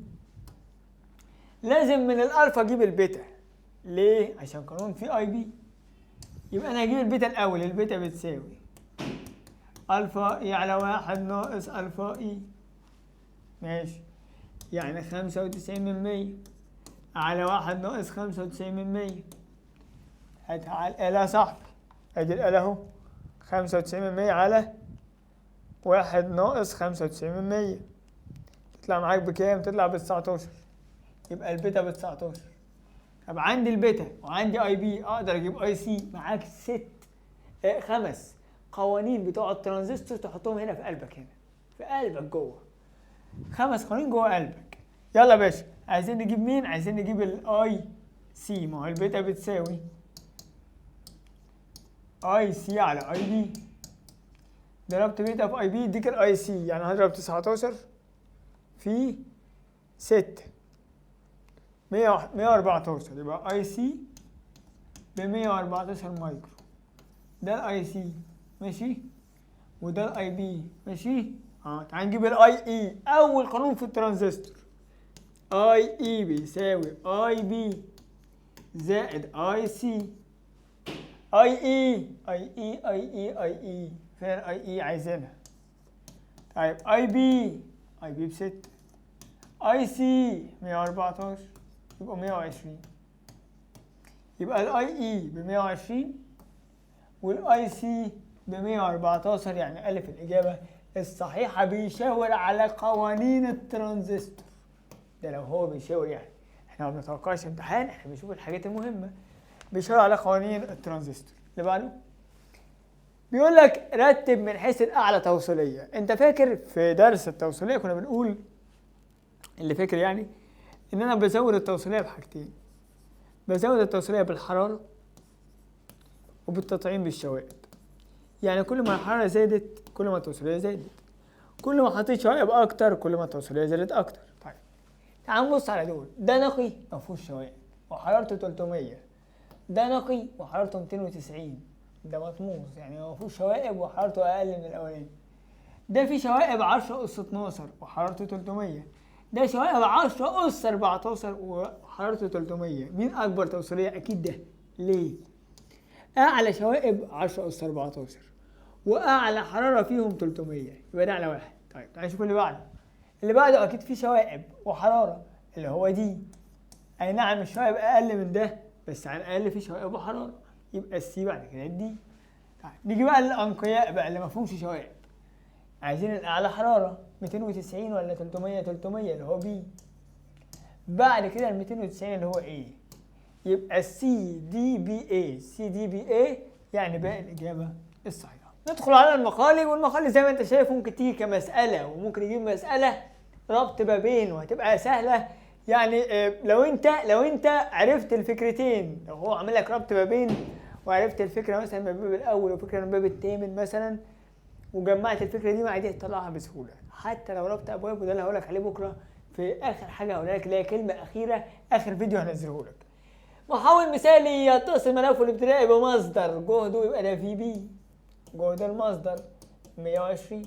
Speaker 1: لازم من الالفا اجيب البيتا. ليه؟ عشان قانون في اي بي. يبقى انا هجيب البيتا الاول. البيتا بتساوي الفا اي على 1 ناقص الفا اي، ماشي، يعني 95%. على 1 ناقص 95 من 100. هاتها على الآلة يا صاحبي، ادي الآلة اهو، 95 من 100 على 1 ناقص 95 من 100 تطلع معاك بكام؟ تطلع ب 19. يبقى البيتا ب 19. طب عندي البيتا وعندي اي بي، اقدر اجيب اي سي. معاك 5 قوانين بتوع الترانزستور تحطهم هنا في قلبك، هنا في قلبك جوه. 5 قوانين جوه قلبك. يلا يا باشا، عايزين نجيب مين؟ عايزين نجيب الاي سي. ما هو البيتا بتساوي اي سي على اي بي. ضربت بيتا في اي بي يديك الاي سي، يعني هضرب 19 في 6 114. يبقى اي سي ب 114 مايكرو. ده الاي سي ماشي، وده الاي بي ماشي. تعال نجيب الاي اي. اول قانون في الترانزستور، اي اي بيساوي اي بي زائد اي سي. اي اي اي اي اي اي اي اي فين الاي اي؟ عايزينها. طيب اي بي ب6، اي سي 114 يبقى 120. يبقى الاي اي ب 120 والاي سي ب 114. يعني الف الاجابه الصحيحه. بيشاور على قوانين الترانزستور. ده لو هو بيشاور، يعني احنا ما بنتوقعش امتحان، احنا بنشوف الحاجات المهمه. بيشاور على قوانين الترانزستور. اللي بعده بيقول لك رتب من حيث الاعلى توصيليه. انت فاكر في درس التوصيليه كنا بنقول، اللي فاكر يعني، ان انا بزود التوصيليه بحاجتين. بزود التوصيليه بالحراره وبالتطعيم بالشوائب. يعني كل ما الحراره زادت كل ما التوصيليه زادت، كل ما حطيت شوائب اكتر كل ما التوصيليه زادت اكتر. طيب تعال نبص على دول. ده نقي ما فيهوش شوائب وحرارته 300. ده نقي وحرارته 290. ده مطموس يعني ما فيهوش شوائب وحرارته اقل من الاولاني. ده فيه شوائب 10 أس 12 وحرارته 300. ده شوائب 10 أس 14 وحرارته 300. مين اكبر توصيليه؟ اكيد ده. ليه؟ اعلى شوائب 10 أس 14 واعلى حراره فيهم 300. يبقى ده اعلى واحد. طيب تعالى نشوف اللي بعده. اللي بعده اكيد فيه شوائب وحراره، اللي هو دي. اي نعم الشوائب اقل من ده، بس على الاقل فيه شوائب وحراره. يبقى السي بعد كده دي. طيب نيجي بقى للانقياء بقى اللي ما فيهمش شوائب. عايزين الاعلى حراره 290 ولا 300؟ 300 اللي هو بي. بعد كده ال 290 اللي هو ايه. يبقى السي دي بي اي. سي دي بي اي يعني باقي الاجابه الصحيحه. ندخل على المقالي. والمقالي زي ما انت شايف ممكن تيجي كمساله، وممكن يجيب مساله ربط بابين وهتبقى سهله. يعني لو انت عرفت الفكرتين، لو هو عامل لك ربط بابين وعرفت الفكره مثلا من الباب الاول وفكره من الباب الثامن مثلا، وجمعت الفكره دي مع دي تطلعها بسهوله. حتى لو ربط ابواب، وده اللي هقول لك عليه بكره في اخر حاجه هقولها لك، اللي هي كلمه اخيره اخر فيديو هنزله لك. محول مثالي يتصل ملفه الابتدائي بمصدر جهده، يبقى ده في بي. جهد المصدر 120.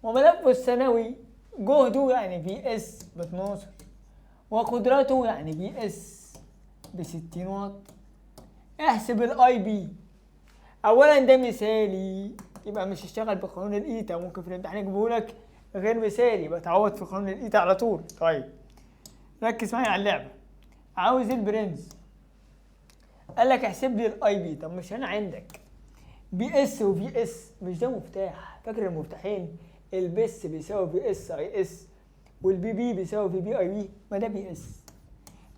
Speaker 1: وملفه الثانوي جهده يعني في اس ب 12، وقدرته يعني في اس ب 60 واط. احسب الاي بي. اولا ده مثالي، يبقى مش هشتغل بقانون الايتا، ممكن في الامتحان يجيبه لك غير مثالي، يبقى تعوض في قانون الايتا على طول. طيب ركز معايا على اللعبه. عاوز البرنس، قال لك احسب لي الاي بي. طب مش انا عندك بي اس وفي اس؟ مش ده مفتاح؟ فاكر المفتاحين؟ البس بيساوي في اس اي اس، والبي بي بيساوي في بي اي بي. ما ده بي اس.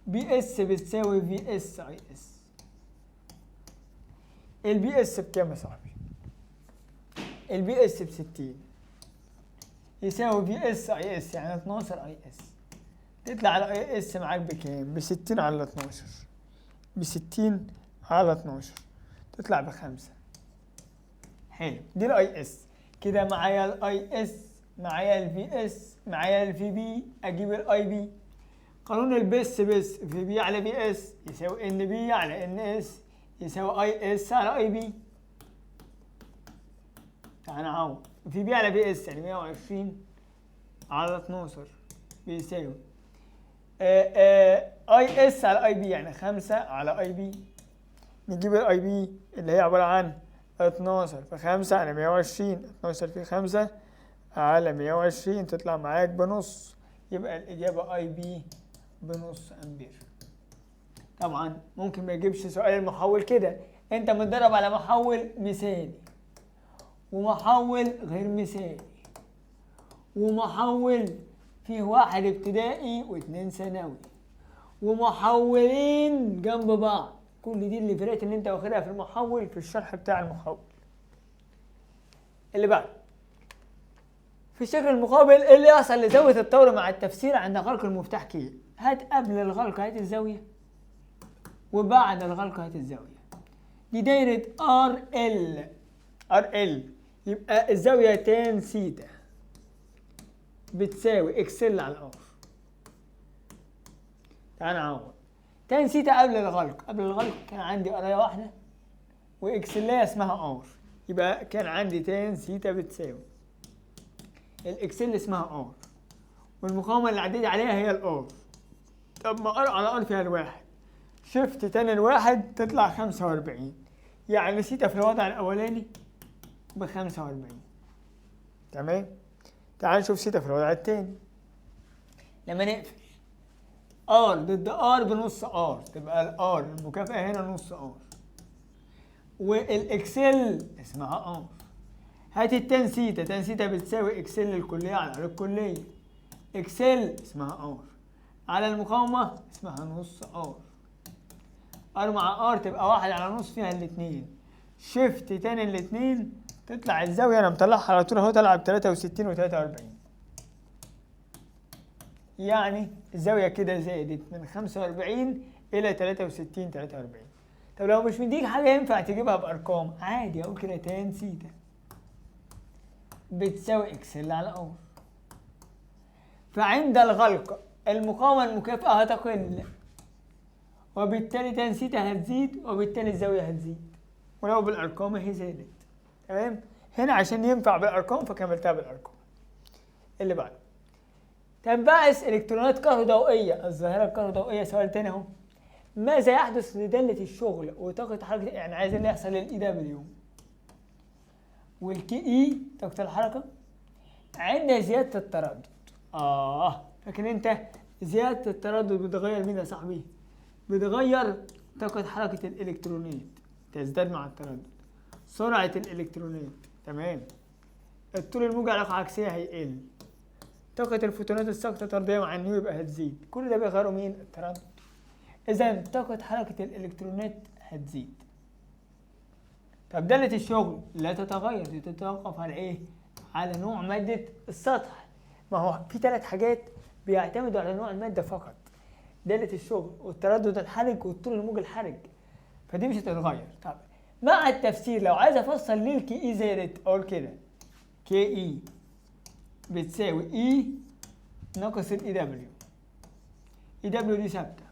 Speaker 1: بي اس بتساوي في اس اي اس. البي اس بكام يا صاحبي؟ البي اس ب 60 يساوي في اس اي اس، يعني 12 اي اس. تطلع على اي اس معاك بكام؟ ب 60 على 12. ب 60 على 12 تطلع ب5. حلو، دي الاي اس. كده معايا الاي اس، معايا الفي اس، معايا الفي بي. اجيب الاي بي. قانون البس بس، في بي على في اس يساوي ان بي على ان اس يساوي اي اس على اي بي. تعال نعوض. في بي على في اس يعني 120 على 12 بيساوي اي اس على اي بي يعني 5 على اي بي. نجيب الاي بي اللي هي عباره عن 12 في 5 على 120. 12 في 5 على 120 تطلع معاك بنص. يبقى الاجابه اي بي بنص امبير. طبعا ممكن ما يجيبش سؤال المحول كده، انت متدرب على محول مثالي ومحول غير مثالي ومحول فيه 1 ابتدائي و2 ثانوي ومحولين جنب بعض. كل دي الليفلات اللي انت واخدها في المحول في الشرح بتاع المحول. اللي بعد في الشكل المقابل، ايه اللي يحصل لزاوية الطور مع التفسير عند غلق المفتاح كي؟ هات قبل الغلق هات الزاوية وبعد الغلق هات الزاوية. دي دايرة RL يبقى الزاوية تان سيتا بتساوي اكسل على الار. تعال نعوض. تان سيتا قبل الغلق كان عندي قرايه واحده واكسليه اسمها ار، يبقى كان عندي تان سيتا بتساوي الاكسل اسمها ار والمقاومه اللي عديت عليها هي الار. طب ما ار على ار فيها الواحد، شفت تاني الواحد تطلع 45، يعني سيتا في الوضع الاولاني ب 45. تمام. تعال نشوف سيتا في الوضع التاني. لما نقفل ار ضد ار بنص ار، تبقى الار المكافأة هنا نص ار والاكسل اسمها ار. هات التان سيتا، تان سيتا بتساوي اكسل الكلية على الكلية، اكسل اسمها ار على المقاومة اسمها نص ار. ار مع ار تبقى 1 على نص فيها الاتنين، شفت تاني الاتنين تطلع الزاوية انا مطلعها على طول اهو، طالعة ب 63 و 43. يعني الزاوية كده زادت من 45 إلى 63 43. طب لو مش مديك حاجة ينفع تجيبها بأرقام عادي، أقول كده تان سيتا بتساوي اكسل على ار. فعند الغلق المقاومة المكافئة هتقل وبالتالي تان سيتا هتزيد وبالتالي الزاوية هتزيد، ولو بالأرقام هي زادت. تمام. هنا عشان ينفع بالأرقام فكملتها بالأرقام. اللي بعده تنبعث الكترونات كهروضوئيه. الظاهره الكهروضوئيه سؤال تاني اهو. ماذا يحدث لداله الشغل وطاقه حركه؟ يعني عايزين يحصل للاي دبليو والكي اي طاقه الحركه عند زياده التردد. فاكر انت زياده التردد بتغير مين يا صاحبي؟ بتغير طاقه حركه الالكترونات، تزداد مع التردد سرعه الالكترونات. تمام. الطول الموجي علاقه عكسيه هيقل، طاقة الفوتونات الساقطة طردية مع النيو يبقى هتزيد. كل ده بيغيروا مين؟ التردد. إذا طاقة حركة الإلكترونات هتزيد. طب دالة الشغل لا تتغير، دي تتوقف على إيه؟ على نوع مادة السطح. ما هو في 3 حاجات بيعتمدوا على نوع المادة فقط، دالة الشغل والتردد الحرج والطول الموجي الحرج، فدي مش هتتغير. طب مع التفسير لو عايز أفصل ليه الكي إي زادت أقول كده كي إي بتساوي اي ناقص الاي دبليو. اي دبليو دي ثابته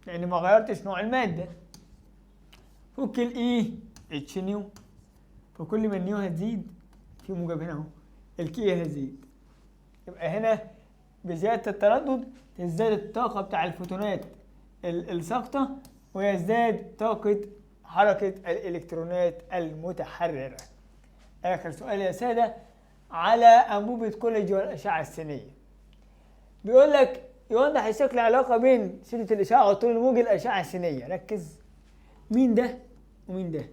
Speaker 1: لان ما غيرتش نوع الماده. فك الاي اتش نيو، فكل ما النيو هتزيد في موجب هنا اهو الكي هتزيد، يبقى هنا بزياده التردد تزداد الطاقه بتاع الفوتونات الساقطه ويزداد طاقه حركه الالكترونات المتحرره. اخر سؤال يا ساده على أنبوبة كوليدج والأشعة السينية. بيقول لك يوضح الشكل علاقة بين شدة الإشعاع والطول الموجي الأشعة السينية. ركز، مين ده ومين ده؟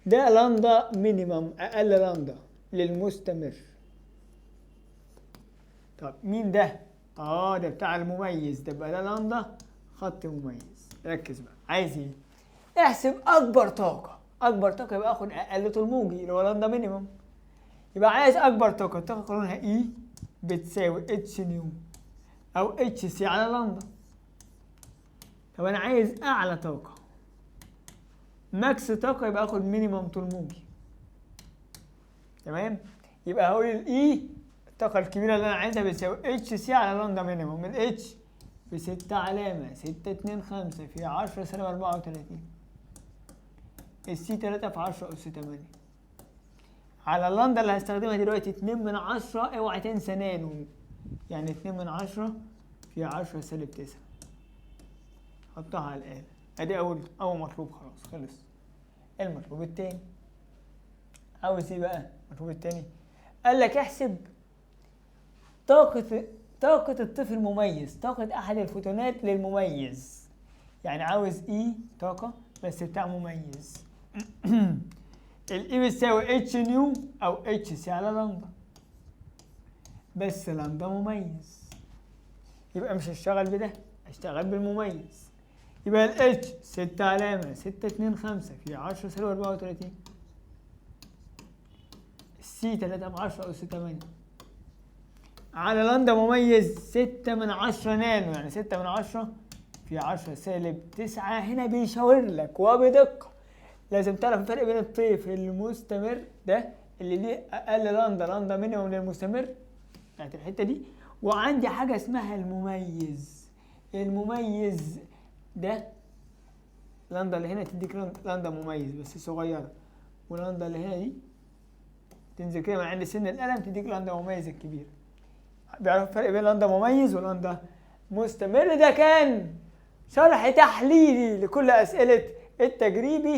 Speaker 1: ده لامدا مينيمم، أقل لامدا للمستمر. طب مين ده؟ ده بتاع المميز، ده بقى ده لامدا خط مميز. ركز بقى، عايز ايه؟ احسب أكبر طاقة. أكبر طاقة يبقى آخد أقل طول موجي اللي هو لامدا مينيمم. يبقى عايز اكبر طاقه، الطاقه قانونها اي بتساوي اتش نيو او اتش سي على لامدا. طب انا عايز اعلى طاقه ماكس طاقه، يبقى اخد مينيمم طول موجي. تمام. يبقى هقول الاي الطاقه الكبيره اللي انا عايزها بتساوي اتش سي على لامدا مينيمم. الاتش ب6 علامه 6 2 5 في 10 سالب 34. السي 3 في 10 اس 8 على اللامدا اللي هستخدمها دلوقتي 2/10. اوعى تنسى نانو، يعني 2/10 في 10 سالب 9. حطها على الآلة. ادي اول مطلوب، خلاص خلص. المطلوب التاني عاوز ايه بقى؟ المطلوب التاني قال لك احسب طاقة طاقة الطفل مميز، طاقة أحد الفوتونات للمميز، يعني عاوز إي طاقة بس بتاع مميز. الإي بتساوي اتش نيو أو اتش سي على لامدا، بس لامدا مميز، يبقى مش هشتغل بده، هشتغل بالمميز. يبقى الاتش 6 علامة 6 2 5 في 10 سالب 34. السي 3 من 10 أس 8 على لامدا مميز 6 من 10 نانو، يعني 6 من 10 في 10 سالب 9. هنا بيشاور لك وبدقة، لازم تعرف الفرق بين الطيف المستمر ده اللي دي أقل لامدا مينيموم للمستمر بتاعت الحتة دي، وعندي حاجة اسمها المميز. المميز ده لامدا اللي هنا تديك لامدا مميز بس صغيرة، ولامدا اللي هنا دي تنزل كده من عند سن القلم تديك لامدا مميز الكبير. بيعرف الفرق بين لامدا مميز ولامدا مستمر. ده كان شرح تحليلي لكل أسئلة التجريبي.